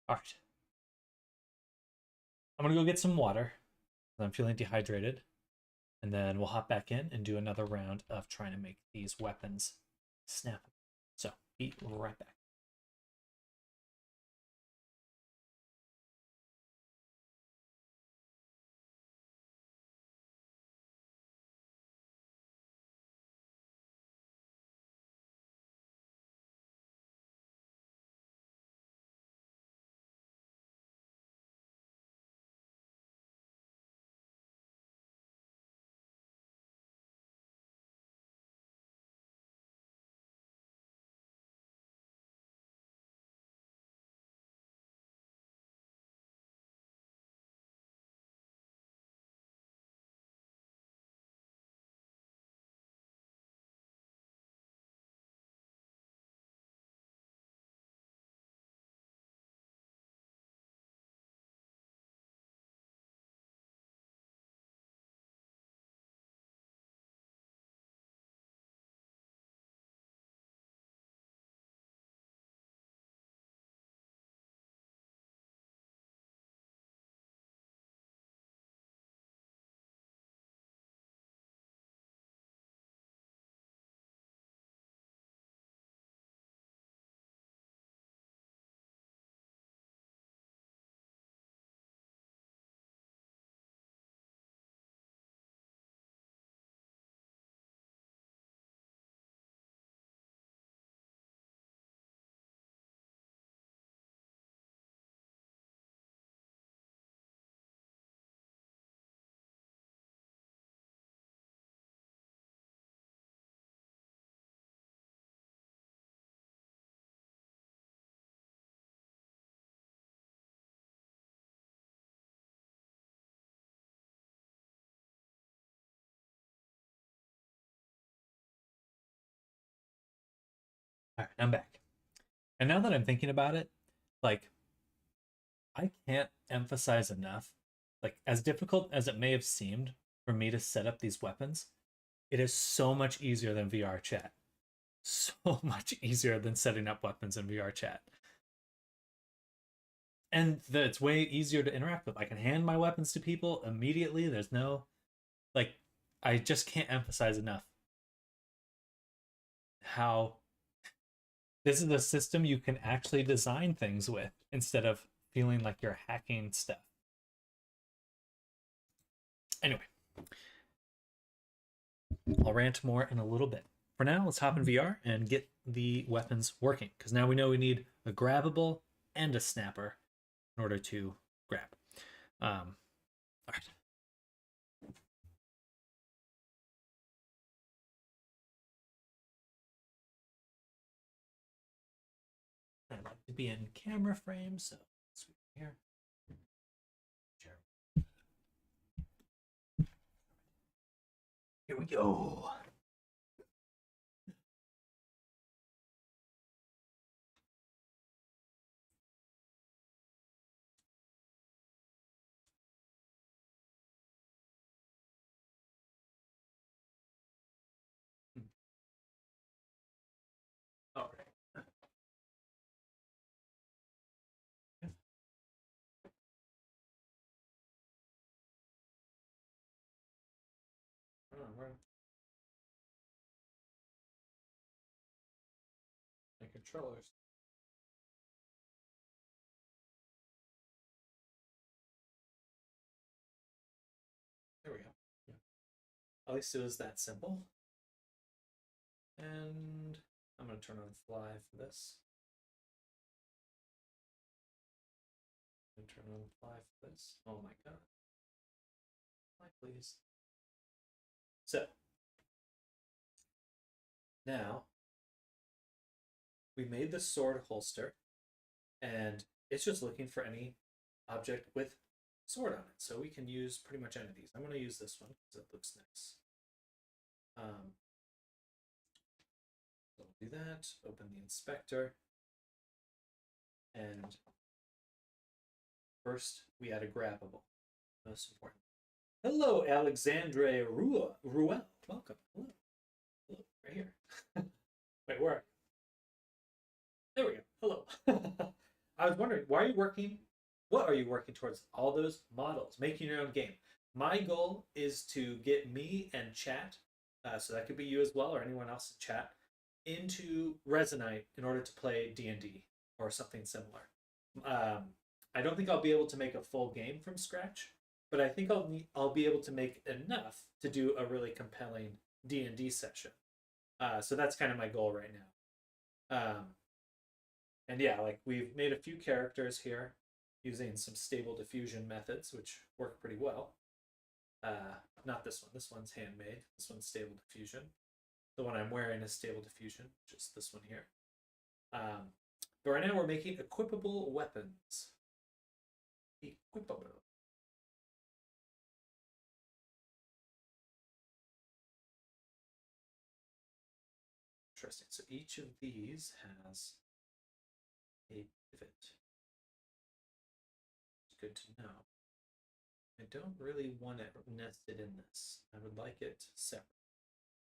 All right. I'm going to go get some water. I'm feeling dehydrated. And then we'll hop back in and do another round of trying to make these weapons snap. So, be right back. All right, I'm back. And now that I'm thinking about it, like, I can't emphasize enough, like, as difficult as it may have seemed for me to set up these weapons, it is so much easier than VR chat. So much easier than setting up weapons in VR chat. And it's way easier to interact with. I can hand my weapons to people immediately. There's no, like, I just can't emphasize enough how this is a system you can actually design things with instead of feeling like you're hacking stuff. Anyway, I'll rant more in a little bit. For now, let's hop in VR and get the weapons working, because now we know we need a grabbable and a snapper in order to grab. All right. I'd like to be in camera frame, so let's here. Here we go. All right. The controllers. There we go. Yeah. At least it was that simple. And I'm going to turn on fly for this. And turn on fly for this. Oh my god. Fly, please. So, now we made the sword holster, and it's just looking for any object with sword on it. So we can use pretty much any of these. I'm going to use this one because it looks nice. So we'll do that, open the inspector, and first we add a grabbable. Most important. Hello, Alexandre Ruel. Welcome. Hello. Hello, right here. Wait, where? There we go. Hello. I was wondering, why are you working? What are you working towards? All those models, making your own game. My goal is to get me and chat, so that could be you as well or anyone else in chat, into Resonite in order to play D&D or something similar. Um, I don't think I'll be able to make a full game from scratch, but I think I'll be able to make enough to do a really compelling D&D session. So that's kind of my goal right now. And yeah, like we've made a few characters here using some stable diffusion methods, which work pretty well. Not this one. This one's handmade. This one's stable diffusion. The one I'm wearing is stable diffusion, just this one here. But right now we're making equipable weapons. Equipable. Interesting. So each of these has a pivot. It's good to know. I don't really want it nested in this. I would like it separate.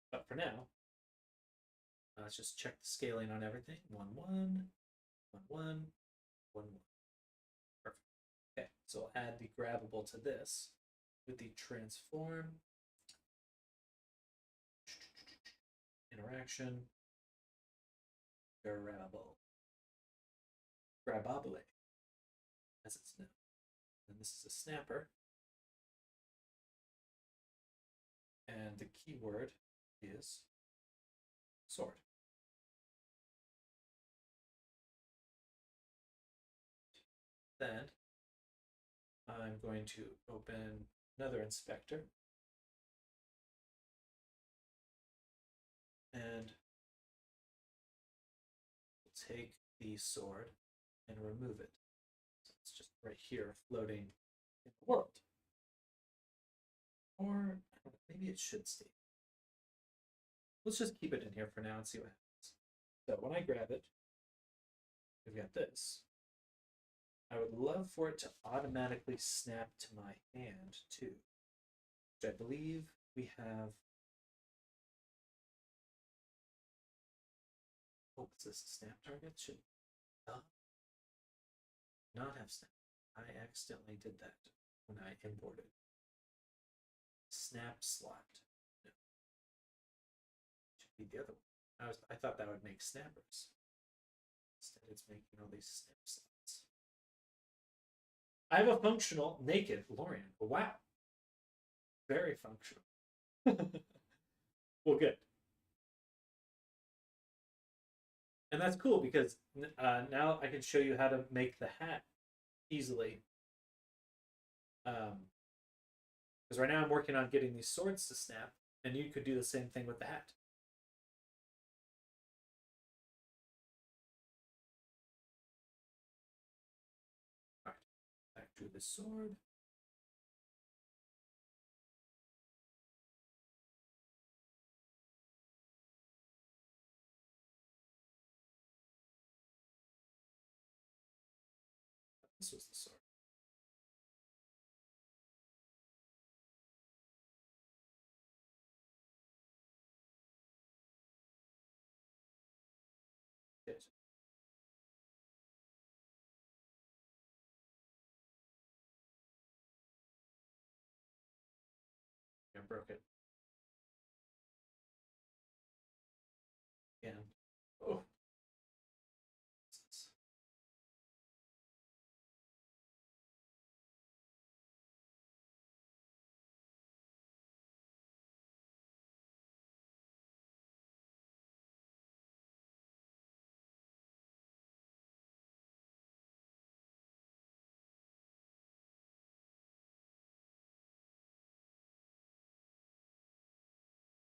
But for now, let's just check the scaling on everything. 1, 1, 1, 1, 1, 1. Perfect. Okay, so I'll add the grabbable to this with the transform interaction grabbable. Grabbable, as it's known. And this is a snapper. And the keyword is sword. Then I'm going to open another inspector and take the sword and remove it. So it's just right here floating in the world. Or maybe it should stay. Let's just keep it in here for now and see what happens. So when I grab it, we've got this. I would love for it to automatically snap to my hand too, which I believe we have. Oh, is this a snap target? Should not have snap. I accidentally did that when I imported. Snap slot. No. Should be the other one. I thought that would make snappers. Instead, it's making all these snap slots. I have a functional naked Lorian. Wow. Very functional. Well, good. And that's cool because now I can show you how to make the hat easily. Because right now I'm working on getting these swords to snap, and you could do the same thing with the hat. All right, back to the sword. This was the sword. Yes. I broke it. And oh,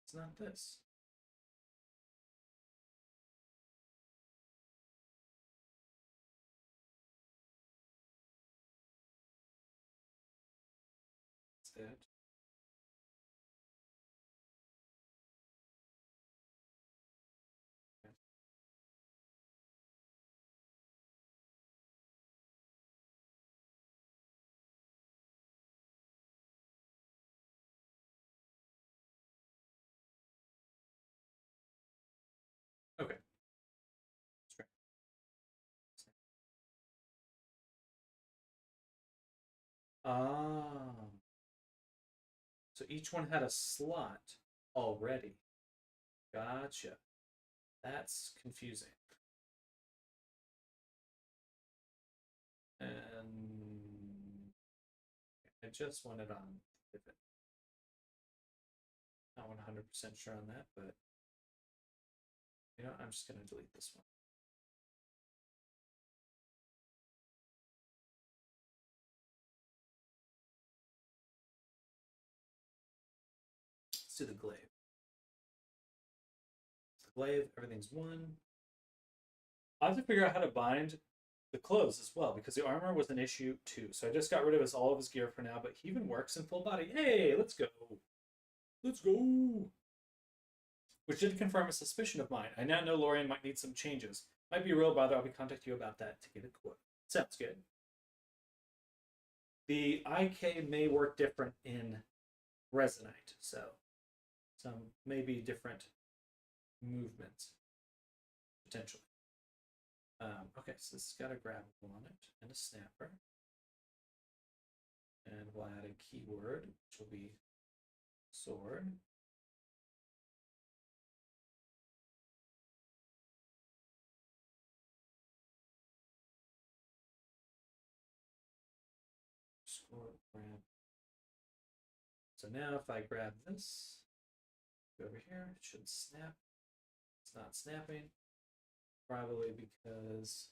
it's not this. It's it. Okay. Ah. So each one had a slot already. Gotcha. That's confusing. And I just want it on pivot. Not 100% sure on that, but you know, I'm just going to delete this one. Let's do the glaive. The glaive, everything's one. I have to figure out how to bind the clothes as well, because the armor was an issue too. So I just got rid of all of his gear for now, but he even works in full body. Hey, let's go. Let's go. Which did confirm a suspicion of mine. I now know Lorian might need some changes. Might be a real bother. I'll be contacting you about that to get a quote. Sounds good. The IK may work different in Resonite, so some maybe different movements potentially. Okay, so this has got a grabbable on it and a snapper. And we'll add a keyword, which will be sword. Grab. So now if I grab this, go over here, it should snap. It's not snapping, probably because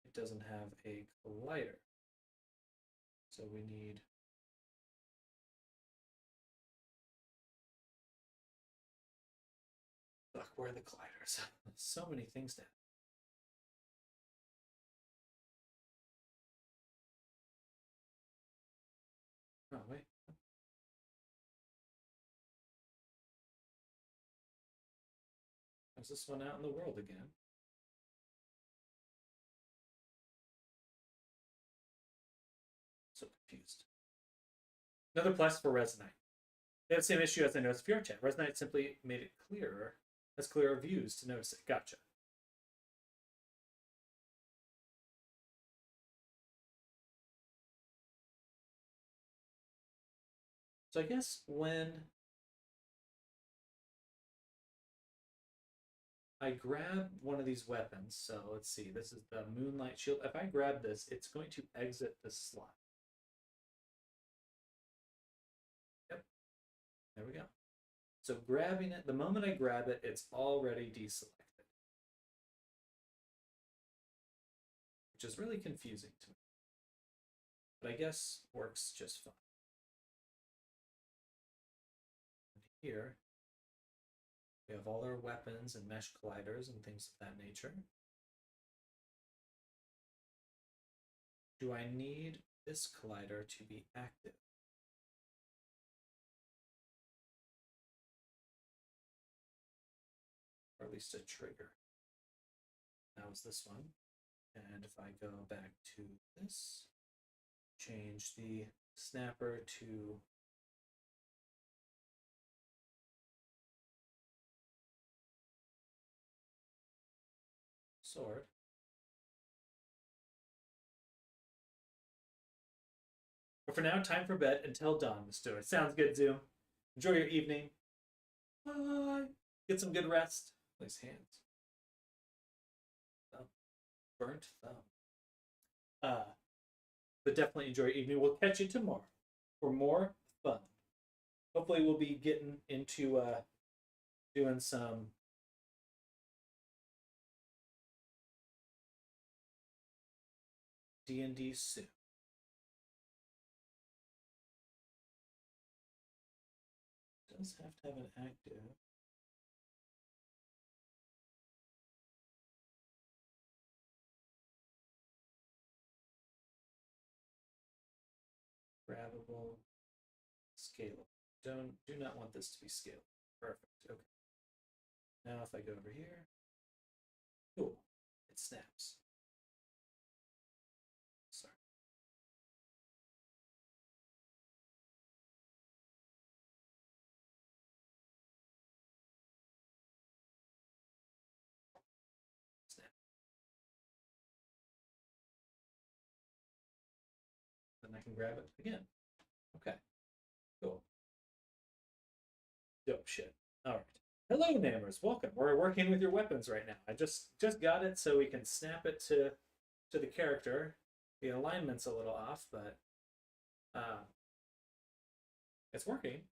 it doesn't have a collider. So we need where are the colliders? So many things now. Oh, wait. Is this one out in the world again? So confused. Another plus for Resonite. They have the same issue as I noticed for your chat. Resonite simply made it clearer, has clearer views to notice it. Gotcha. So I guess when I grab one of these weapons, so let's see, this is the Moonlight Shield. If I grab this, it's going to exit the slot. Yep, there we go. So grabbing it, the moment I grab it, it's already deselected, which is really confusing to me. But I guess works just fine. And here, we have all our weapons and mesh colliders and things of that nature. Do I need this collider to be active? Or at least a trigger. That was this one. And if I go back to this, change the snapper to sword. But for now, time for bed until dawn, Mr. It sounds good, Zoom. Enjoy your evening. Bye. Get some good rest. Place hands. Thumb. Burnt thumb. But definitely enjoy your evening. We'll catch you tomorrow for more fun. Hopefully we'll be getting into doing some D&D soon. Does have to have an active. Grabbable, scalable. Do not want this to be scalable. Perfect. Okay. Now if I go over here, cool. It snaps. Sorry. Snap. The next can grab it again. Okay, cool. Dope shit. All right. Hello, namers. Welcome. We're working with your weapons right now. I just got it so we can snap it to the character. The alignment's a little off, but it's working.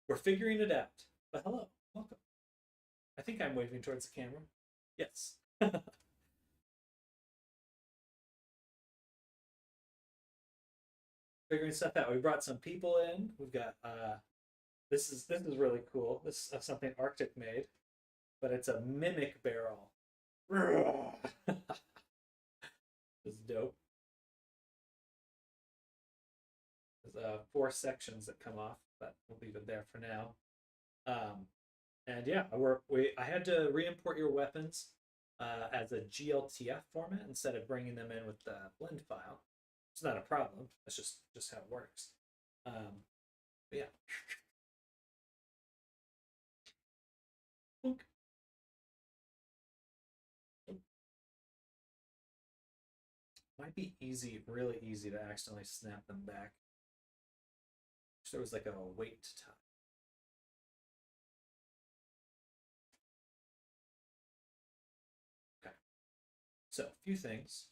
We're figuring it out. But hello, welcome. I think I'm waving towards the camera. Yes. Figuring stuff out. We brought some people in. We've got this is really cool. This is something Arctic made, but it's a mimic barrel. It's dope. There's 4 sections that come off, but we'll leave it there for now. And yeah, I had to re-import your weapons as a GLTF format instead of bringing them in with the blend file. It's not a problem. That's just how it works. But yeah. Might be really easy to accidentally snap them back. So there was like a wait time. Okay. So a few things.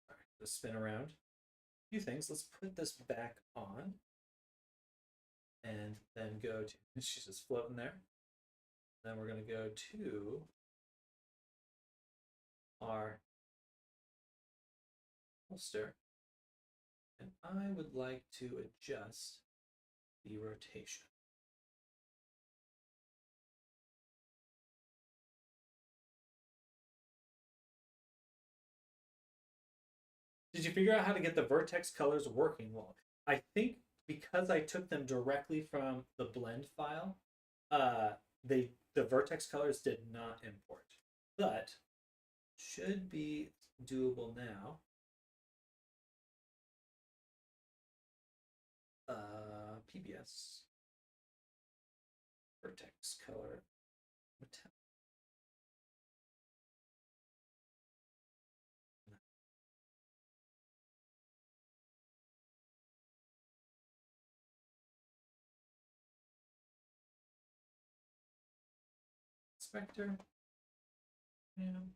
All right, let's spin around. A few things. Let's put this back on. And then go to, she's just floating there. Then we're going to go to our holster. And I would like to adjust the rotation. Did you figure out how to get the vertex colors working well? I think because I took them directly from the blend file, the vertex colors did not import, but should be doable now. PBS vertex color metallic. Inspector, and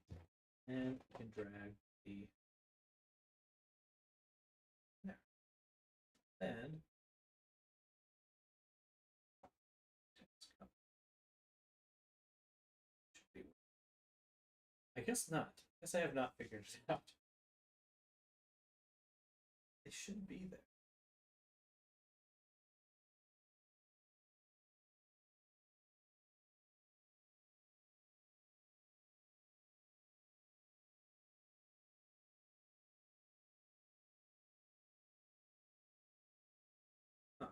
you can drag the there. Then I guess not. I guess I have not figured it out. They should be there. Huh.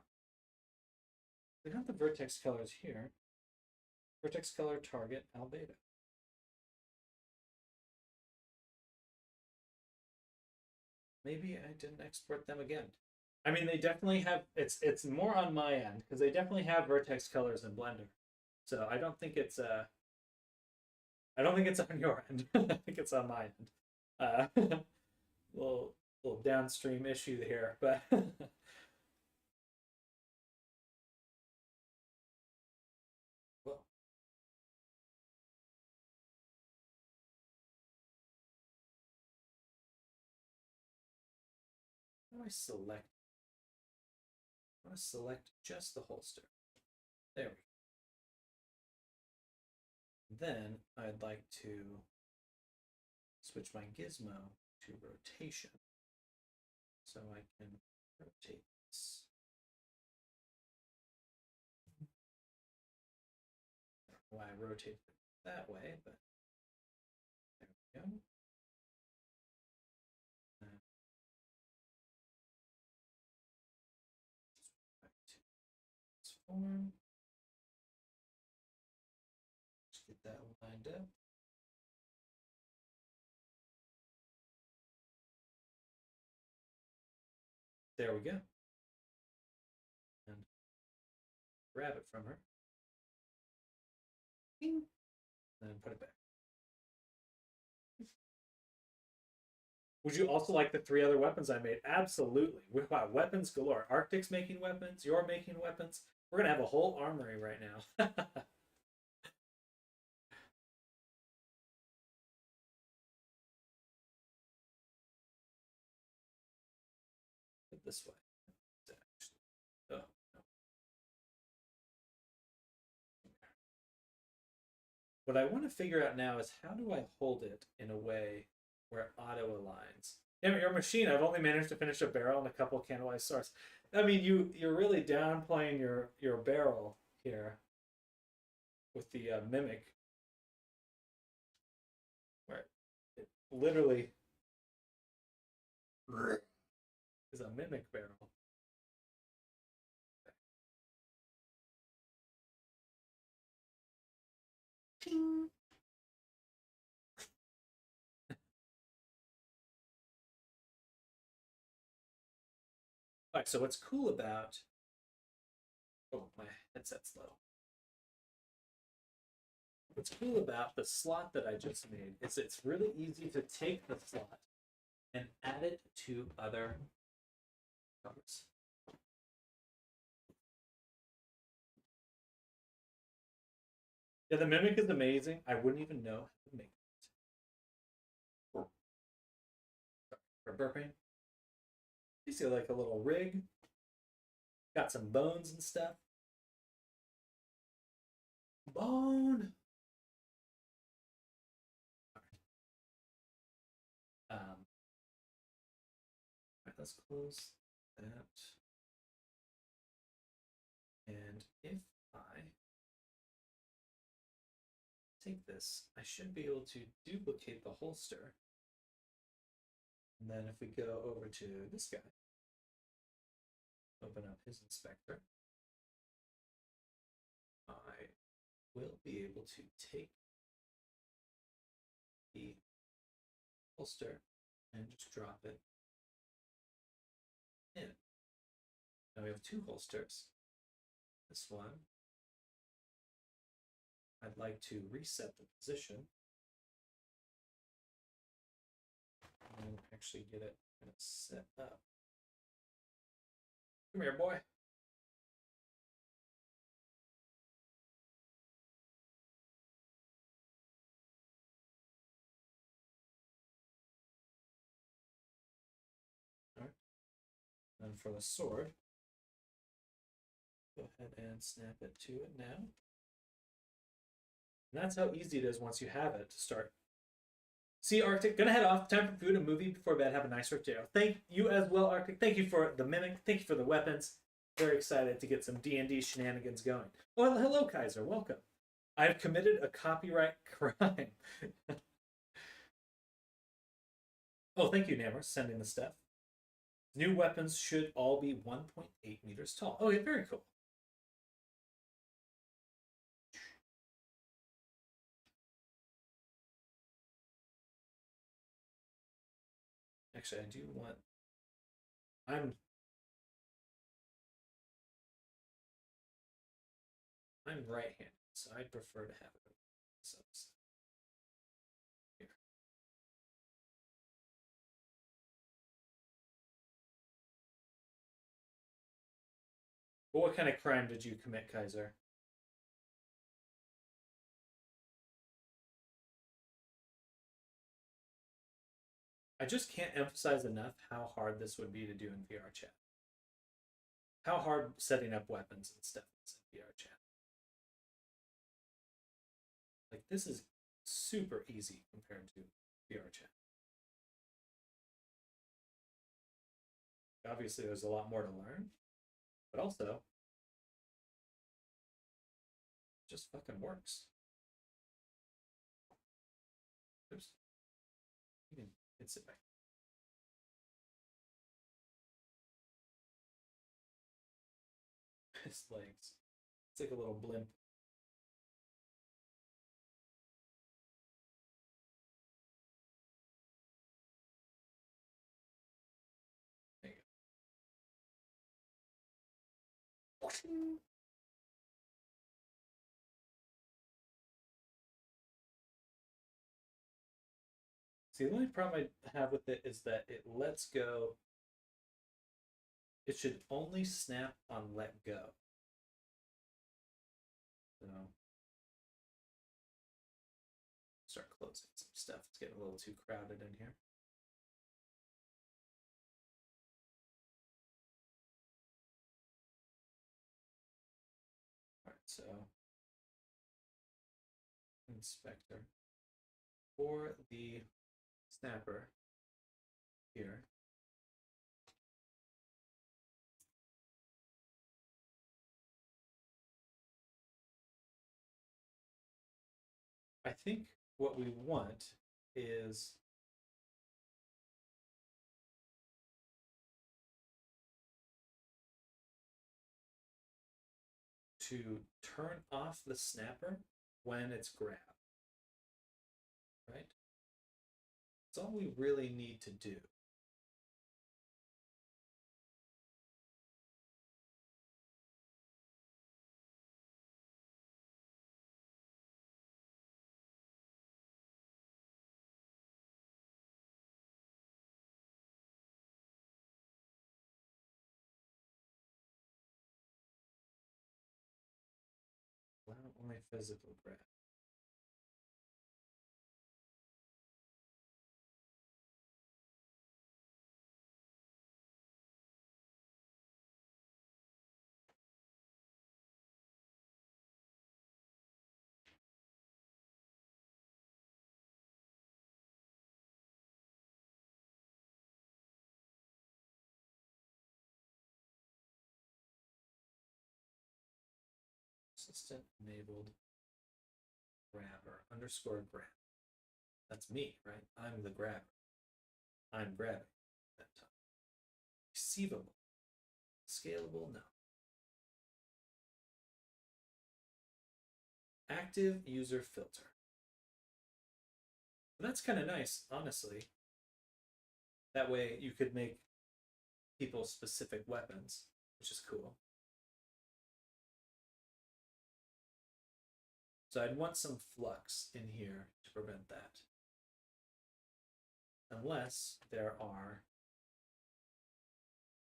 We have the vertex colors here. Vertex color target albedo. Maybe I didn't export them again. I mean, they definitely have. It's more on my end because they definitely have vertex colors in Blender. So I don't think it's I don't think it's on your end. I think it's on my end. Little downstream issue here, but well, how do I select? I want to select just the holster. There we go. Then I'd like to switch my gizmo to rotation. So I can rotate this. I don't know why I rotated it that way, but there we go. Back to this form. Just get that lined up. There we go. And grab it from her. And then put it back. Would you also like the 3 other weapons I made? Absolutely. We've got weapons galore. Arctic's making weapons. You're making weapons. We're going to have a whole armory right now. This way. Oh, no. What I want to figure out now is how do I hold it in a way where it auto aligns? Damn it, your machine. I've only managed to finish a barrel and a couple of candlelight stars. I mean, you're really downplaying your barrel here with the mimic, where it literally is a mimic barrel. Ting. All right, so what's cool about... Oh, my headset's low. What's cool about the slot that I just made is it's really easy to take the slot and add it to other covers. Yeah, the mimic is amazing. I wouldn't even know how to make it. For burping. You see like a little rig. Got some bones and stuff. Bone! Alright, let's close that. And if I take this, I should be able to duplicate the holster. And then if we go over to this guy, open up his inspector, I will be able to take the holster and just drop it in. Now we have 2 holsters. This one, I'd like to reset the position and actually get it set up. Come here, boy. All right. And for the sword, go ahead and snap it to it now. And that's how easy it is once you have it to start. See, Arctic, gonna head off. Time for food and movie before bed. Have a nice work day. Thank you as well, Arctic. Thank you for the mimic. Thank you for the weapons. Very excited to get some D&D shenanigans going. Oh, hello, Kaiser. Welcome. I've committed a copyright crime. Oh, thank you, Namor, sending the stuff. New weapons should all be 1.8 meters tall. Oh, yeah, very cool. Actually, I do want... I'm right-handed, so I prefer to have it. So, here. But what kind of crime did you commit, Kaiser? I just can't emphasize enough how hard this would be to do in VR chat. How hard setting up weapons and stuff is in VR chat. Like, this is super easy compared to VR chat. Obviously, there's a lot more to learn, but also, it just fucking works. Oops. You can sit back. His legs. It's like a little blimp. There you go. See, the only problem I have with it is that it lets go. It should only snap on let go. So start closing some stuff. It's getting a little too crowded in here. All right, so inspector for the snapper here. I think what we want is to turn off the snapper when it's grabbed. Right? That's all we really need to do. Allow only physical grab. Assistant enabled grabber underscore grab. That's me, right? I'm the grabber. I'm grabbing that time. Receivable. Scalable? No. Active user filter. And that's kind of nice, honestly. That way you could make people specific weapons, which is cool. So I'd want some flux in here to prevent that. Unless there are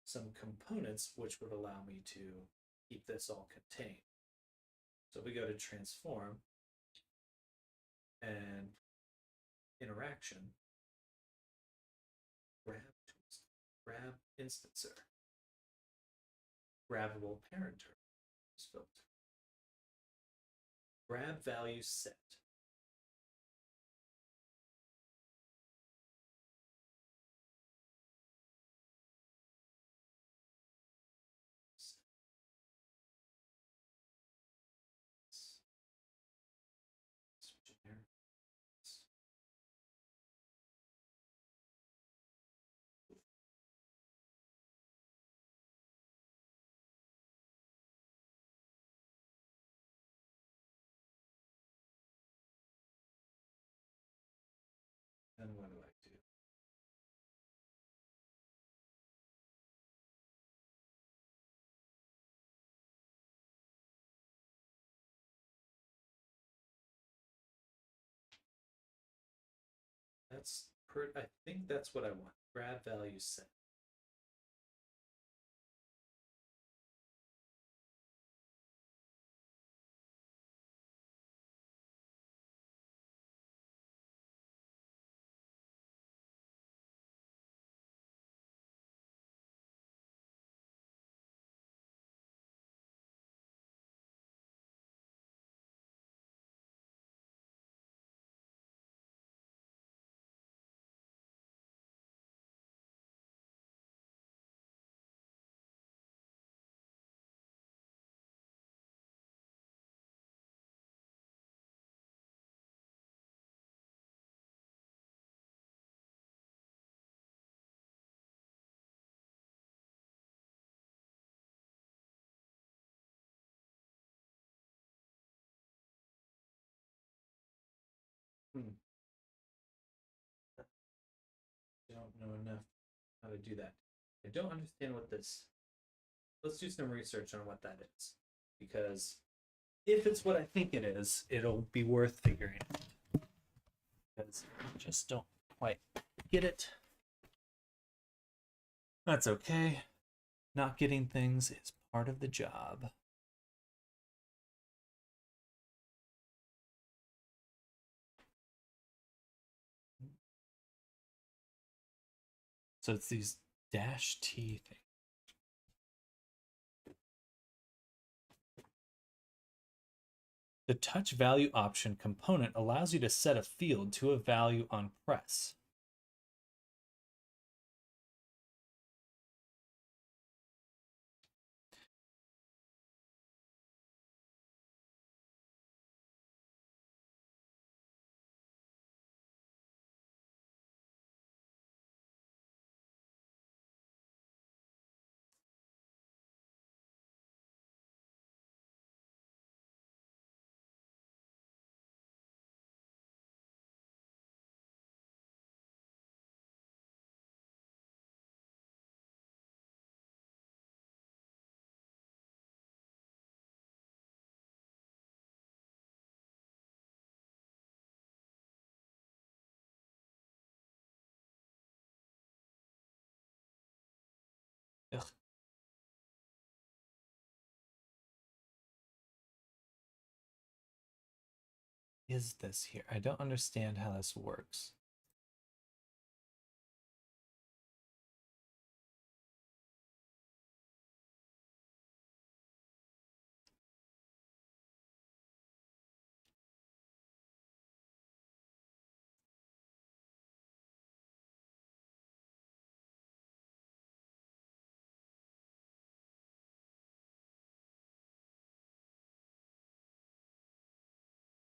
some components which would allow me to keep this all contained. So we go to transform and interaction, grab tools, grab instancer, grabbable parenter filter, grab value set. Then what do I do? I think that's what I want. Grab value set. I don't know enough how to do that. I don't understand what this. Let's do some research on what that is, because if it's what I think it is, it'll be worth figuring out. Because I just don't quite get it. That's okay. Not getting things is part of the job. So it's these dash T things. The touch value option component allows you to set a field to a value on press. Ugh. Is this here? I don't understand how this works.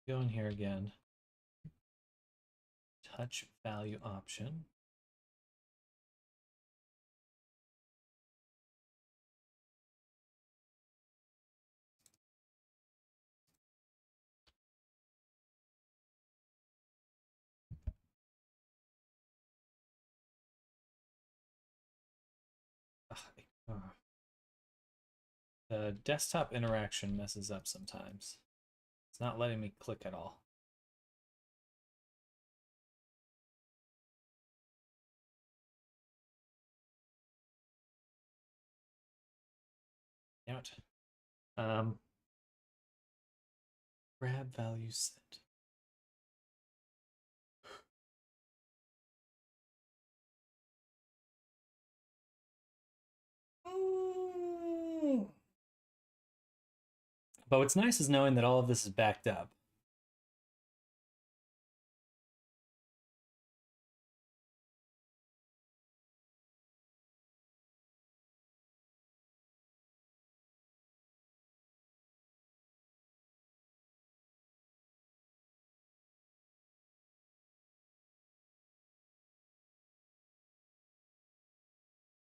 Go in here again. Touch value option. The desktop interaction messes up sometimes. It's not letting me click at all. Damn it. Grab value set. But what's nice is knowing that all of this is backed up.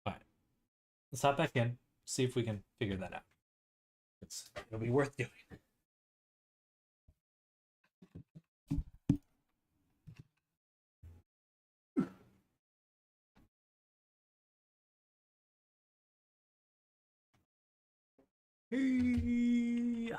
All right, let's hop back in, see if we can figure that out. It'll be worth doing. Hey.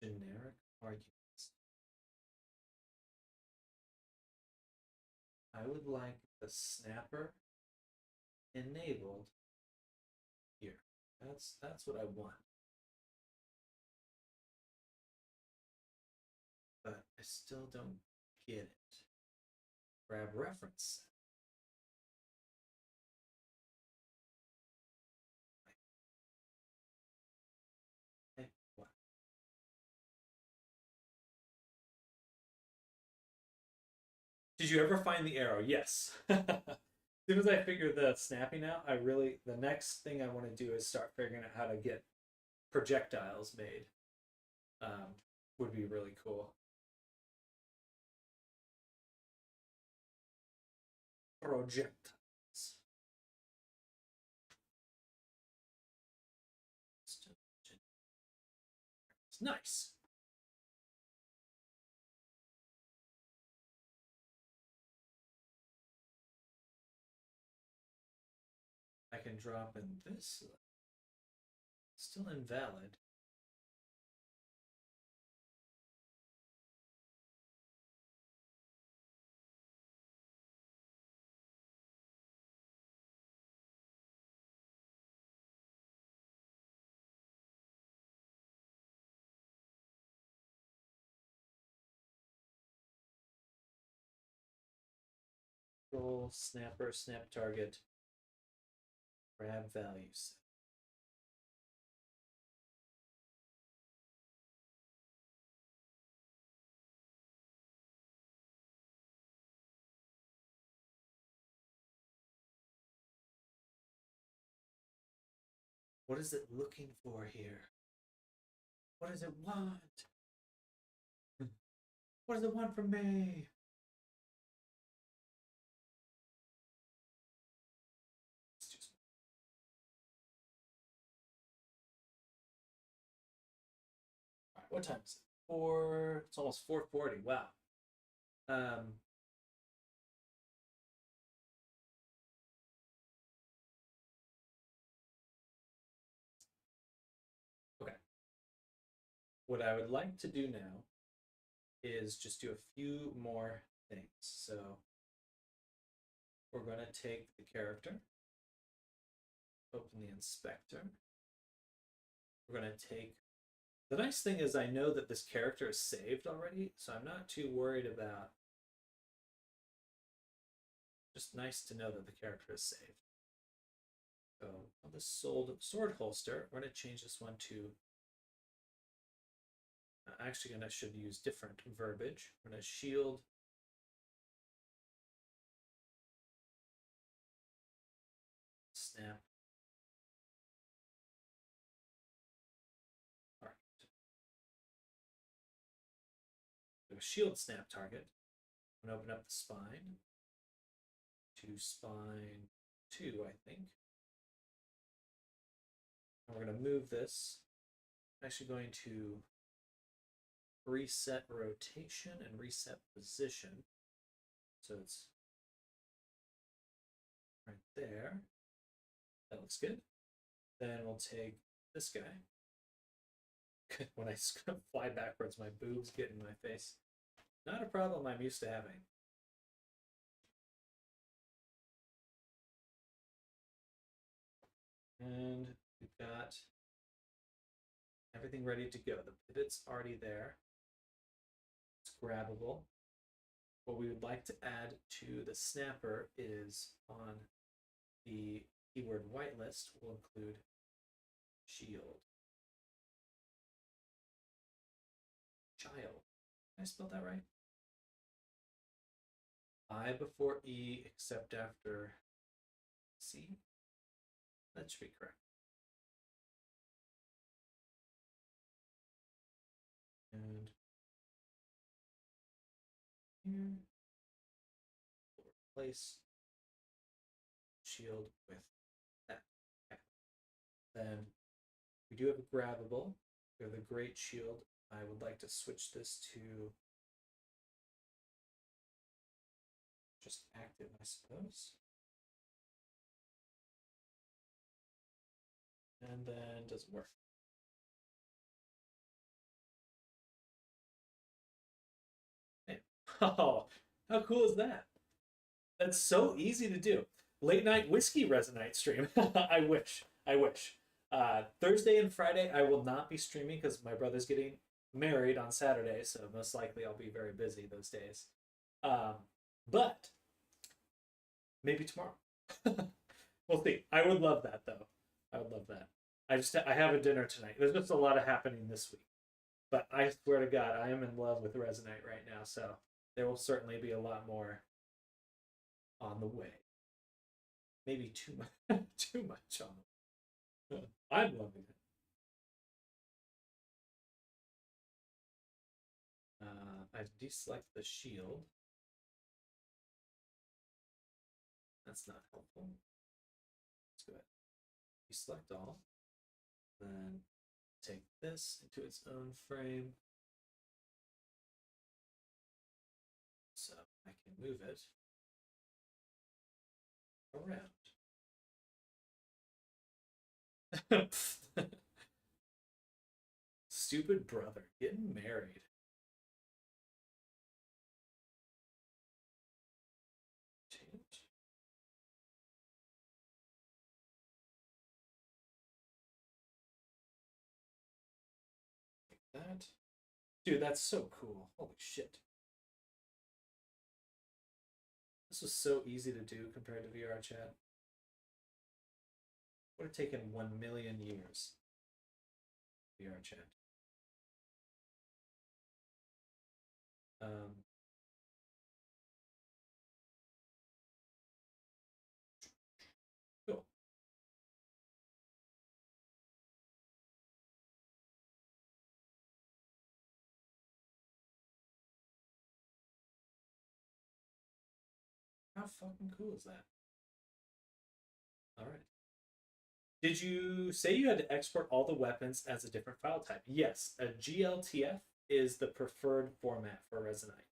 Generic arguments. I would like the snapper enabled here. That's what I want. But I still don't get it. Grab reference. What? Did you ever find the arrow? Yes. As soon as I figured the snapping out, the next thing I want to do is start figuring out how to get projectiles made. Would be really cool. projectiles. It's nice. I can drop in this. Still invalid. Roll, snapper, snap target, grab values. What is it looking for here? What does it want? What does it want from me? All right, what time is it? It's almost 4:40. Wow. Okay. What I would like to do now is just do a few more things. So we're going to take the character, open the inspector. We're going to take. The nice thing is I know that this character is saved already, so I'm not too worried about. Just nice to know that the character is saved. So on the sword holster, we're going to change this one to. Actually, I should use different verbiage. We're going to shield. Snap. All right. Do a shield snap target. I'm going to open up the spine to spine 2, I think. And we're going to move this. I'm actually going to reset rotation and reset position. So it's right there. That looks good. Then we'll take this guy. When I fly backwards, my boobs get in my face. Not a problem I'm used to having. And we've got everything ready to go. The pivot's already there. It's grabbable. What we would like to add to the snapper is on the keyword whitelist, we'll include shield. Child. Did I spell that right? I before E except after C. That should be correct. And here, we'll replace shield with that. Okay. Then we do have a grabbable. We have the great shield. I would like to switch this to just active, I suppose. And then does it work? Hey. Oh, how cool is that? That's so easy to do. Late night whiskey resonate stream. I wish. I wish. Thursday and Friday I will not be streaming because my brother's getting married on Saturday, so most likely I'll be very busy those days. But maybe tomorrow. We'll see. I would love that though. I would love that. I have a dinner tonight. There's just a lot of happening this week. But I swear to God, I am in love with Resonate right now, so there will certainly be a lot more on the way. Maybe too much, too much on the way. I'm loving it. I deselect the shield. That's not helpful. Let's go ahead. You select all. Then take this into its own frame. So I can move it around. Stupid brother getting married. Change. Like that. Dude, that's so cool. Holy shit. This was so easy to do compared to VR chat. Would have taken 1,000,000 years. VR chat. Cool. How fucking cool is that? All right. Did you say you had to export all the weapons as a different file type? Yes, a GLTF is the preferred format for Resonite.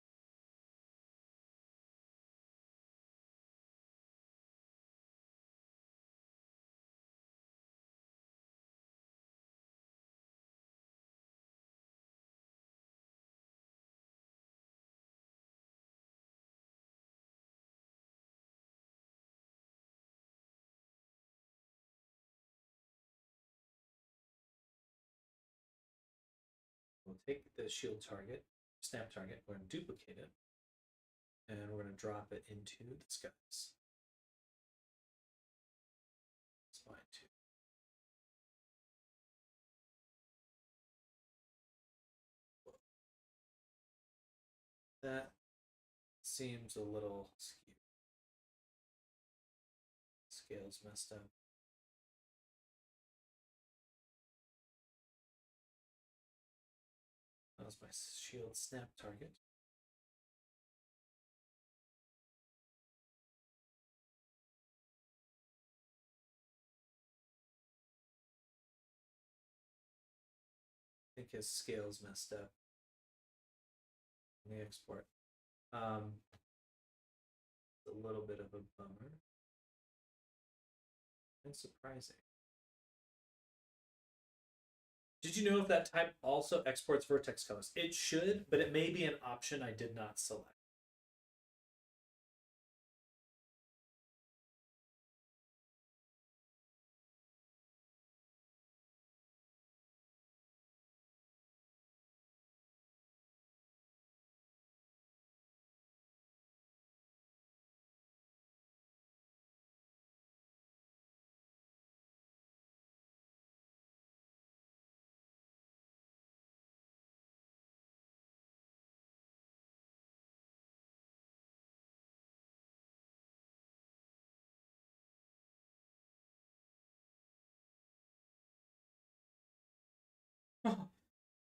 We'll take the shield target, snap target, we're going to duplicate it, and we're going to drop it into the skies. It's fine too. That seems a little skewed. Scale's messed up. That was my shield snap target. I think his scale's messed up in the export. It's a little bit of a bummer and surprising. Did you know if that type also exports vertex colors? It should, but it may be an option I did not select.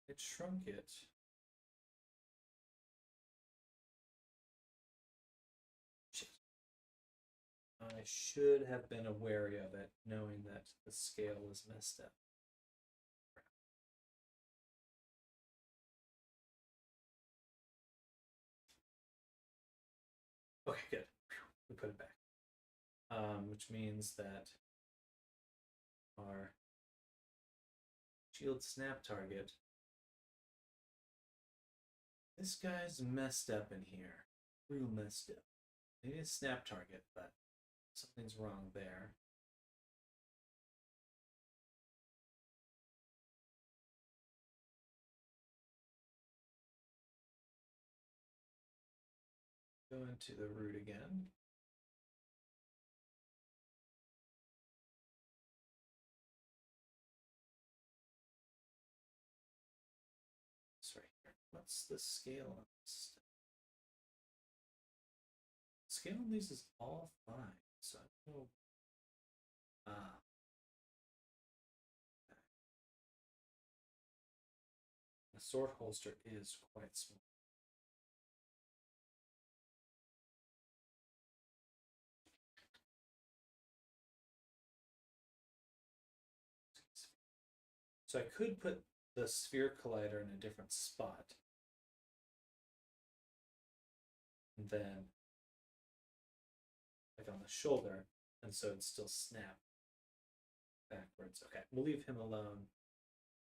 It shrunk it. Shit. I should have been wary of it, knowing that the scale was messed up. Okay, good. We put it back. Which means that our shield snap target, this guy's messed up in here. Real messed up. It is snap target, but something's wrong there. Go into the root again. It's right here. What's the scale on this? Scale on these is all fine, so I don't know. The sword holster is quite small. So I could put the sphere collider in a different spot. And then like on the shoulder, and so it'd still snap backwards. Okay, we'll leave him alone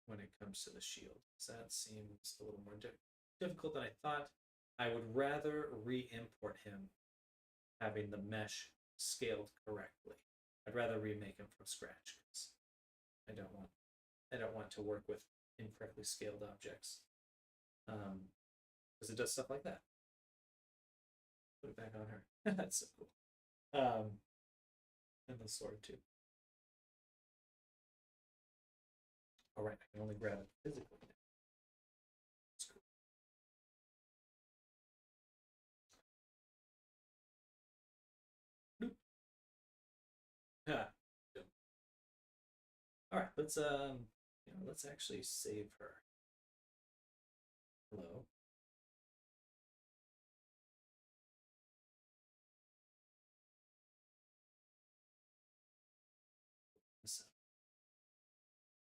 when it comes to the shield. So that seems a little more difficult than I thought. I would rather re-import him having the mesh scaled correctly. I'd rather remake him from scratch because I don't want to work with incorrectly scaled objects. Because it does stuff like that. Put it back on her. That's so cool. And the sword too. All right, I can only grab it physically now. That's cool. Nope. Ah. All right, let's actually save her. Hello.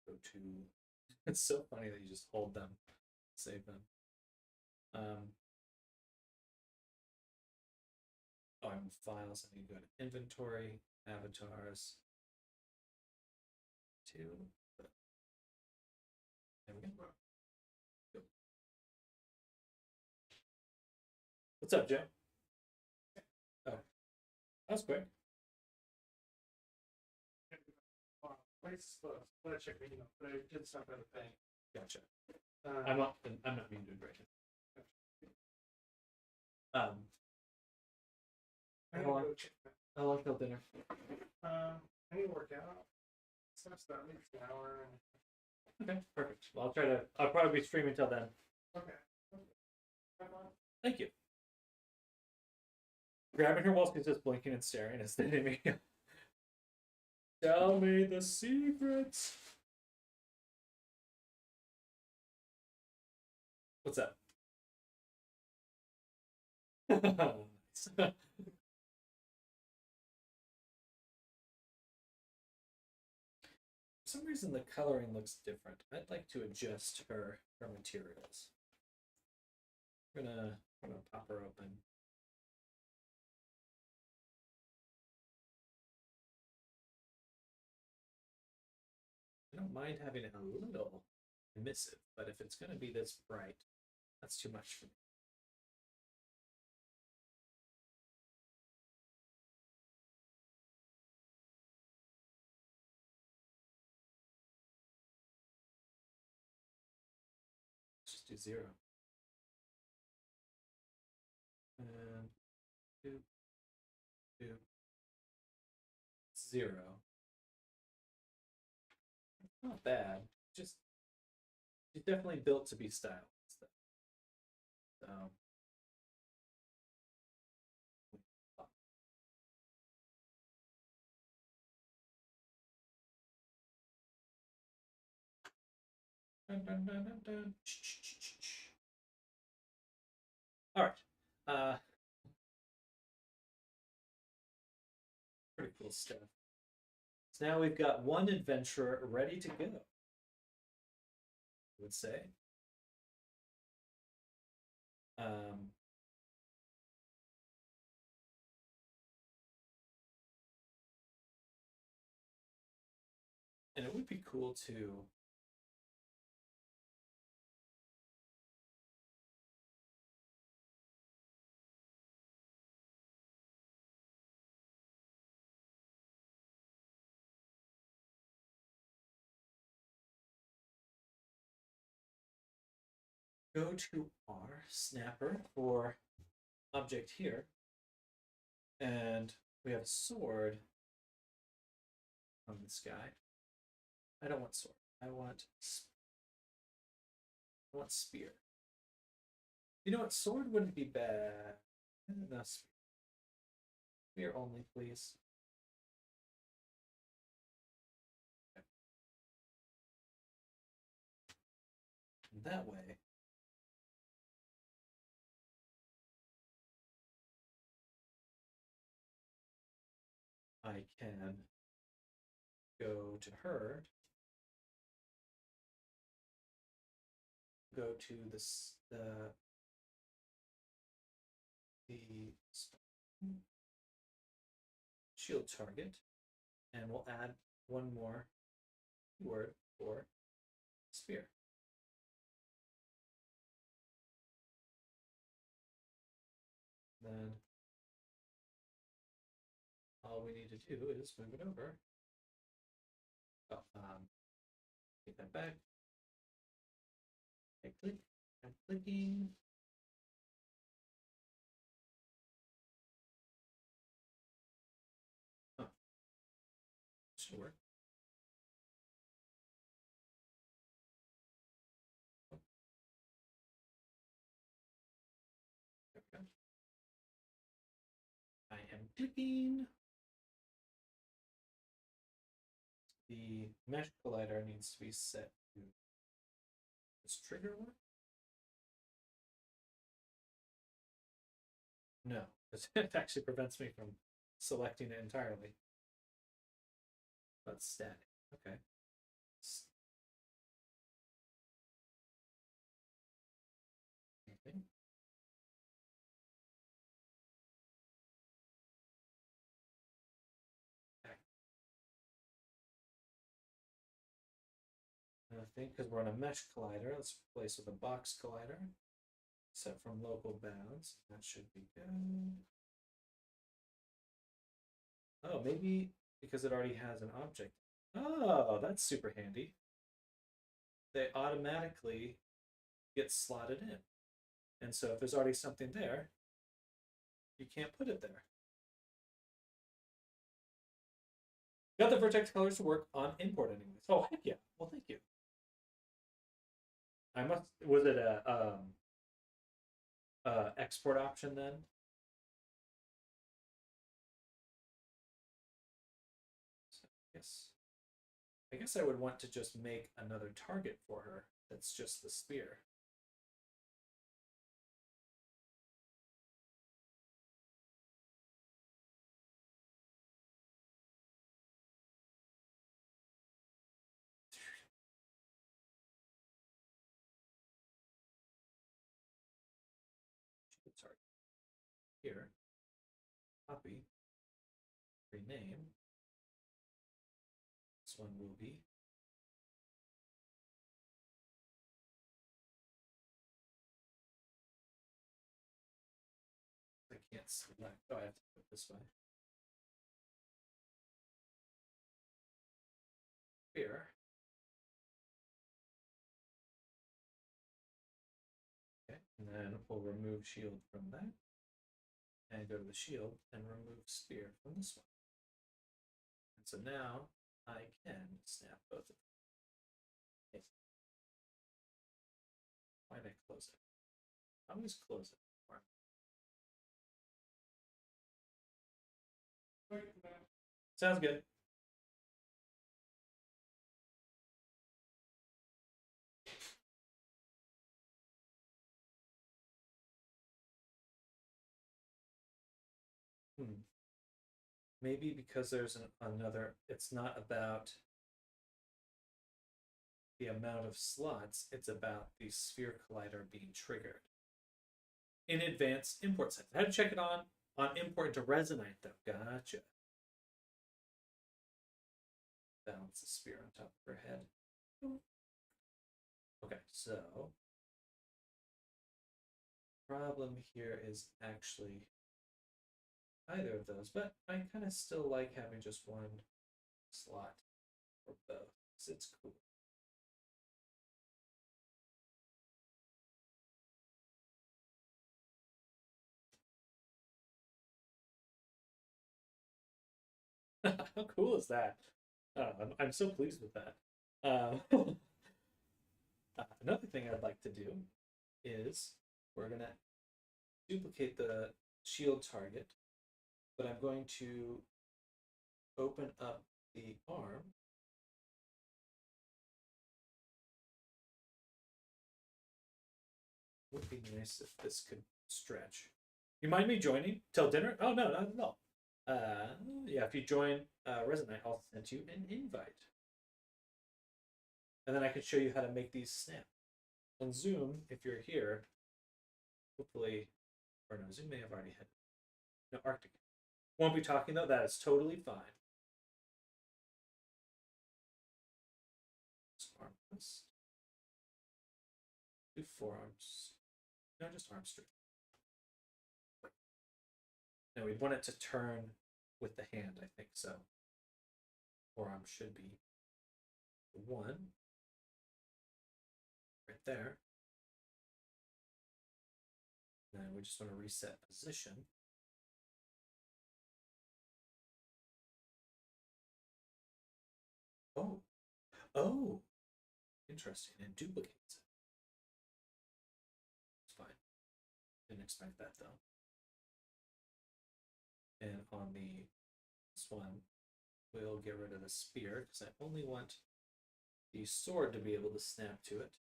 Go to. It's so funny that you just hold them, save them. Oh, I'm in files. I need to go to inventory, avatars. There we go. What's up, Joe? Oh, that's quick. Let's check my email, but I did stop at the bank. Gotcha. I'm not being good right now. I gotta go check that. How long till dinner? I need to work out. Stuff's done for an hour. Okay, perfect. Well, I'll probably be streaming till then. Okay. Thank you. Grabbing her while she's just blinking and staring at the enemy. Tell me the secrets. What's up? Nice. For some reason the coloring looks different. I'd like to adjust her materials. I'm gonna pop her open. I don't mind having it a little emissive, but if it's gonna be this bright, that's too much for me. Let's just do 0. And 2, 2, 0. Not bad. Just she's definitely built to be styled. So dun, dun, dun, dun, dun. All right. Pretty cool stuff. So now we've got one adventurer ready to go. I would say. And it would be cool to go to our snapper for object here, and we have a sword on this guy. I don't want sword. I want spear. You know what? Sword wouldn't be bad. No, spear. Spear only, please. Okay. And that way, I can go to her go to the shield target, and we'll add one more word for spear. Then all we need to do is move it over. Oh, take that back. I click. I'm clicking. Oh, should work. Oh. There we go. I am clicking. The mesh collider needs to be set to this trigger one. No, because it actually prevents me from selecting it entirely. But static. Okay. Okay. And I think because we're on a mesh collider, let's replace with a box collider. Set from local bounds. That should be good. Oh, maybe because it already has an object. Oh, that's super handy. They automatically get slotted in. And so if there's already something there, you can't put it there. Got the vertex colors to work on import anyways. Oh, heck yeah. Well, thank you. I must, was it a export option then? So, yes. I guess I would want to just make another target for her that's just the spear. Sorry. Here. Copy. Rename. This one will be. I can't select. Oh, I have to put it this way. Here. Okay, and then we'll remove shield from that. And go to the shield and remove spear from this one. And so now I can snap both of them. Okay. Why did I close it? I always close it. Sounds good. Maybe because there's another, it's not about the amount of slots, it's about the sphere collider being triggered. In advanced import settings. I had to check it on import into Resonite though. Gotcha. Balance the sphere on top of her head. Okay, so problem here is actually either of those, but I kind of still like having just one slot for both because it's cool. How cool is that? I'm so pleased with that. Another thing I'd like to do is we're going to duplicate the shield target, but I'm going to open up the arm. Would be nice if this could stretch. You mind me joining till dinner? Oh, no, not at all. Yeah, if you join Resonate, I'll send you an invite. And then I can show you how to make these snap. And Zoom, if you're here, hopefully, or no, Zoom may have already hit. No, Arctic. Won't be talking though. That is totally fine. Arm twist. Do forearms. No, just arm straight. Now we want it to turn with the hand, I think so. Forearm should be one. Right there. And then we just want to reset position. Oh. Oh. Interesting. And duplicates it. It's fine. Didn't expect that though. And on this one, we'll get rid of the spear because I only want the sword to be able to snap to it.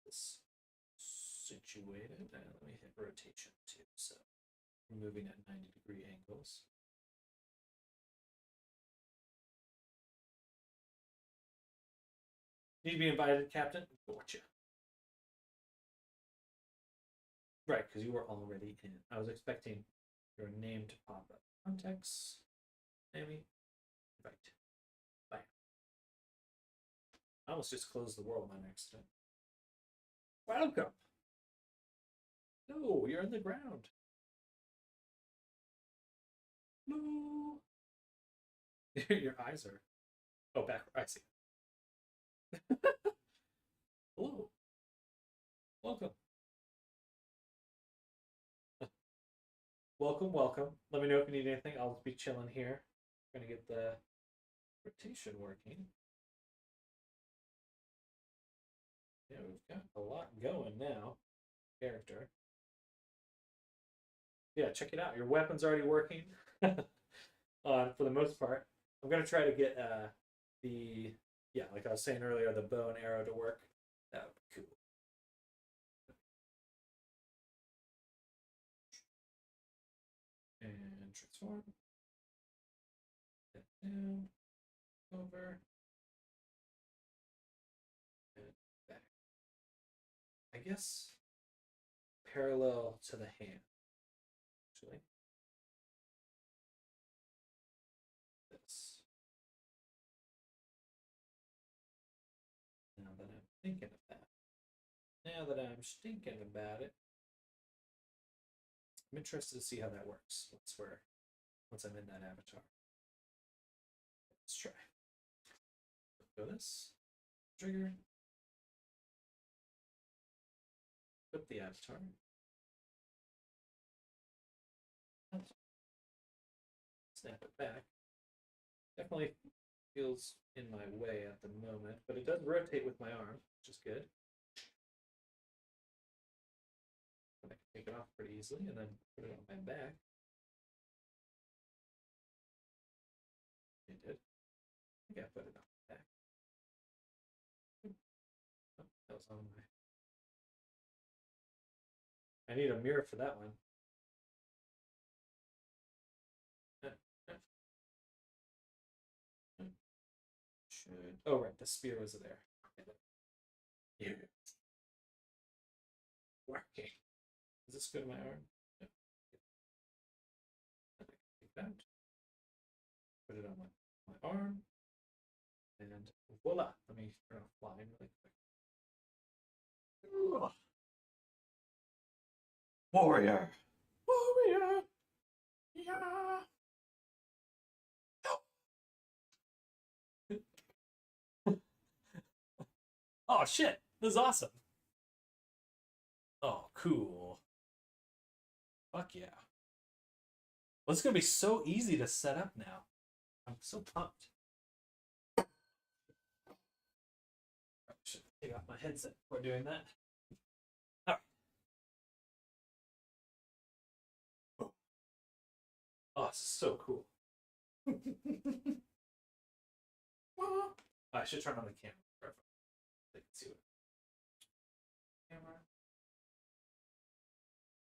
This situated, and let me hit rotation too. So we're moving at 90-degree angles. Need to be invited, Captain? Gotcha. Right, because you were already in. I was expecting your name to pop up. Context. Amy. Invite. Bye. I almost just closed the world on accident. Welcome. No, you're in the ground. No. Your eyes are. Oh, backward. I see. Hello. Welcome. Welcome, welcome. Let me know if you need anything. I'll just be chilling here. I'm gonna get the rotation working. Yeah, we've got a lot going now. Character. Yeah, check it out. Your weapon's already working. For the most part. I'm gonna try to get like I was saying earlier, the bow and arrow to work. That would be cool. And transform. Down, over, and back. I guess parallel to the hand, actually. This. Now that I'm thinking of that. Now that I'm thinking about it, I'm interested to see how that works once I'm in that avatar. Let's try. Go this. Trigger. Flip the avatar. Snap it back. Definitely feels in my way at the moment, but it does rotate with my arm, which is good. I can take it off pretty easily and then put it on my back. It did. I think I put it on my back. Oh, that was on my. I need a mirror for that one. Should. Oh, right. The spear was there. Yeah. Working. Is this good to my arm? No. I can take that. Put it on my arm. And voila. Let me turn off flying really quick. Warrior. Warrior. Yeah. Oh shit. This is awesome. Oh, cool. Fuck yeah. Well, it's gonna be so easy to set up now. I'm so pumped. I should take off my headset before doing that. All right. Oh, this is so cool. I should turn on the camera. They can see what. Camera.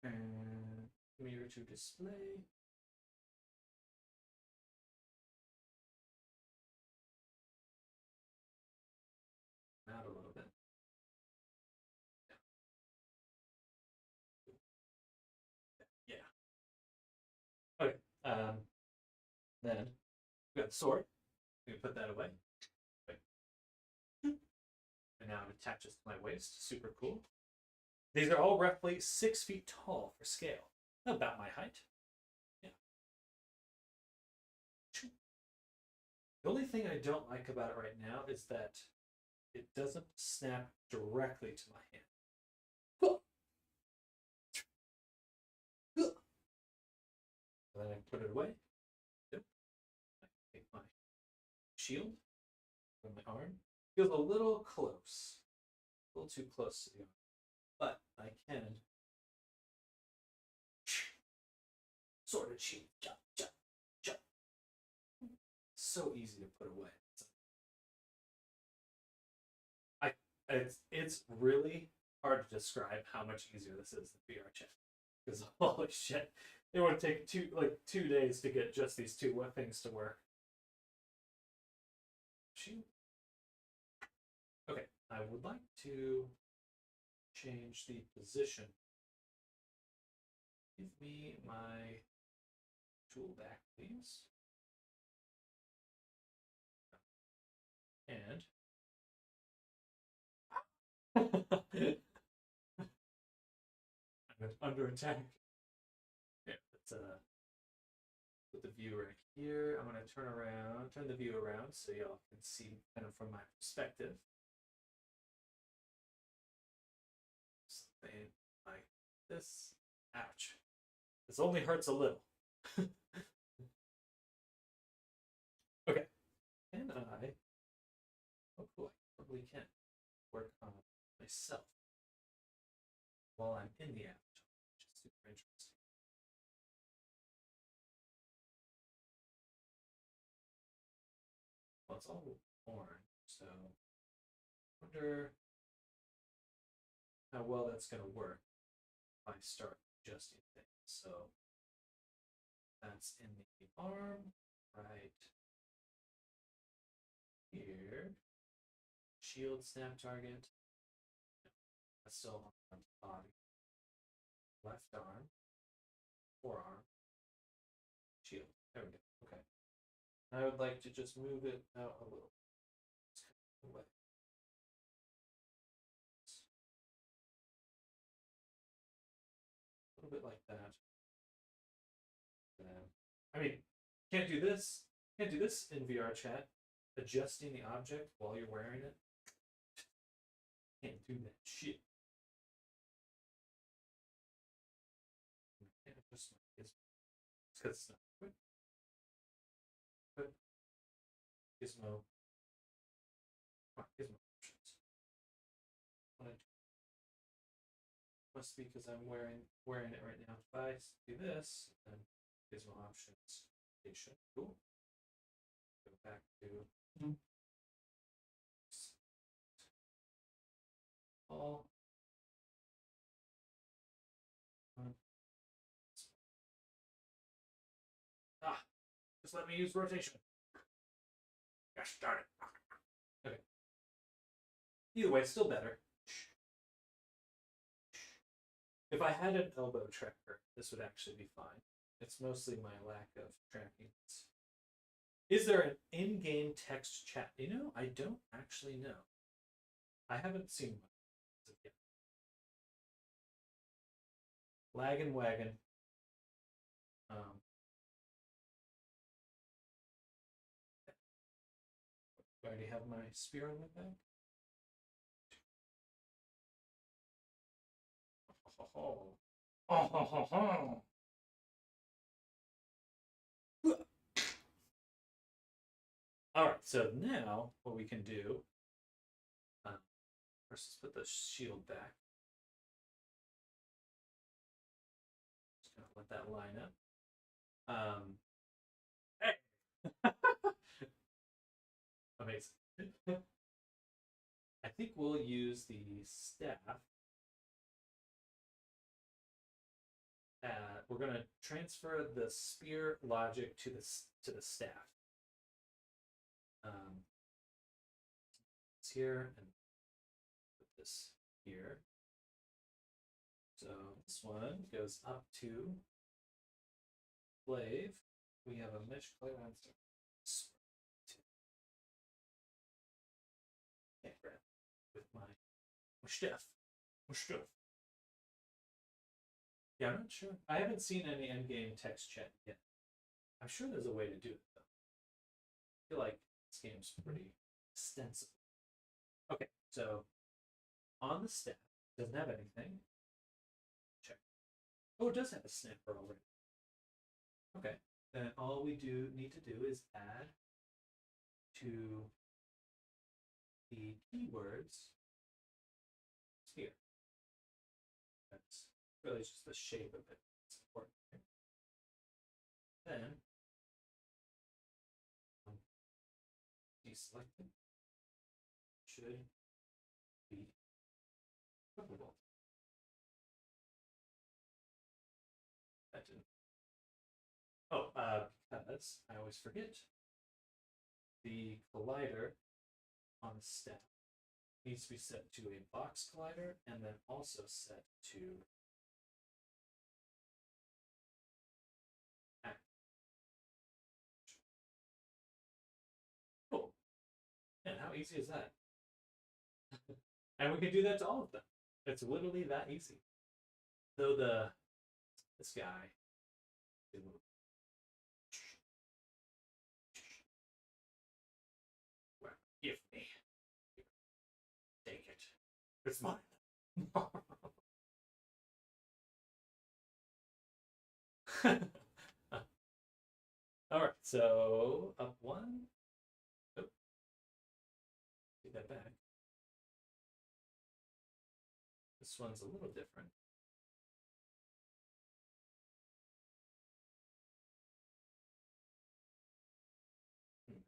And mirror to display. Then we got the sword. We can put that away. Right. And now it attaches to my waist. Super cool. These are all roughly 6 feet tall for scale. About my height. Yeah. The only thing I don't like about it right now is that it doesn't snap directly to my hand. And then I put it away. Yep. I take my shield from my arm. Feels a little close. A little too close to the arm. But I can sword and shield. Jump, jump, jump. So easy to put away. It's really hard to describe how much easier this is than VR chat. Because holy shit, it would take 2 days to get just these two things to work. Shoot. Okay, I would like to change the position. Give me my tool back, please. And I'm under attack. Yeah, let's put the view right here. I'm gonna turn the view around so y'all can see kind of from my perspective. Something like this. Ouch. This only hurts a little. Okay. And I hopefully can work on myself while I'm in the avatar, which is super interesting. Well, it's all orange, so I wonder how well that's going to work if I start adjusting things. So that's in the arm, right here. Shield, snap target. That's still on the body. Left arm, forearm, shield. There we go. Okay. I would like to just move it out a little. Away. A little bit like that. I mean, can't do this. Can't do this in VR chat. Adjusting the object while you're wearing it. Can't do that shit. It's because it's not quick. But Gizmo. Gizmo options. Must be because I'm wearing it right now. If I do this, then Gizmo options. Cool. Go back to all. Just let me use rotation. Gosh darn it. Okay. Either way, still better. If I had an elbow tracker, this would actually be fine. It's mostly my lack of tracking. Is there an in-game text chat? You know, I don't actually know. I haven't seen one yet. Laggin' wagon. Do I already have my spear on my back? All right, so now what we can do, first let's put the shield back. Just gonna let that line up. Hey. Amazing. I think we'll use the staff. We're going to transfer the spear logic to the staff. It's here and put this here. So this one goes up to Slave, we have a mesh collider on can't grab with my stuff. Yeah, I'm not sure. I haven't seen any endgame text chat yet. I'm sure there's a way to do it though. I feel like this game's pretty extensive. Okay, so on the staff, doesn't have anything. Check. Oh, it does have a snapper already. Okay, then all we need to do is add to the keywords sphere. That's really just the shape of it. It's important. Then deselect it. Should be clickable. That didn't. Oh, because I always forget the collider on the stack needs to be set to a box collider and then also set to act. Cool. And how easy is that? And we can do that to all of them. It's literally that easy. So this guy well, give me. Take it. It's mine. All right, so up one. Oh, take that back. This one's a little different.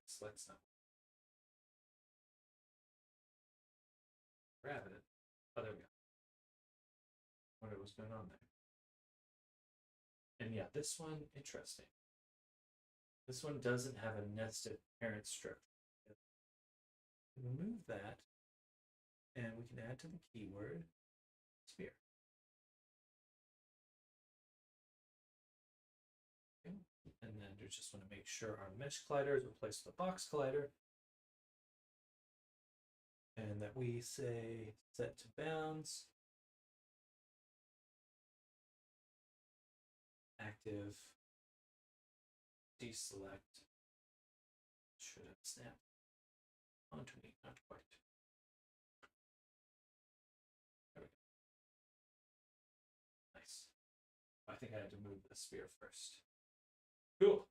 Select's not. Grab it. Oh, there we go. Wonder what's going on there. And yeah, this one, interesting. This one doesn't have a nested parent structure. Remove that, and we can add to the keyword sphere. Okay. And then we just want to make sure our mesh collider is replaced with a box collider. And that we say set to bounds, active, deselect, should have snapped onto me, not quite. There we go. Nice. I think I had to move the sphere first. Cool.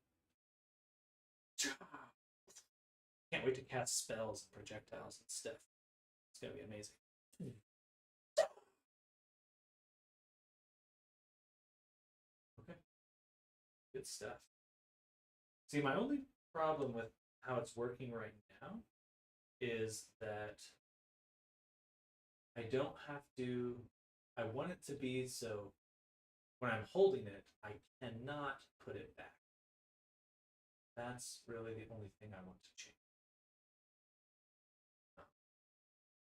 Can't wait to cast spells and projectiles and stuff. It's gonna be amazing. Okay. Good stuff. See, my only problem with how it's working right now is that I don't have to, I want it to be so when I'm holding it, I cannot put it back. That's really the only thing I want to change.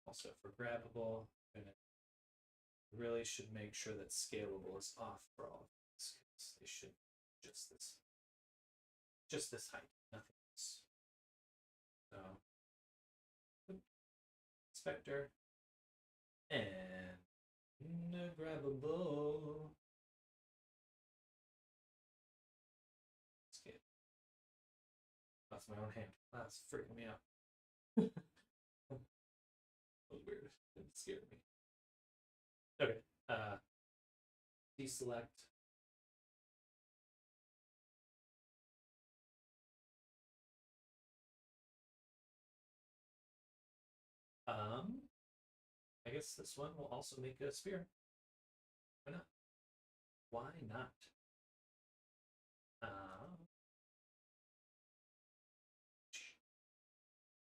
Also for grabbable, really should make sure that scalable is off for all of these because they should just this height, nothing else. So inspector and no grabbable. Scale. That's my own hand. That's freaking me out. That was weird. It scared me. Okay. Deselect. I guess this one will also make a sphere. Why not? Why not?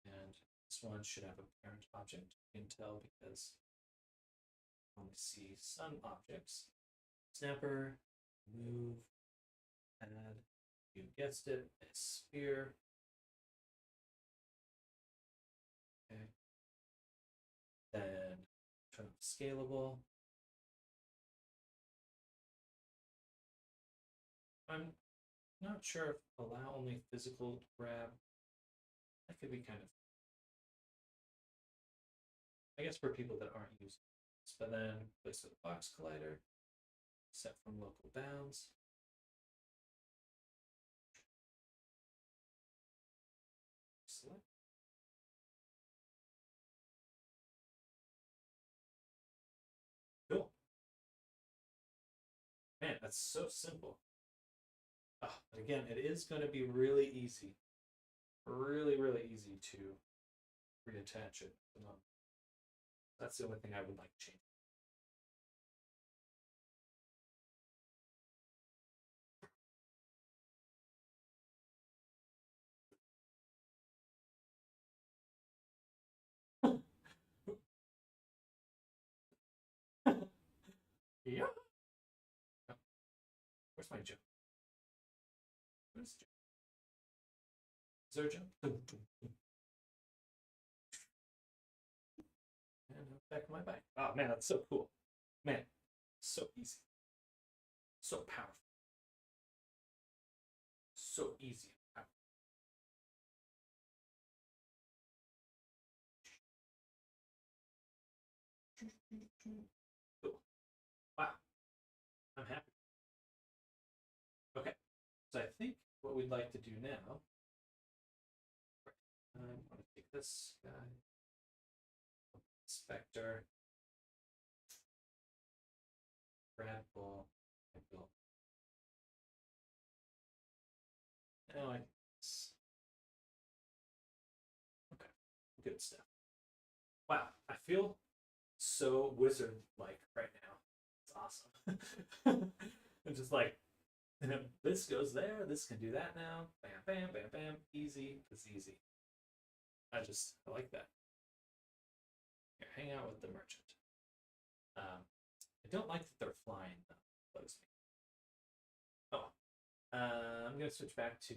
And this one should have a parent object. You can tell because I only see some objects. Snapper, move, add, you guessed it, a sphere. Okay. Then turn on scalable. Not sure if allow only physical grab. That could be kind of, I guess, for people that aren't using this. But then place with a box collider, set from local bounds. Select. Cool. Man, that's so simple. Oh, but again, it is going to be really easy. Really, really easy to reattach it. That's the only thing I would like to change. Yeah. Oh, where's my jump? Where's the jump? Is there a jump? And back on my back. Oh man, that's so cool. Man, so easy. So powerful. So easy and powerful. Cool. Wow. I'm happy. Okay. So I think what we'd like to do now, I'm going to take this guy, Spectre, grab ball, and go. Now I, okay, good stuff. Wow, I feel so wizard-like right now. It's awesome. I'm just like, this goes there, this can do that now. Bam, bam, bam, bam. Easy, it's easy. I like that. Here, hang out with the merchant. I don't like that they're flying, though. Bugs me. Oh, I'm going to switch back to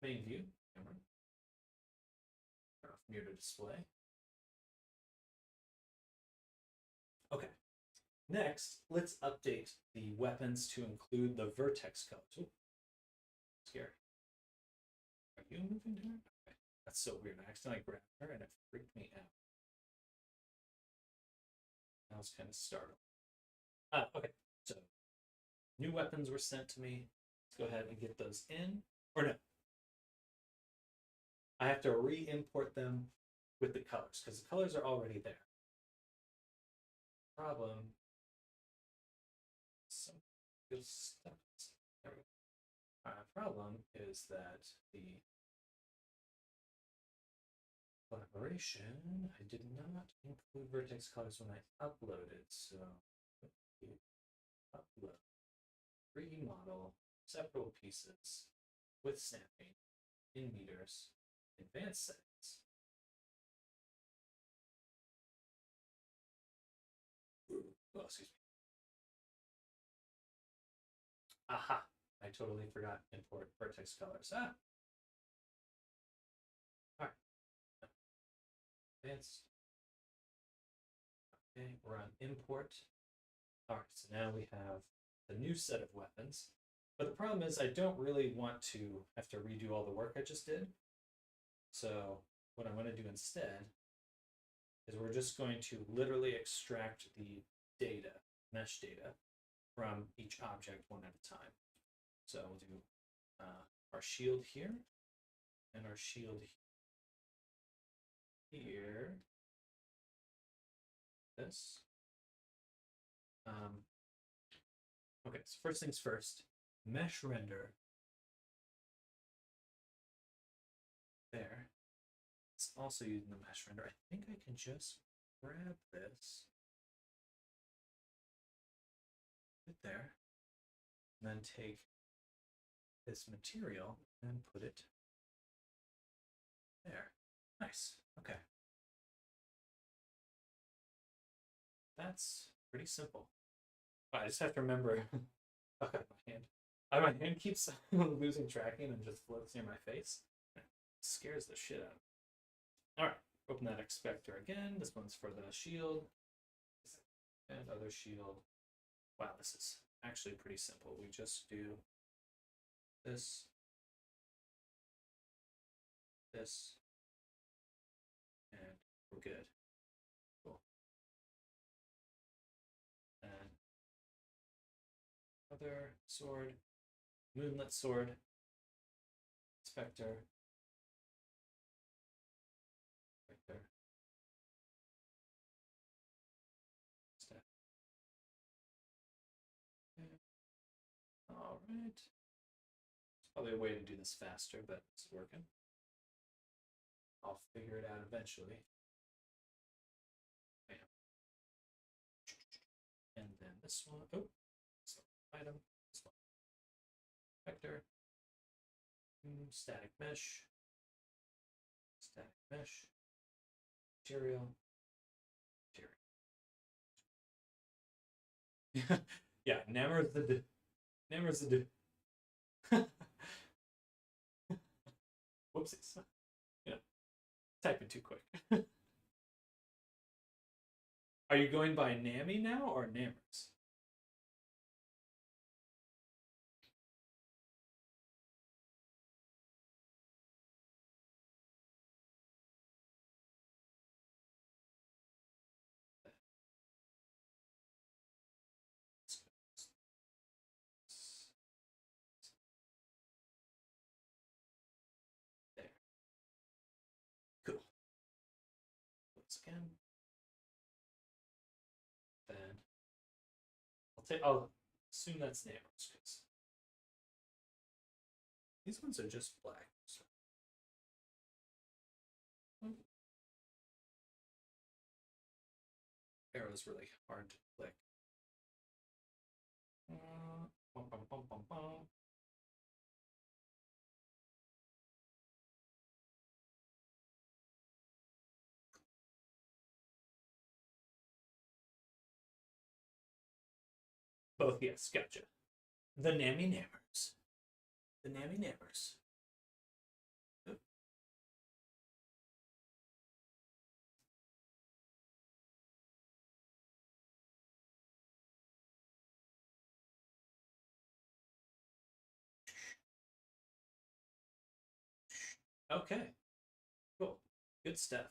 main view. Camera. Turn off mirror to display. Okay. Next, let's update the weapons to include the vertex colors. Ooh, scary. Are you moving to her? Okay. That's so weird. I accidentally grabbed her and it freaked me out. I was kind of startled. Okay, so new weapons were sent to me. Let's go ahead and get those in. Or no. I have to re-import them with the colors because the colors are already there. Problem. Some good stuff. There we go. Problem is that the collaboration, I did not include vertex colors when I uploaded, so upload remodel several pieces with snapping in meters, advanced settings. Oh, excuse me. Aha! I totally forgot import vertex colors. Ah! Alright. Advanced. Okay, we're on import. Alright, so now we have the new set of weapons. But the problem is I don't really want to have to redo all the work I just did. So what I'm going to do instead is we're just going to literally extract the data, mesh data, from each object one at a time. So we'll do our shield here and our shield here. This. Okay, so first things first, mesh render. There. It's also using the mesh render. I think I can just grab this, put it there, and then take this material and put it there. Nice. Okay. That's pretty simple. I just have to remember. Okay, my hand. My hand keeps losing tracking and just floats near my face. It scares the shit out of me. All right, open that expector again. This one's for the shield and other shield. Wow, this is actually pretty simple. We just do this, this, and we're good. Cool. And other sword, moonlit sword, specter, specter, staff. Okay. All right. There's probably a way to do this faster, but it's working. I'll figure it out eventually. Bam. And then this one, oh, this one, item, this one, vector, static mesh, material, material. Yeah, Nammer's the whoopsies. Yeah, typing too quick. Are you going by Nami now or Nammers? There. Cool. Once again. Then I'll assume that's Nammers because these ones are just black. So. Arrow's really hard to click. Bum, bum, bum, bum, bum. Both, yes, gotcha. The Nami Nammers. The Nami Nammers. Oop. Okay, cool, good stuff.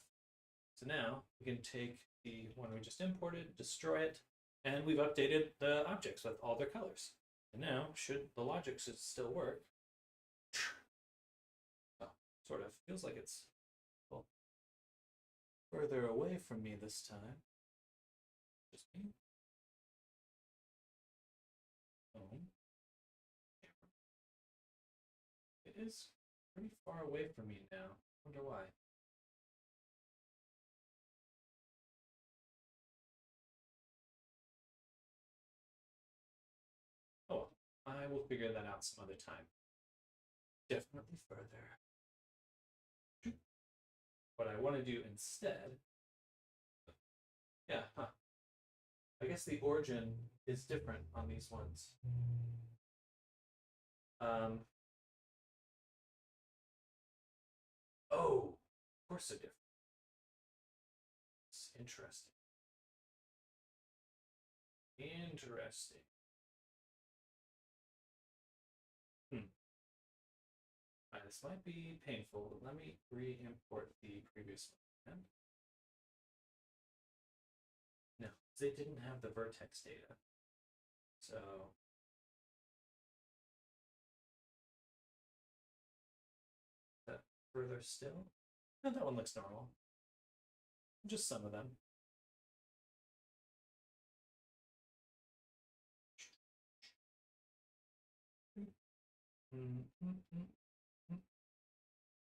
So now we can take the one we just imported, destroy it, and we've updated the objects with all their colors. And now, should the logic still work, well, sort of, feels like it's well, further away from me this time. Just me. It is pretty far away from me now. Wonder why. Oh, I will figure that out some other time. Definitely further. What I want to do instead, yeah, huh. I guess the origin is different on these ones. Oh, of course they're different. It's interesting. Interesting. This might be painful, but let me re-import the previous one. No, they didn't have the vertex data. So that further still? No, that one looks normal. Just some of them.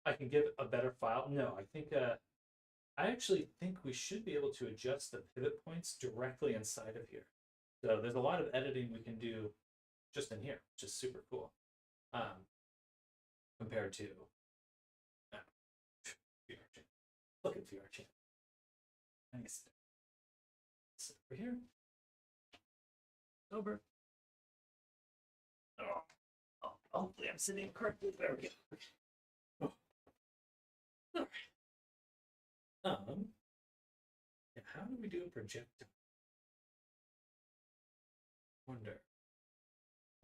I can give a better file. No, I think I actually think we should be able to adjust the pivot points directly inside of here. So there's a lot of editing we can do just in here, which is super cool. Compared to VRChan. Look at VRChan. Nice. Sit over here. Over. Oh, hopefully I'm sitting correctly. There we go. Oh. All right. Yeah, how do we do a projectile? Wonder.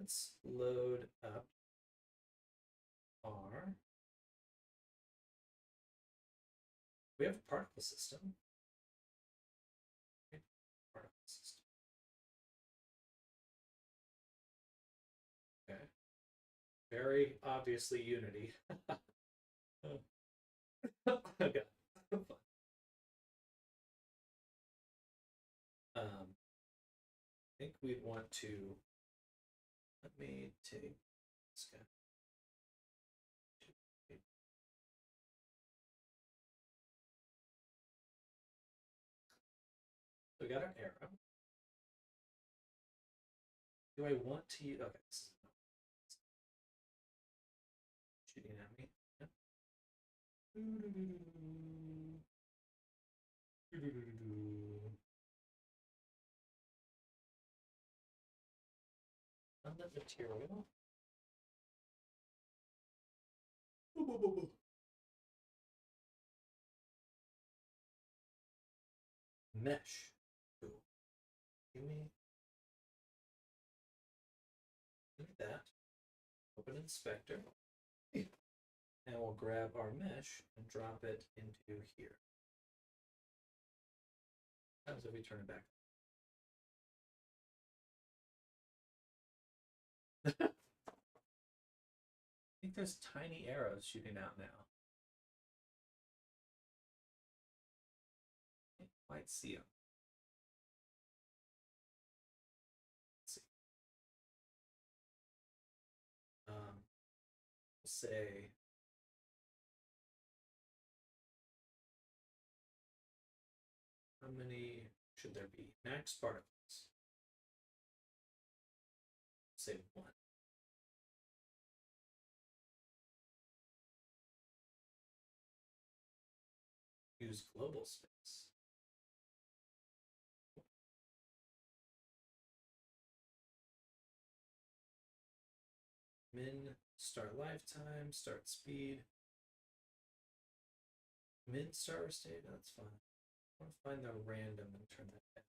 let's load up our. We have a particle system. Particle system. Okay. Very obviously Unity. Okay. I think we'd want to. Let me take this guy. So we got our arrow. Do I want to use? Okay, this is shooting at me. Yep. On the material. Mesh. Cool. Give me. Look at that. Open inspector. And we'll grab our mesh and drop it into here. What happens if we turn it back? I think there's tiny arrows shooting out now. You might see them. Let's see. We'll say how many should there be? Max particles. Say 1. Use global space. Min start lifetime, start speed. Min start state, that's fine. I want to find the random and turn that back.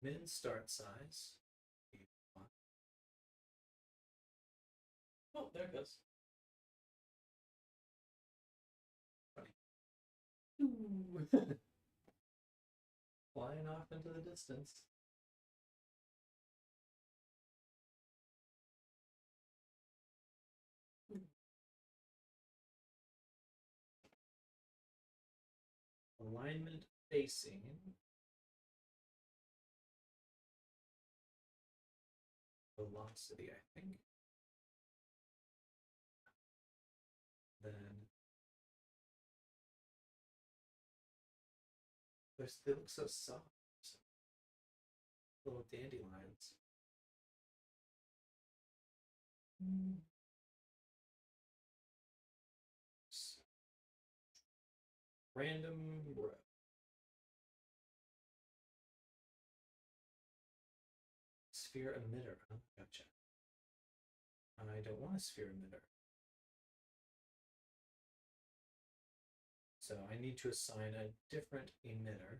Min start size. Oh, there it goes. Funny. Flying off into the distance. Alignment facing. Velocity, I think. Then they look so soft. Little dandelions. Random row. Sphere emitter. Oh, gotcha. I don't want a sphere emitter. So I need to assign a different emitter.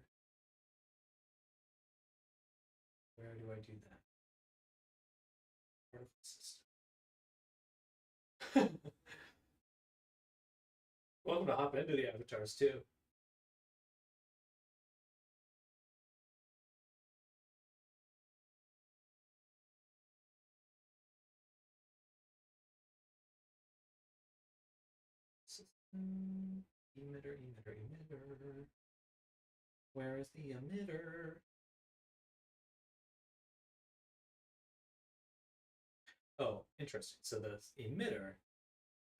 Where do I do that? Particle system. Welcome to hop into the avatars too. System. Emitter. Where is the emitter? Oh, interesting. So the emitter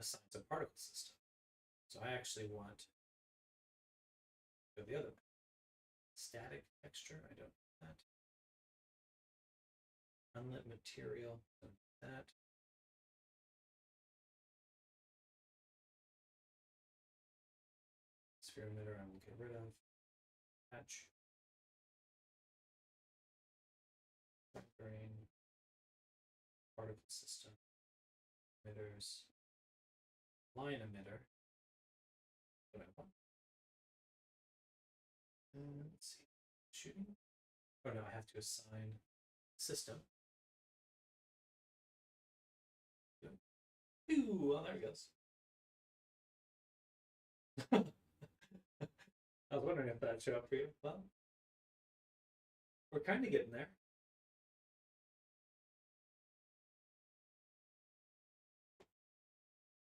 assigns a particle system. So I actually want to go the other way. Static texture, I don't want that. Unlit material, don't want that. Sphere emitter, I will get rid of. Patch. Grain. Particle system. there's line emitter. What I want. Let's see. Shooting. Oh no, I have to assign system. Ooh, well, there it goes. I was wondering if that'd show up for you. Well, we're kind of getting there.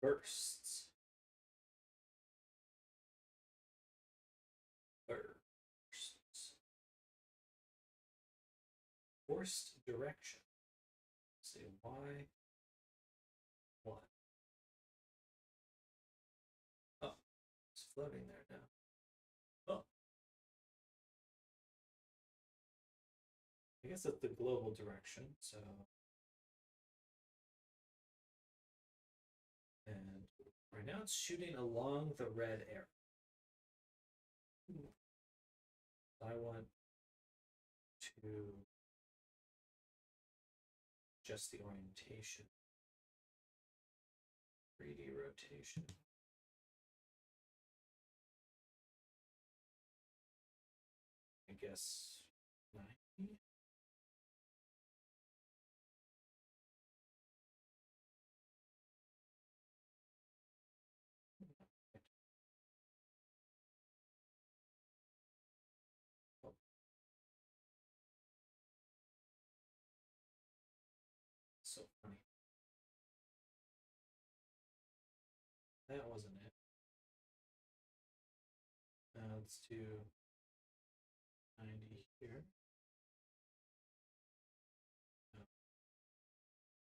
Bursts. Bursts. Forced direction. Let's see, Y. 1. Oh, it's floating there now. Oh. I guess that's the global direction, so. And right now it's shooting along the red arrow. I want to adjust the orientation. 3D rotation. I guess 90. So funny. That wasn't it. Now let's do 90 here.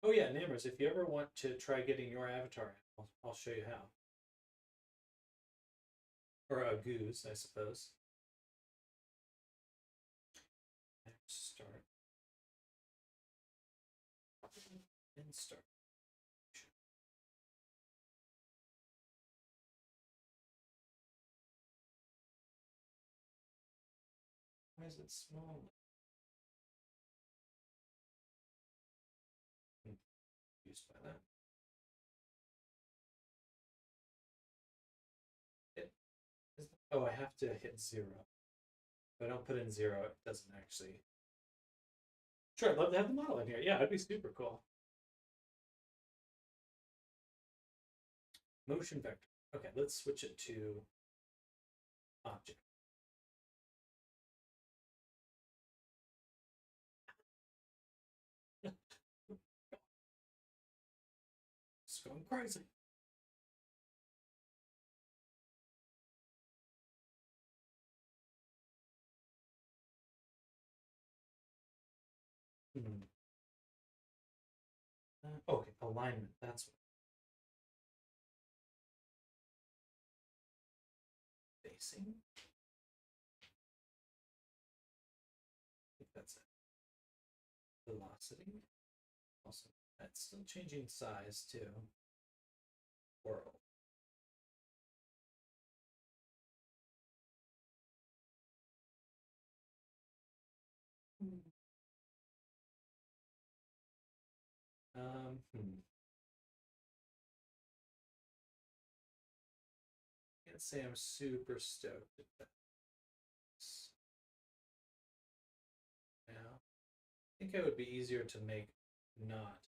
Oh yeah, Namers, if you ever want to try getting your avatar, I'll show you how. Or a goose, I suppose. Start. And start. Why is it small? Confused by that. Oh, I have to hit 0. If I don't put in 0, it doesn't actually. Sure, I'd love to have the model in here. Yeah, it'd be super cool. Motion vector. Okay, let's switch it to object. It's going crazy. Okay, alignment. That's what. Facing. I think that's it. Velocity. Also, that's still changing size too. World. Can't say I'm super stoked at that. Now, I think it would be easier to make not.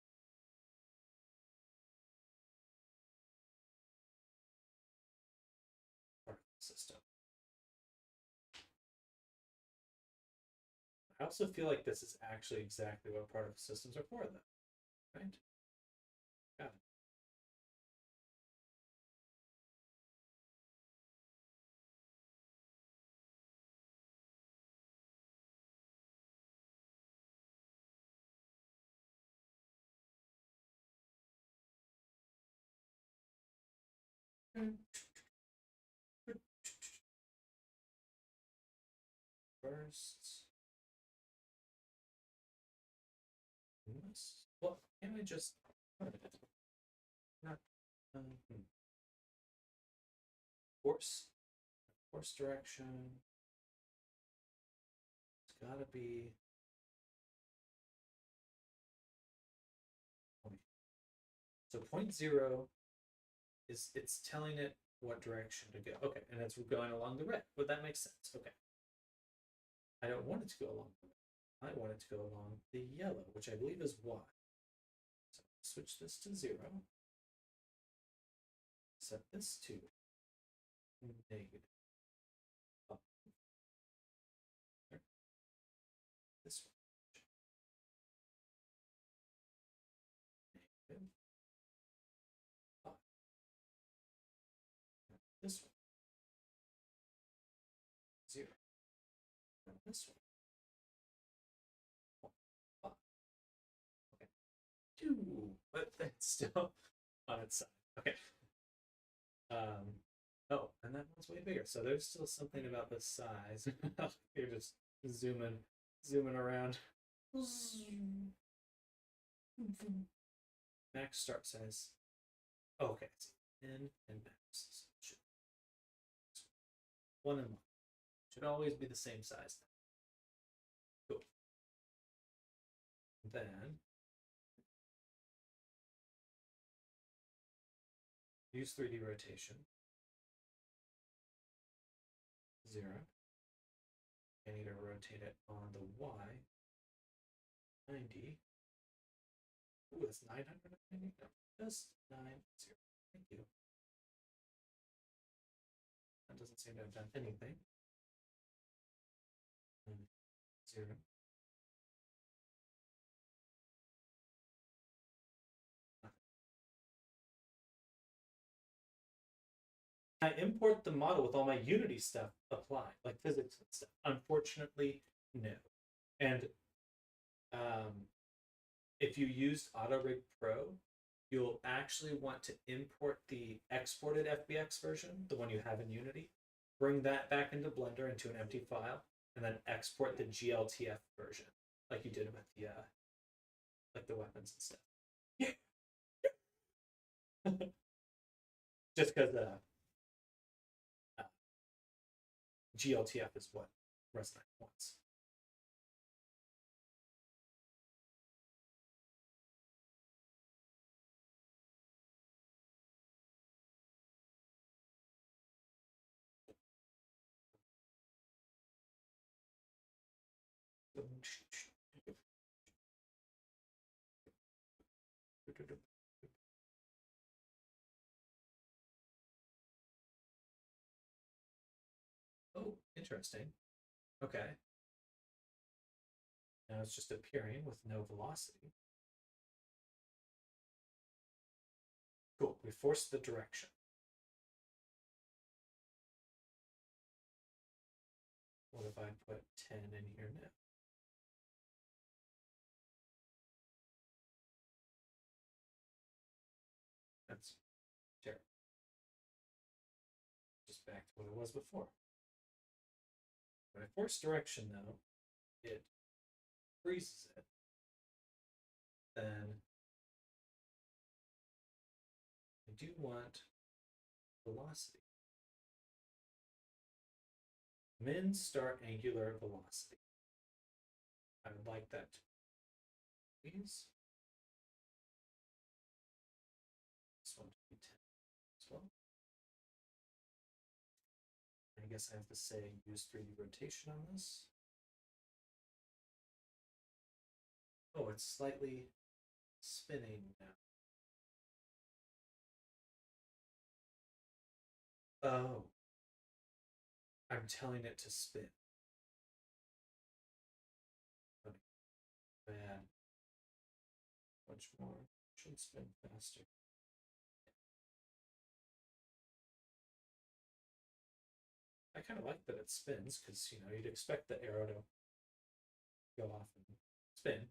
Part of the system. I also feel like this is actually exactly what part of the systems are for, though, right? Got it. Bursts. Well, can I just not force direction? It's gotta be. So 0.0 is it's telling it what direction to go. Okay, and it's going along the red. Would that make sense? Okay. I don't want it to go along the red. I want it to go along the yellow, which I believe is Y. So switch this to 0. Set this to negative. This one. Negative. This one. 0. And this one. 5. Okay. 2. But that's still on its side. Okay. Oh, and that one's way bigger. So there's still something about the size. You're just zooming around. Max start size. Oh, okay. It's in and max. So 1 and 1. Should always be the same size. Cool. Then use 3D rotation. 0. I need to rotate it on the Y. 90. Ooh, that's 990. No, just 90. Thank you. That doesn't seem to have done anything. 0. I import the model with all my Unity stuff applied, like physics and stuff. Unfortunately, no. And if you used AutoRig Pro, you'll actually want to import the exported FBX version, the one you have in Unity, bring that back into Blender into an empty file, and then export the GLTF version, like you did with the like the weapons and stuff. Yeah. Just because GLTF is what Resnite wants. Oh, interesting. Okay. Now it's just appearing with no velocity. Cool. We forced the direction. What if I put 10 in here now? That's terrible. Just back to what it was before. When I force direction, though, it freezes it. Then I do want velocity. Min start angular velocity. I would like that, please. This one to be 10 as well. I guess I have to say use 3D rotation on this. Oh, it's slightly spinning now. Oh. I'm telling it to spin. Man. Much more. Should spin faster. I kind of like that it spins because, you know, you'd expect the arrow to go off and spin.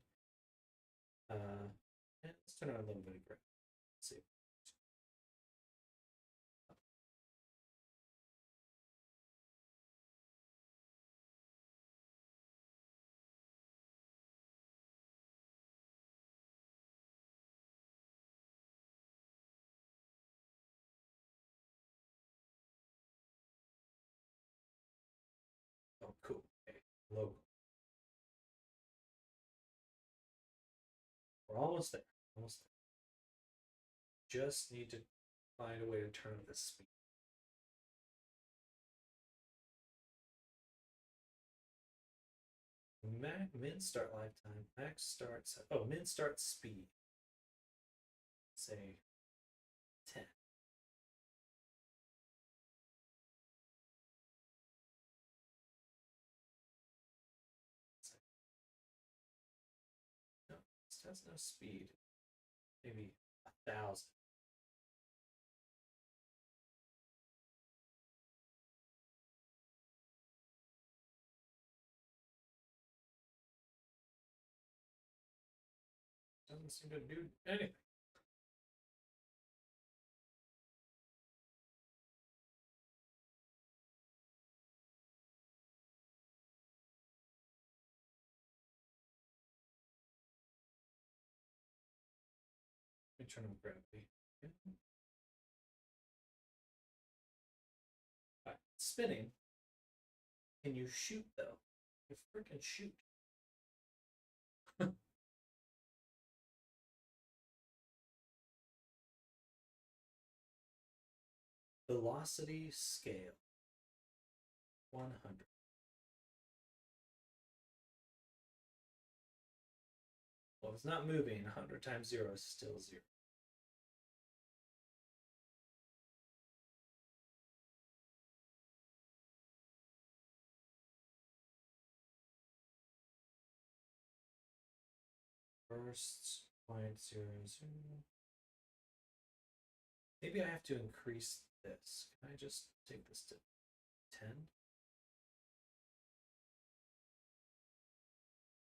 And let's turn on a little bit of grid. Let's see. Oh, cool. Okay. Logo. We're almost there. Almost there. just need to find a way to turn up the speed. Min start lifetime, max starts. Oh, min start speed. Say 10. No, this has no speed. Maybe 1,000. Doesn't seem to do anything. Let me turn on gravity. Right. Spinning. Can you shoot though? You freaking shoot. Velocity scale 100. Well, if it's not moving, 100 times 0 is still 0. First 0.00. Maybe I have to increase this. Can I just take this to 10?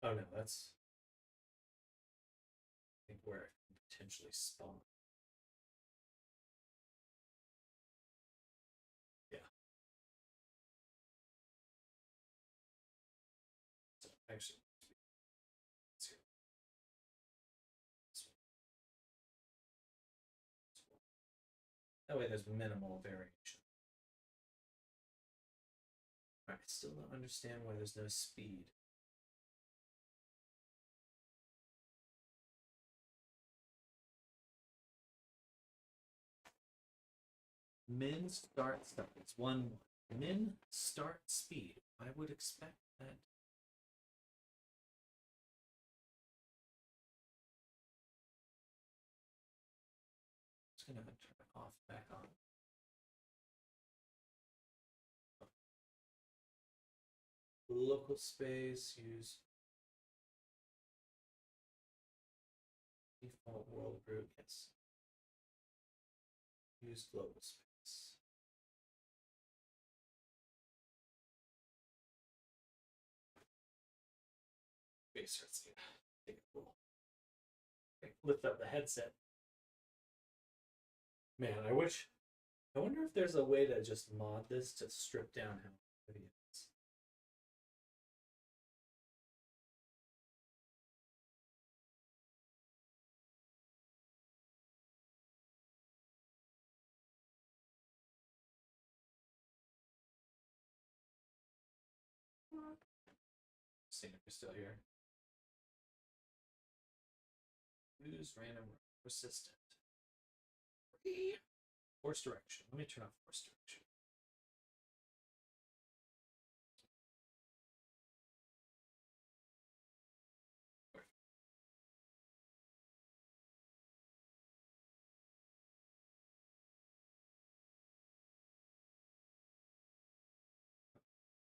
Oh no, that's I think where it can potentially spawn. Yeah. So actually, that way there's minimal variation. I still don't understand why there's no speed. Min start stuff. It's 1 1. Min start speed. I would expect that. Just gonna turn it off back on. Local space, use default world group, yes. Use global space. Okay, so let's see. Take it cool. Okay, lift up the headset. Man, I wonder if there's a way to just mod this to strip down how heavy it is. Seeing if you're still here. Use random resistant. Force direction. Let me turn off force direction.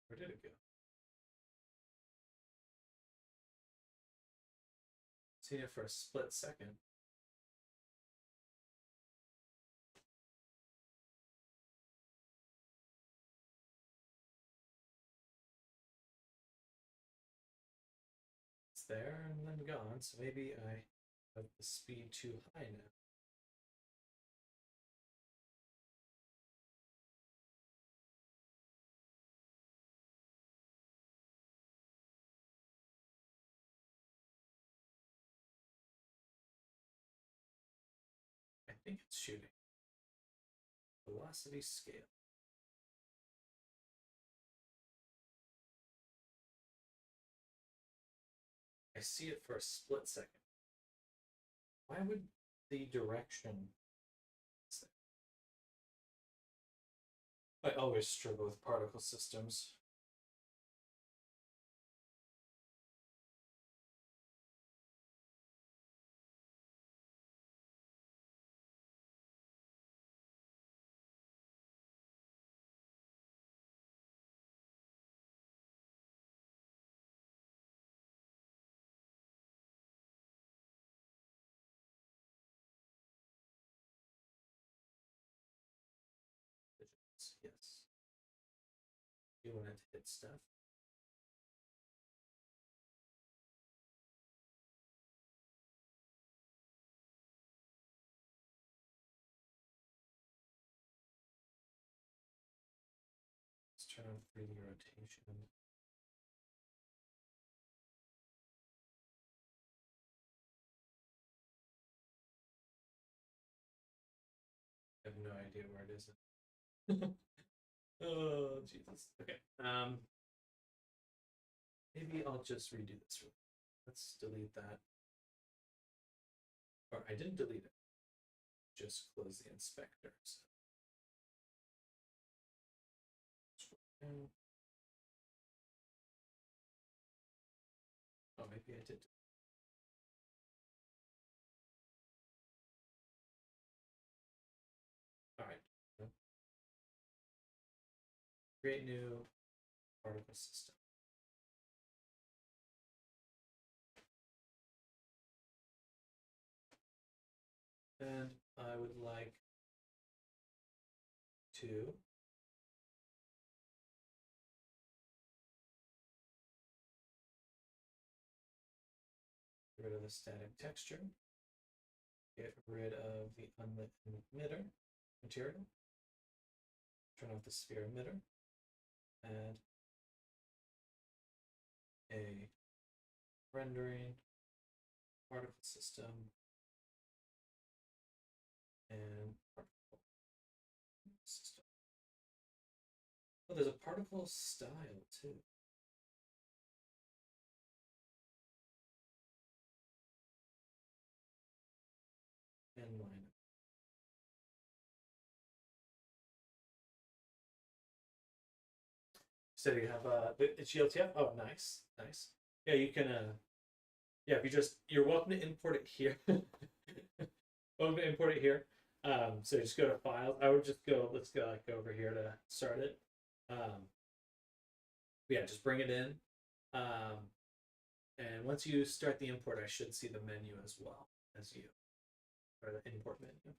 Where did it go? Seen it for a split second. It's there and then gone, so maybe I have the speed too high now. I think it's shooting. Velocity scale. I see it for a split second. Why would the direction I always struggle with particle systems. Yes. You want it to hit stuff. Let's turn on 3D rotation. I have no idea where it is. Oh Jesus. Okay. Maybe I'll just redo this. Let's delete that. Or I didn't delete it. Just close the inspectors. Oh, maybe I did. All right. Create new particle system. And I would like to get rid of the static texture, get rid of the unlit emitter material, turn off the sphere emitter, add a rendering particle system and particle system. Oh, there's a particle style too. And line. So you have it's GLTF. Oh, nice, nice. Yeah, you can. Yeah, if you're welcome to import it here. Welcome to import it here. So just go to files. I would just go. Let's go like over here to start it. Yeah, just bring it in. And once you start the import, I should see the menu as well as you, or the import menu.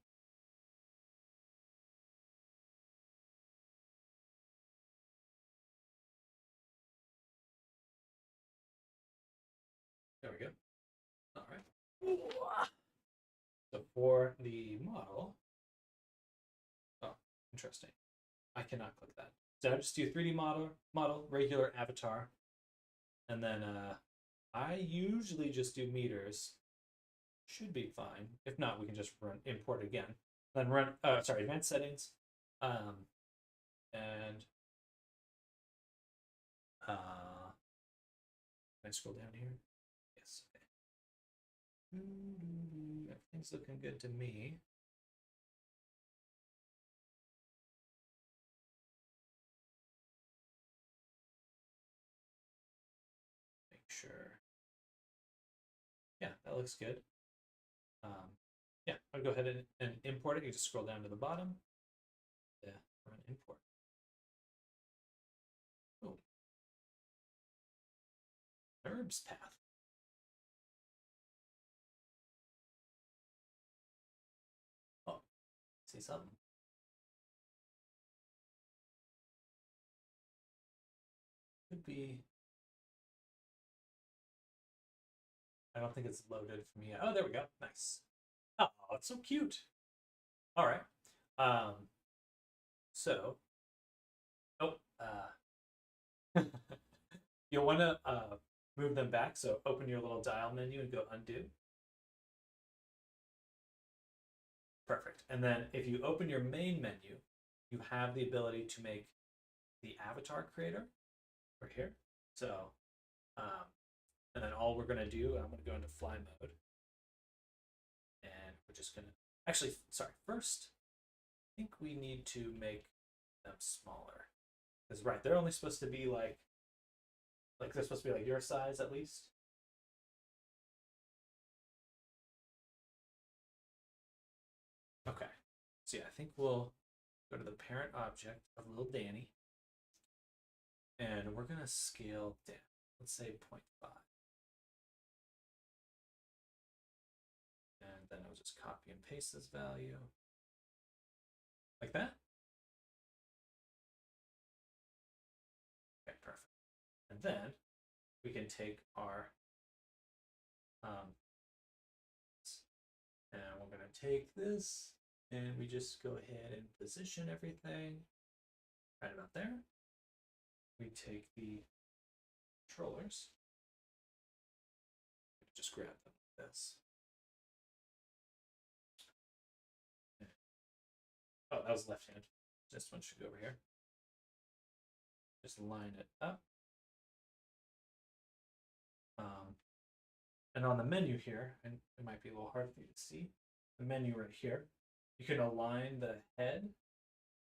There we go. All right. So for the model, oh, interesting. I cannot click that. So I just do 3D model, regular avatar, and then I usually just do meters. Should be fine. If not, we can just run import again. Then run. Sorry, advanced settings, and can I scroll down here? Yes. Okay. Everything's looking good to me. Make sure. Yeah, that looks good. Yeah, I'll go ahead and import it. You just scroll down to the bottom. Yeah, run import. Oh. Herbs path. Oh, see something. Could be. I don't think it's loaded for me yet. Oh, there we go. Nice. Oh, it's so cute. All right. So, oh, you'll want to move them back. So open your little dial menu and go undo. Perfect. And then if you open your main menu, you have the ability to make the avatar creator right here. So, and then all we're going to do, I'm going to go into fly mode. And we're just going to, actually, sorry, first, I think we need to make them smaller. Because right, they're only supposed to be like they're supposed to be like your size at least. Okay, so yeah, I think we'll go to the parent object of little Danny, and we're gonna scale down. Let's say 0.5. And then I'll just copy and paste this value. Like that? Okay, perfect. And then we can take our and we're going to take this and we just go ahead and position everything right about there. We take the controllers, just grab them like this. Oh, that was left hand. This one should go over here. Just line it up. And on the menu here, and it might be a little hard for you to see, the menu right here, you can align the head,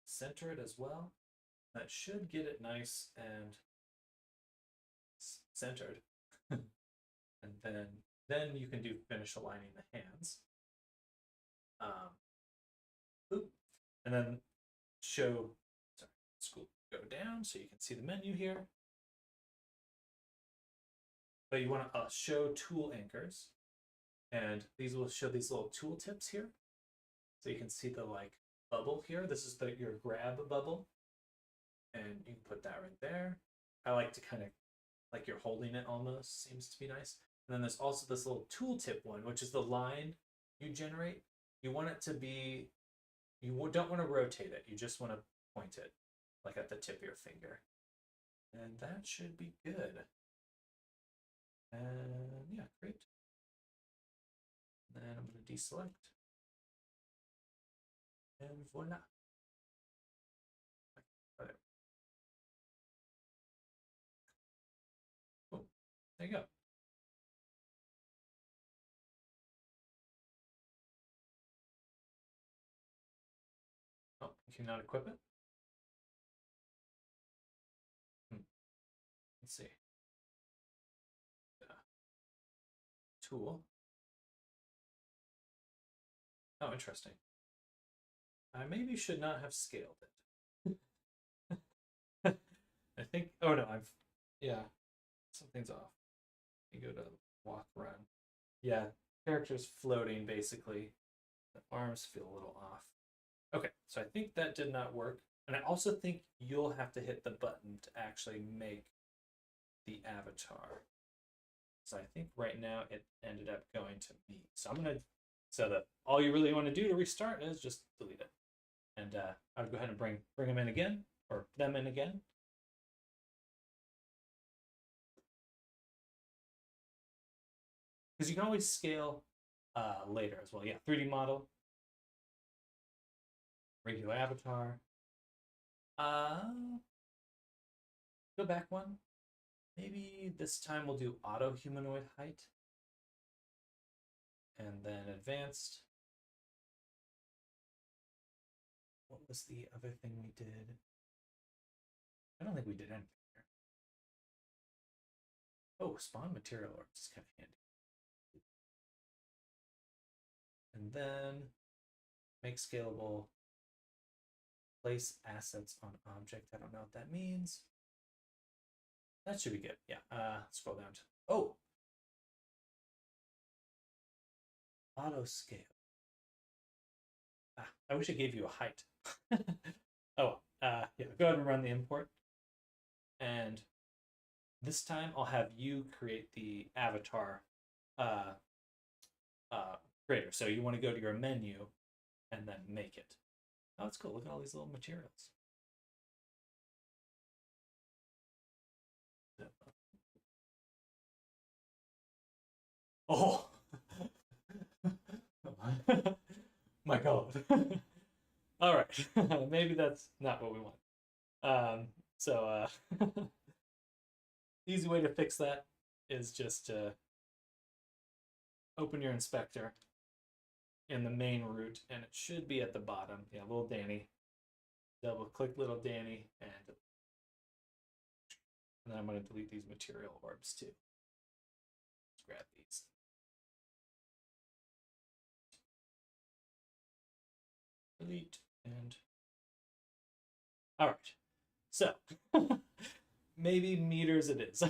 center it as well. That should get it nice and centered. And then you can do finish aligning the hands. And then go down so you can see the menu here. But you want to show tool anchors, and these will show these little tool tips here. So you can see the like bubble here. This is your grab bubble, and you can put that right there. I like to kind of like you're holding it almost, seems to be nice. And then there's also this little tooltip one, which is the line you generate. You want it to be, you don't want to rotate it. You just want to point it like at the tip of your finger. And that should be good. And yeah, great. Then I'm going to deselect. And voila. Oh, there you go. Oh, you cannot equip it? Let's see. Tool. Oh, interesting. I maybe should not have scaled it. I think, oh no, yeah, something's off. You go to walk, run. Yeah, character's floating basically. The arms feel a little off. Okay, so I think that did not work. And I also think you'll have to hit the button to actually make the avatar. So I think right now it ended up going to me. So I'm gonna, so that all you really want to do to restart is just delete it. And I'll go ahead and bring them in again, or them in again. Because you can always scale later as well. Yeah, 3D model, regular avatar. Go back one. Maybe this time we'll do auto humanoid height. And then advanced. What was the other thing we did? I don't think we did anything here. Oh, spawn material art is kind of handy. And then make scalable, place assets on object. I don't know what that means. That should be good. Yeah. Scroll down to, oh, auto scale. I wish it gave you a height. Oh, yeah. Go ahead and run the import. And this time I'll have you create the avatar creator. So you want to go to your menu and then make it. Oh, that's cool. Look at all these little materials. Oh, my God. All right, maybe that's not what we want. Easy way to fix that is just to open your inspector in the main root, and it should be at the bottom. Yeah, little Danny. double click little Danny, and then I'm going to delete these material orbs too. Let's grab these. Delete and all right. So maybe meters it is.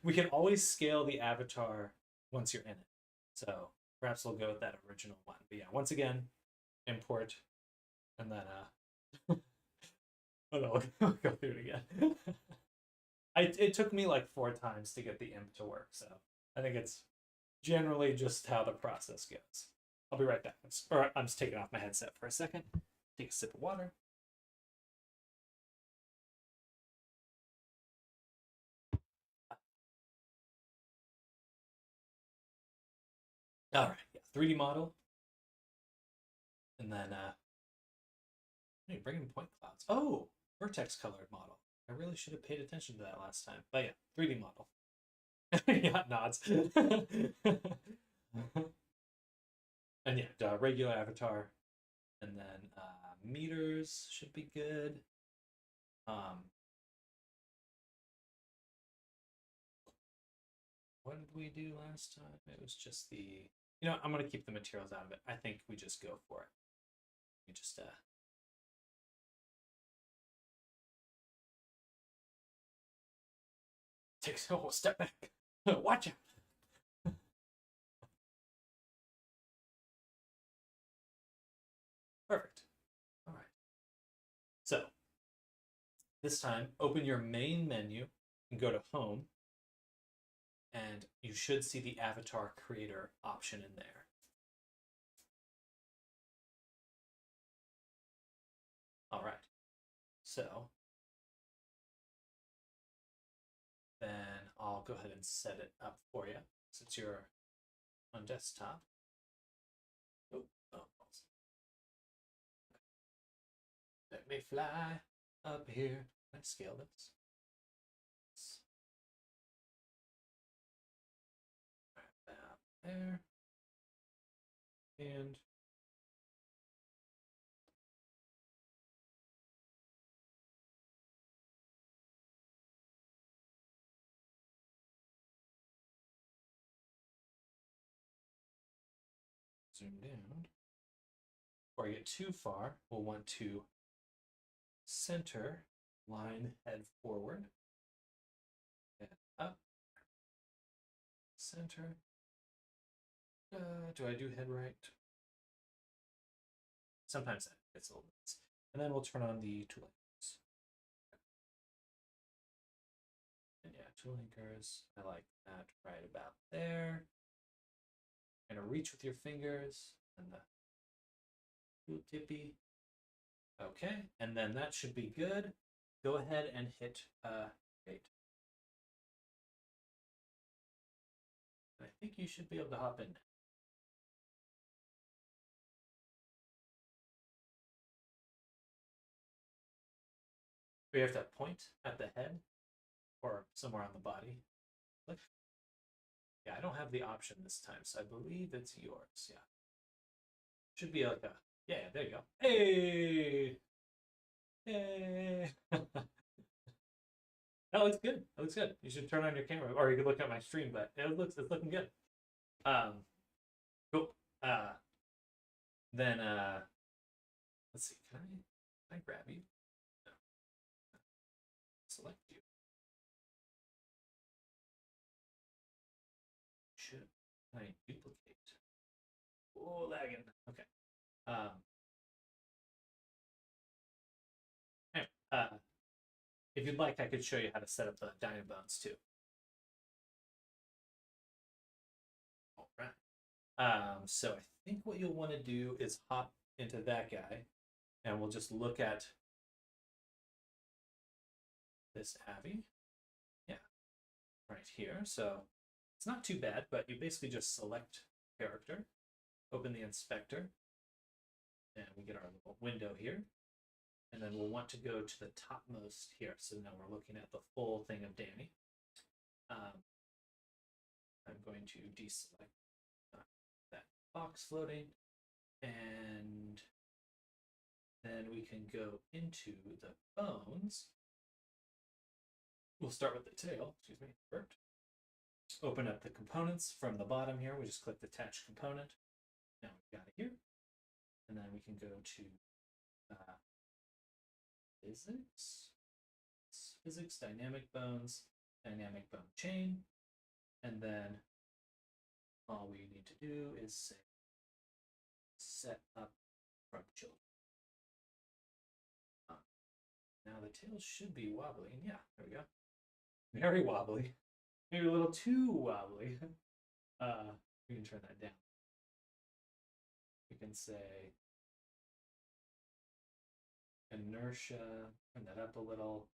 We can always scale the avatar once you're in it. So perhaps we'll go with that original one. But yeah, once again, import and then oh no, we'll go through it again. It took me like 4 times to get the imp to work, so I think it's generally just how the process goes. I'll be right back. I'm just taking off my headset for a second. Take a sip of water. All right, yeah, 3D model. And then, hey, bring in point clouds. Oh, vertex colored model. I really should have paid attention to that last time. But yeah, 3D model. Yeah, nods. And yeah, regular avatar. And then meters should be good. What did we do last time? It was just the... You know, I'm going to keep the materials out of it. I think we just go for it. We just... Take a whole step back. Watch out. Perfect. All right. So, this time, open your main menu and go to Home. And you should see the Avatar Creator option in there. All right. So, then I'll go ahead and set it up for you since you're on desktop. Oh, let me fly up here. Can I scale this? Right there. And zoom down. Before I get too far, we'll want to center, line, head forward, and up, center. Do I do head right? Sometimes that gets a little bit. And then we'll turn on the tool anchors. And yeah, tool anchors, I like that right about there. You're gonna reach with your fingers and the tool tippy. Okay, and then that should be good. Go ahead and hit create. I think you should be able to hop in. We have to point at the head or somewhere on the body. Click. Yeah, I don't have the option this time, so I believe it's yours. Yeah. Should be like a, yeah, there you go. Hey! Hey! That looks good. That looks good. You should turn on your camera, or you could look at my stream, but it's looking good. Cool. Then let's see, can I grab you? No. Select you. Should I duplicate? Oh, lagging. Okay. Anyway, if you'd like, I could show you how to set up the Dynabones too. All right. So I think what you'll want to do is hop into that guy, and we'll just look at this Avi. Yeah, right here. So it's not too bad, but you basically just select character, open the inspector, and we get our little window here. And then we'll want to go to the topmost here. So now we're looking at the full thing of Danny. I'm going to deselect that box floating. And then we can go into the bones. We'll start with the tail, excuse me, burped. Open up the components from the bottom here. We just click the attach component. Now we've got it here. And then we can go to physics, dynamic bones, dynamic bone chain. And then all we need to do is say set up from children. Now the tail should be wobbly. Yeah, there we go. Very wobbly. Maybe a little too wobbly. We can turn that down. We can say inertia, turn that up a little.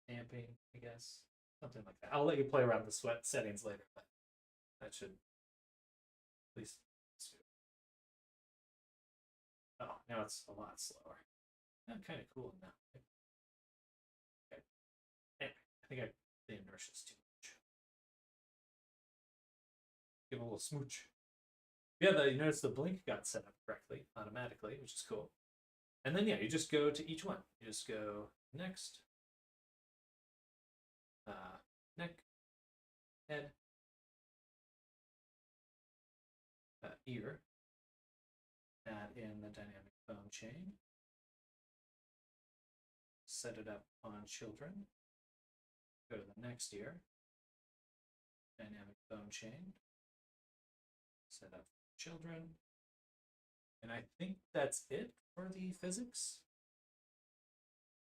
Damping, I guess. Something like that. I'll let you play around the sweat settings later, but that should at least. Oh, now it's a lot slower. Kind of cool now. Okay. Anyway, I think the inertia's too much. Give a little smooch. Yeah, you notice the blink got set up correctly, automatically, which is cool. And then, yeah, you just go to each one. You just go next, neck, head, ear, add in the dynamic bone chain, set it up on children, go to the next ear, dynamic bone chain, set up children, and I think that's it for the physics.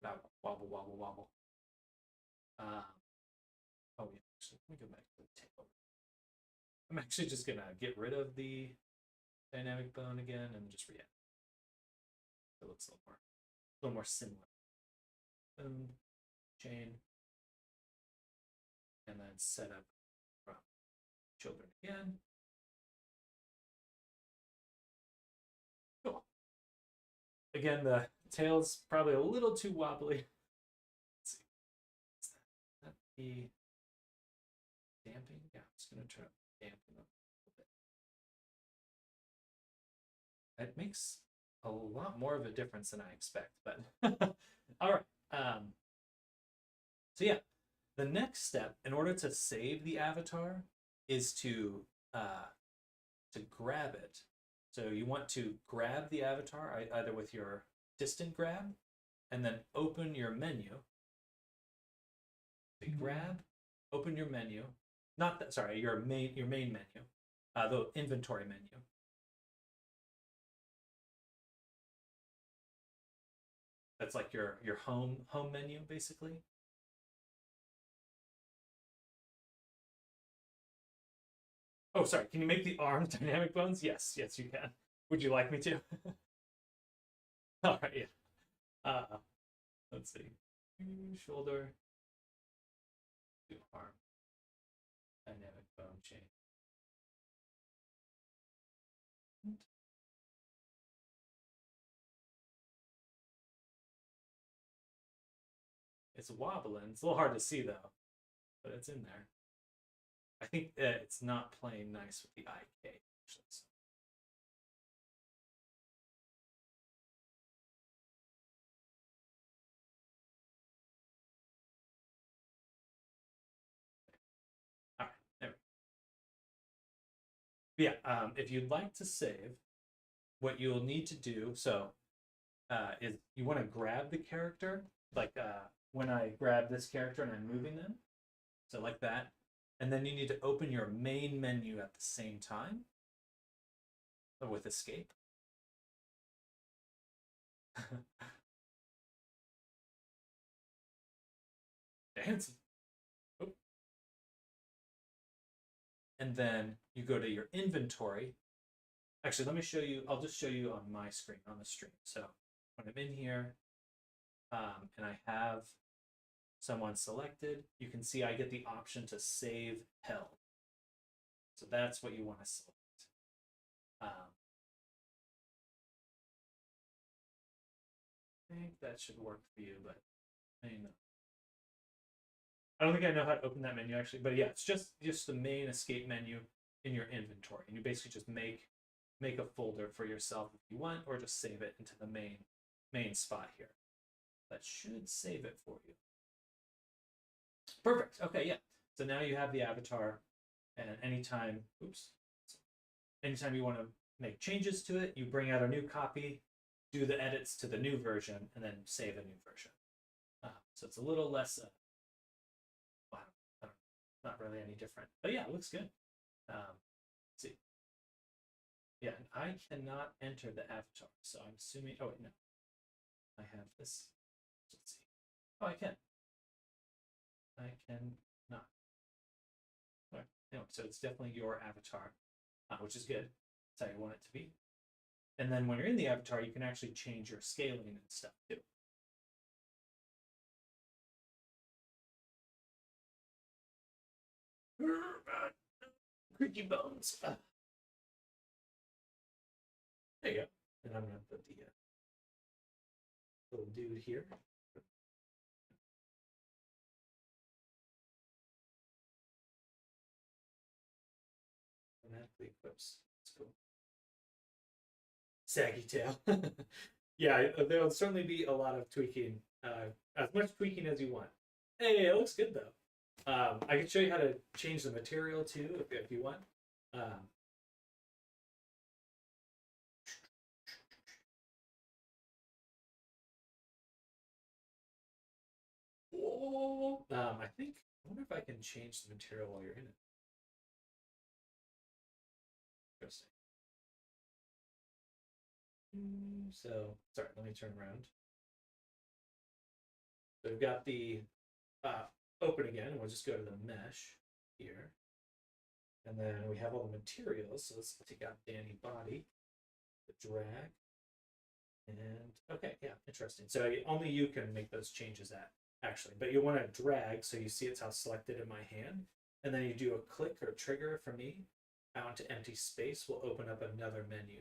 Now, wobble, wobble, wobble. Oh yeah, actually, let me go back to the tail. I'm actually just gonna get rid of the dynamic bone again and just re-add. It looks a little more similar. Boom, chain, and then set up from children again. Cool. Again, the tail's probably a little too wobbly. Let's see. Is that the damping? Yeah, I'm just gonna turn up damping a little bit. It makes a lot more of a difference than I expect, but all right. So yeah, the next step in order to save the avatar is to grab it. So you want to grab the avatar either with your distant grab, and then open your menu. So you grab, open your menu, not that, sorry, your main menu, the inventory menu. That's like your home menu, basically. Oh, sorry. Can you make the arms dynamic bones? Yes, you can. Would you like me to? All right, yeah. Let's see. Shoulder. Do arm. Dynamic bone chain. It's wobbling. It's a little hard to see though, but it's in there. I think it's not playing nice with the IK actually. So. All right, there we go. Yeah, if you'd like to save, what you'll need to do is you want to grab the character, like when I grab this character and I'm moving them, so like that, and then you need to open your main menu at the same time with escape. Dance. Oh. And then you go to your inventory. Actually, let me show you. I'll just show you on my screen, on the stream. So when I'm in here and I have someone selected, you can see I get the option to save held. So that's what you want to select. I think that should work for you, but I know. I don't think I know how to open that menu actually, but yeah, it's just the main escape menu in your inventory, and you basically just make a folder for yourself if you want, or just save it into the main main spot here. That should save it for you. Perfect. Okay, yeah. So now you have the avatar, and anytime you want to make changes to it, you bring out a new copy, do the edits to the new version, and then save a new version. So it's a little less, not really any different. But yeah, it looks good. Let's see. Yeah, and I cannot enter the avatar, so I'm assuming. Oh wait, no. I have this. Let's see. Oh, I can. I can not. All right. Anyway, so it's definitely your avatar, which is good. That's how you want it to be. And then when you're in the avatar, you can actually change your scaling and stuff too. Creaky bones. There you go. And I'm gonna put the little dude here. Automatically equips. That's cool. Saggy tail. Yeah, there'll certainly be a lot of tweaking. As much tweaking as you want. Hey, it looks good though. I can show you how to change the material too if you want. I wonder if I can change the material while you're in it. Interesting. So, sorry, let me turn around. So we've got the open again. We'll just go to the mesh here. And then we have all the materials. So let's take out Danny body, the drag. And okay, yeah, interesting. So only you can make those changes actually, but you want to drag so you see it's how selected in my hand. And then you do a click or trigger for me out to empty space will open up another menu.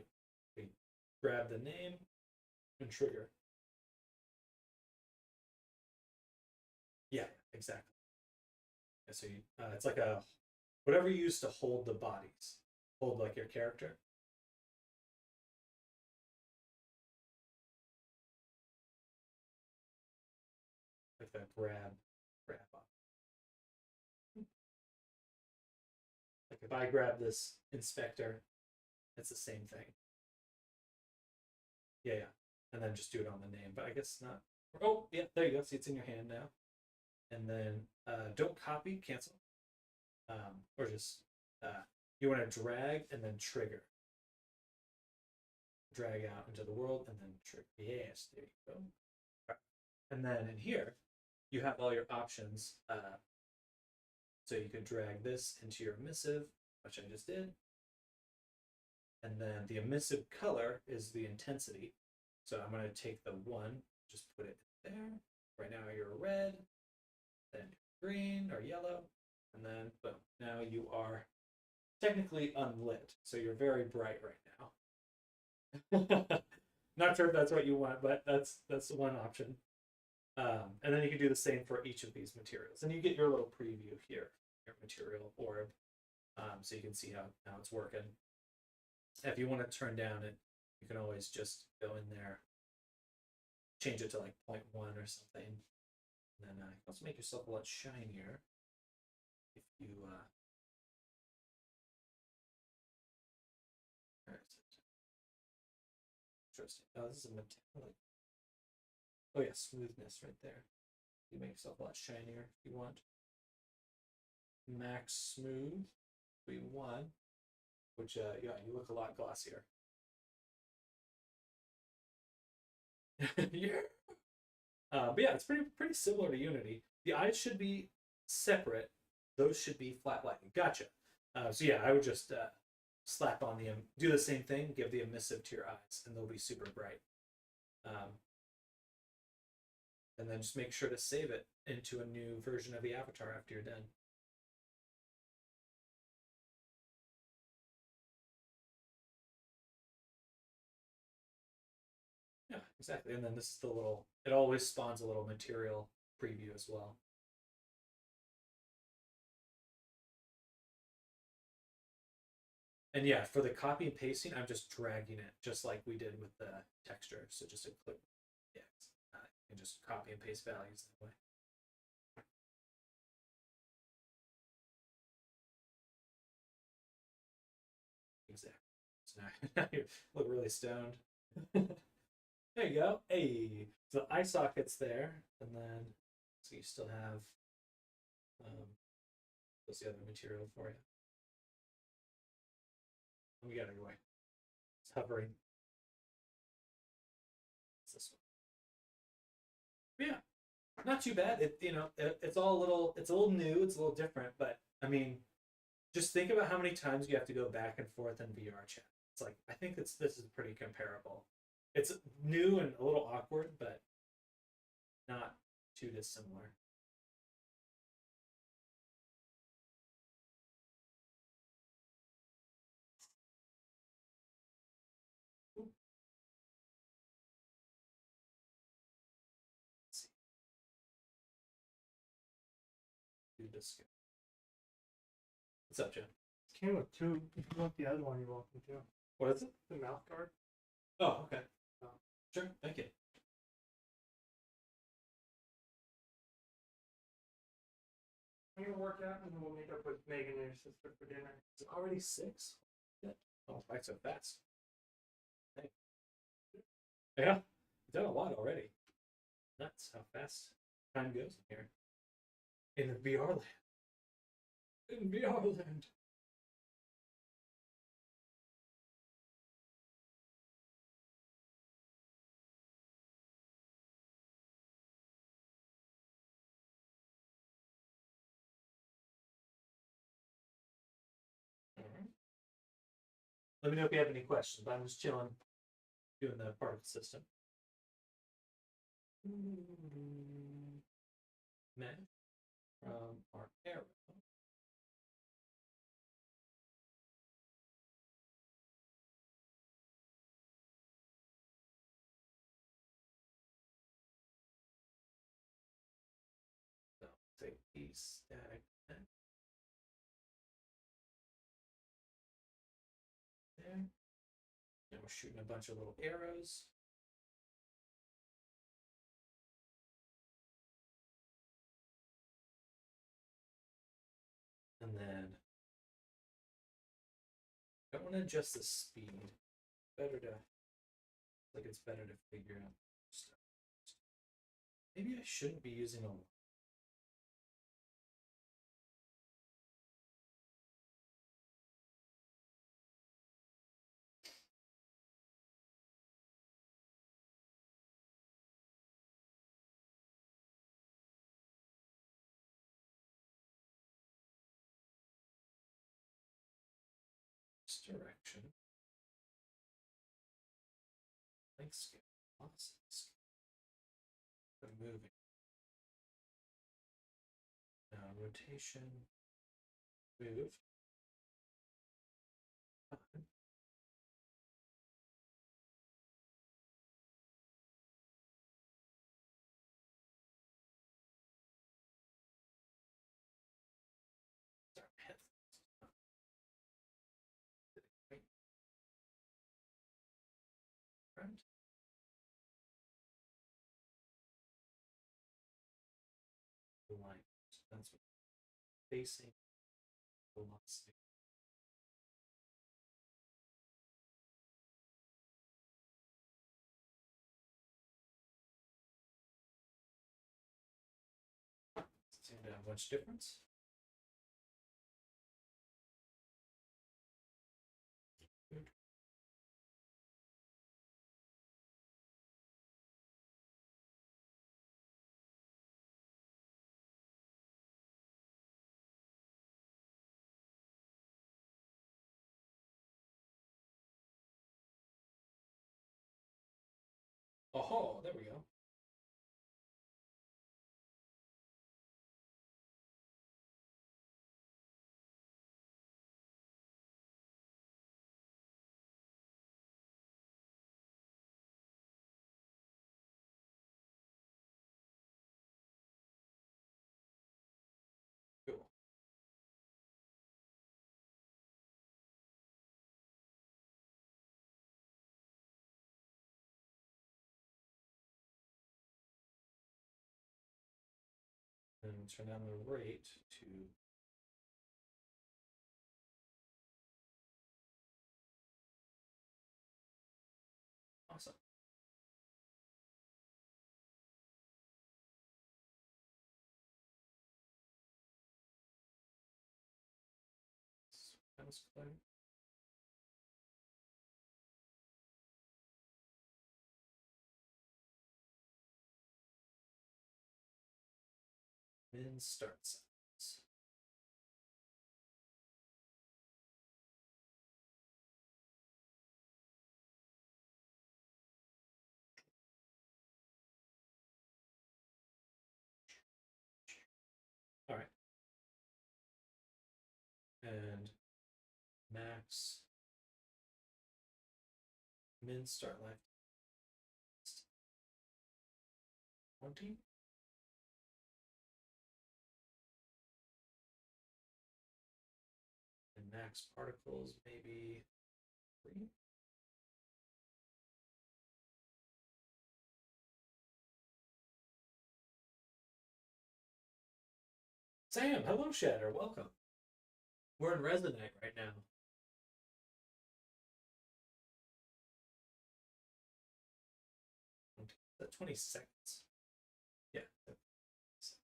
We grab the name and trigger. Yeah, exactly. And so it's like whatever you use to hold the bodies, hold like your character. Like the grab up. Like if I grab this inspector, it's the same thing. Yeah. And then just do it on the name, but I guess not. Oh, yeah, there you go. See, it's in your hand now. And then don't copy, cancel. Or just, you want to drag and then trigger. Drag out into the world and then trigger. Yes, there you go. Right. And then in here, you have all your options. So you could drag this into your emissive, which I just did. And then the emissive color is the intensity. So I'm going to take the 1, just put it there. Right now you're red, then green or yellow, and then boom. Now you are technically unlit. So you're very bright right now. Not sure if that's what you want, but that's one option. And then you can do the same for each of these materials. And you get your little preview here, your material orb, so you can see how it's working. If you want to turn down it, you can always just go in there, change it to like 0.1 or something. And then you can also make yourself a lot shinier if you interesting. Oh, this is a metallic. Oh yeah, smoothness right there. You make yourself a lot shinier if you want. Max smooth, we want, which yeah, you look a lot glossier. Yeah. But yeah, it's pretty similar to Unity. The eyes should be separate. Those should be flat lighting. Gotcha. So yeah, I would just slap on do the same thing, give the emissive to your eyes, and they'll be super bright. And then just make sure to save it into a new version of the avatar after you're done. Yeah, exactly. And then this is the little, it always spawns a little material preview as well. And yeah, for the copy and pasting, I'm just dragging it just like we did with the texture. So just a click Yeah, you can just copy and paste values that way. Exactly. So now you look really stoned. There you go. Hey, so eye socket's there, and then so you still have what's the other material for you? Let me get it away. It's hovering. It's this one. Yeah, not too bad. It's all a little. It's a little new. It's a little different, but I mean, just think about how many times you have to go back and forth in VR chat. It's like I think this is pretty comparable. It's new and a little awkward, but not too dissimilar. Do this. What's up, Jim? It came with two. If you want the other one, you're welcome to. What is it? The mouth guard. Oh, okay. Oh. Sure, thank you. I'm gonna work out and then we'll meet up with Megan and your sister for dinner. Is it already 6? Yeah. Oh, back so fast. Hey. Yeah, you've done a lot already. Nuts how fast time goes in here. In the VR land. In VR land. Let me know if you have any questions, but I'm just chilling, doing the part of the system. Mesh from our arrow. So take the static there. And we're shooting a bunch of little arrows. And then I don't want to adjust the speed. Better to it's better to figure out stuff. Maybe I shouldn't be using a direction. Length scale, velocity scale. But moving. Rotation. Move. Right. The line. That's what facing velocity. Seem to have much difference. Good. Oh, there we go. Cool. going to turn down the rate to awesome. That was clear. Min start size. All right. And max min start life 20. And max particles maybe 3. Sam, hello Shatter, welcome. We're in Resonate right now. Is that 20 seconds? Yeah.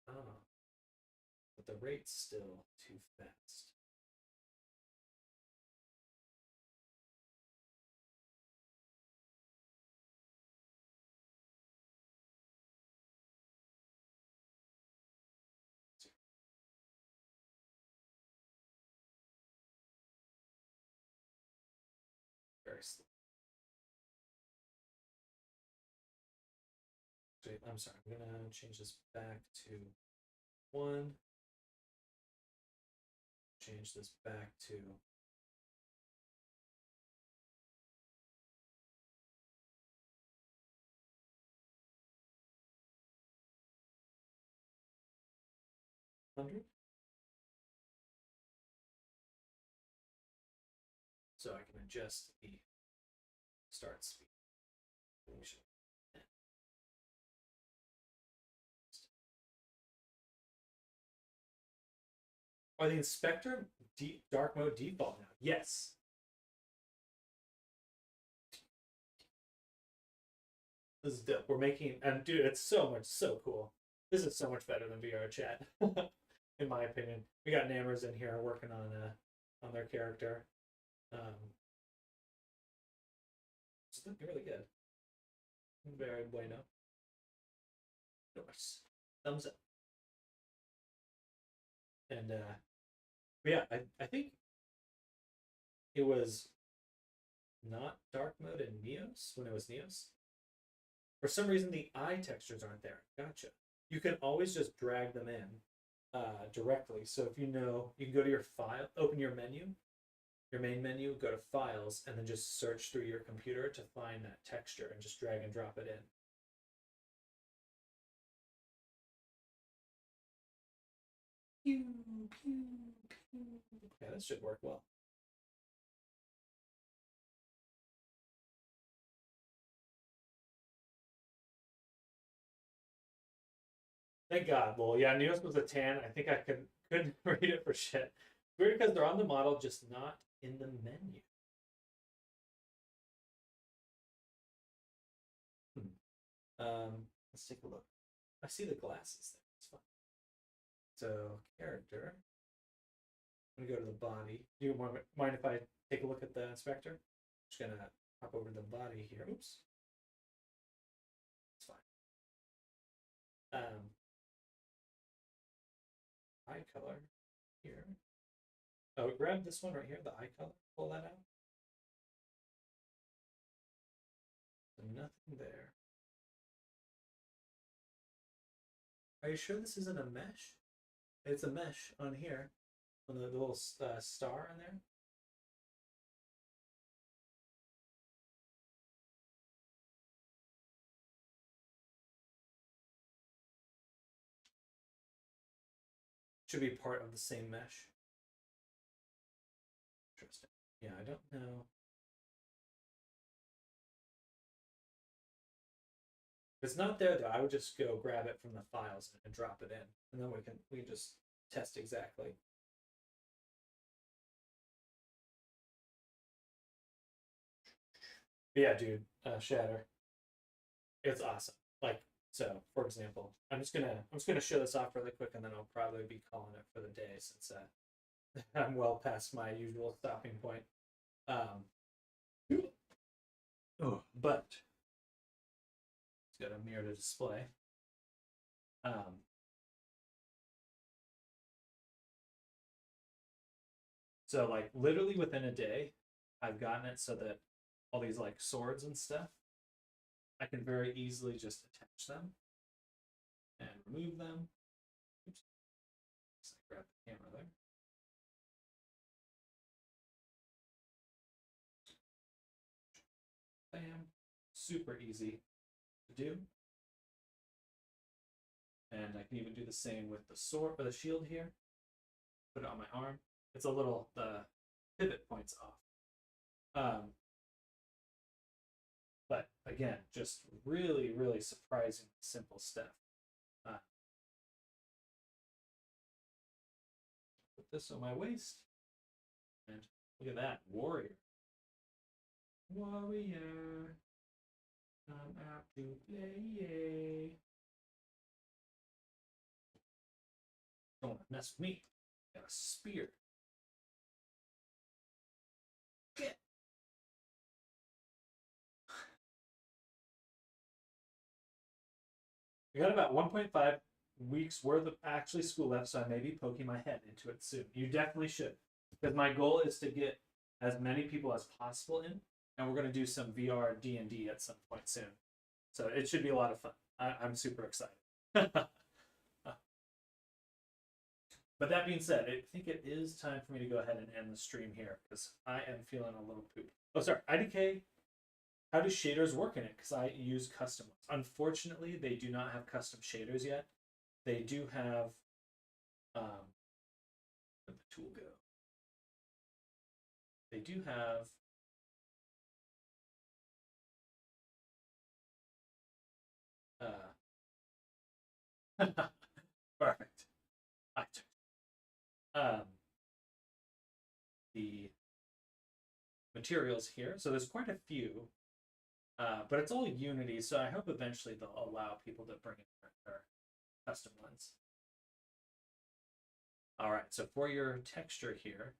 But the rate's still too fast. Very slow. I'm sorry, I'm gonna change this back to 1. Change this back to $100. So I can adjust the start speed. Are the inspector dark mode default now? Yes. This is dope. We're making, and dude, it's so cool. This is so much better than VR chat, in my opinion. We got Nammers in here working on their character. It's looking really good. Very bueno. Nice. Thumbs up. And yeah, I think it was not dark mode in Neos when it was Neos. For some reason, the eye textures aren't there. Gotcha. You can always just drag them in directly. So if you know, you can go to your file, open your menu, your main menu, go to files, and then just search through your computer to find that texture and just drag and drop it in. Pew, pew, pew. Yeah, this should work well. Thank God. Well, yeah, Neos was a 10. I think I couldn't read it for shit. Weird because they're on the model, just not in the menu. Let's take a look. I see the glasses there. It's fine. So character. I'm gonna go to the body. Do you mind if I take a look at the inspector? I'm just gonna hop over to the body here. Oops. It's fine. Eye color here. Oh, grab this one right here, the eye color. Pull that out. So nothing there. Are you sure this isn't a mesh? It's a mesh on here, on the little star in there. Should be part of the same mesh. Interesting. Yeah, I don't know. If it's not there though, I would just go grab it from the files and drop it in, and then we can just test exactly. But yeah, dude, Shatter, it's awesome. Like, so for example, I'm just gonna show this off really quick, and then I'll probably be calling it for the day since I'm well past my usual stopping point. But it's got a mirror to display. So like literally within a day, I've gotten it so that all these like swords and stuff, I can very easily just attach them and remove them. Oops. Just grab the camera there. Bam. Super easy to do. And I can even do the same with the sword or the shield here. Put it on my arm. It's a little, the pivot points off. But again, just really, really surprising simple stuff. Put this on my waist. And look at that, warrior. Warrior. I'm out to play. Don't mess with me. Got a spear. Get. We got about 1.5 weeks worth of actually school left, so I may be poking my head into it soon. You definitely should, because my goal is to get as many people as possible in, and we're going to do some VR D&D at some point soon. So it should be a lot of fun. I'm super excited. But that being said, I think it is time for me to go ahead and end the stream here, because I am feeling a little poop. Oh, sorry, IDK. How do shaders work in it? Because I use custom ones. Unfortunately, they do not have custom shaders yet. They do have, where'd the tool go? They do have, perfect. The materials here. So there's quite a few. But it's all Unity, so I hope eventually they'll allow people to bring in their custom ones. All right, so for your texture here,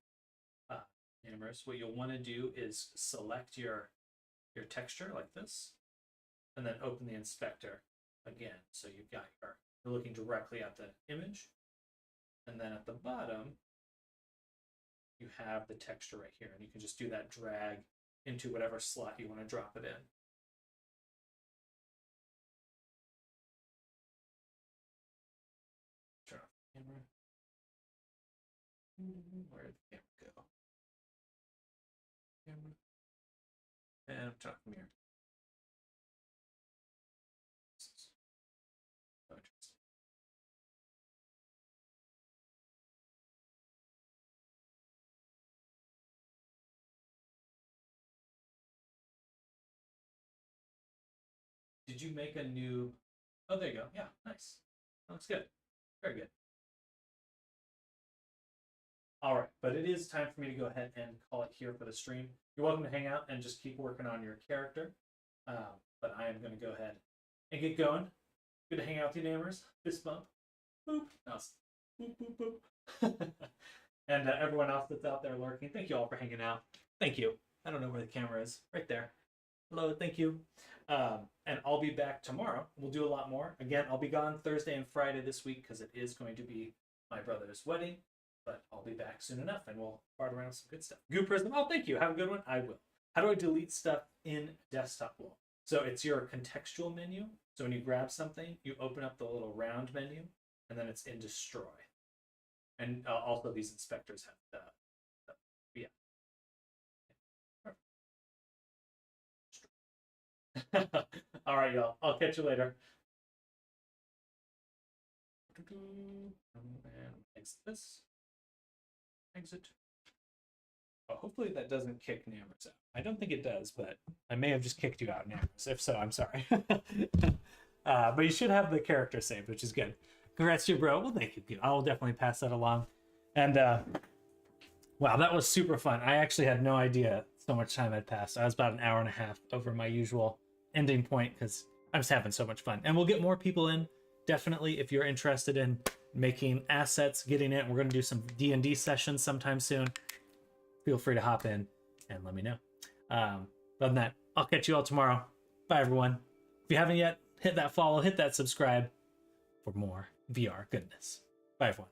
Amherst, what you'll want to do is select your texture like this, and then open the inspector again. So you've got you're looking directly at the image, and then at the bottom, you have the texture right here, and you can just do that drag into whatever slot you want to drop it in. Turn off the camera. Where did the camera go? Camera. And turn off the mirror. Oh, interesting. Did you make a new? Oh, there you go. Yeah, nice. That looks good. Very good. All right, but it is time for me to go ahead and call it here for the stream. You're welcome to hang out and just keep working on your character. But I am going to go ahead and get going. Good to hang out with you, neighbors. Fist bump. Boop. Nice. Boop, boop, boop. And everyone else that's out there lurking, thank you all for hanging out. Thank you. I don't know where the camera is. Right there. Hello, thank you. And I'll be back tomorrow. We'll do a lot more. Again, I'll be gone Thursday and Friday this week because it is going to be my brother's wedding. But I'll be back soon enough, and we'll fart around some good stuff. Goo Prism, oh, thank you. Have a good one. I will. How do I delete stuff in Desktop Wall? So it's your contextual menu. So when you grab something, you open up the little round menu, and then it's in Destroy. And also these inspectors have yeah. All right, y'all. I'll catch you later. And exit this. Exit. Oh, hopefully that doesn't kick Nammers out. I don't think it does, but I may have just kicked you out, Nammers. If so, I'm sorry. But you should have the character saved, which is good. Congrats to you, bro. Well, thank you. I will definitely pass that along. And wow, that was super fun. I actually had no idea so much time had passed. I was about an hour and a half over my usual ending point because I was having so much fun. And we'll get more people in. Definitely, if you're interested in making assets, getting it, we're going to do some D&D sessions sometime soon. Feel free to hop in and let me know. Other than that, I'll catch you all tomorrow. Bye, everyone. If you haven't yet, hit that follow, hit that subscribe for more VR goodness. Bye, everyone.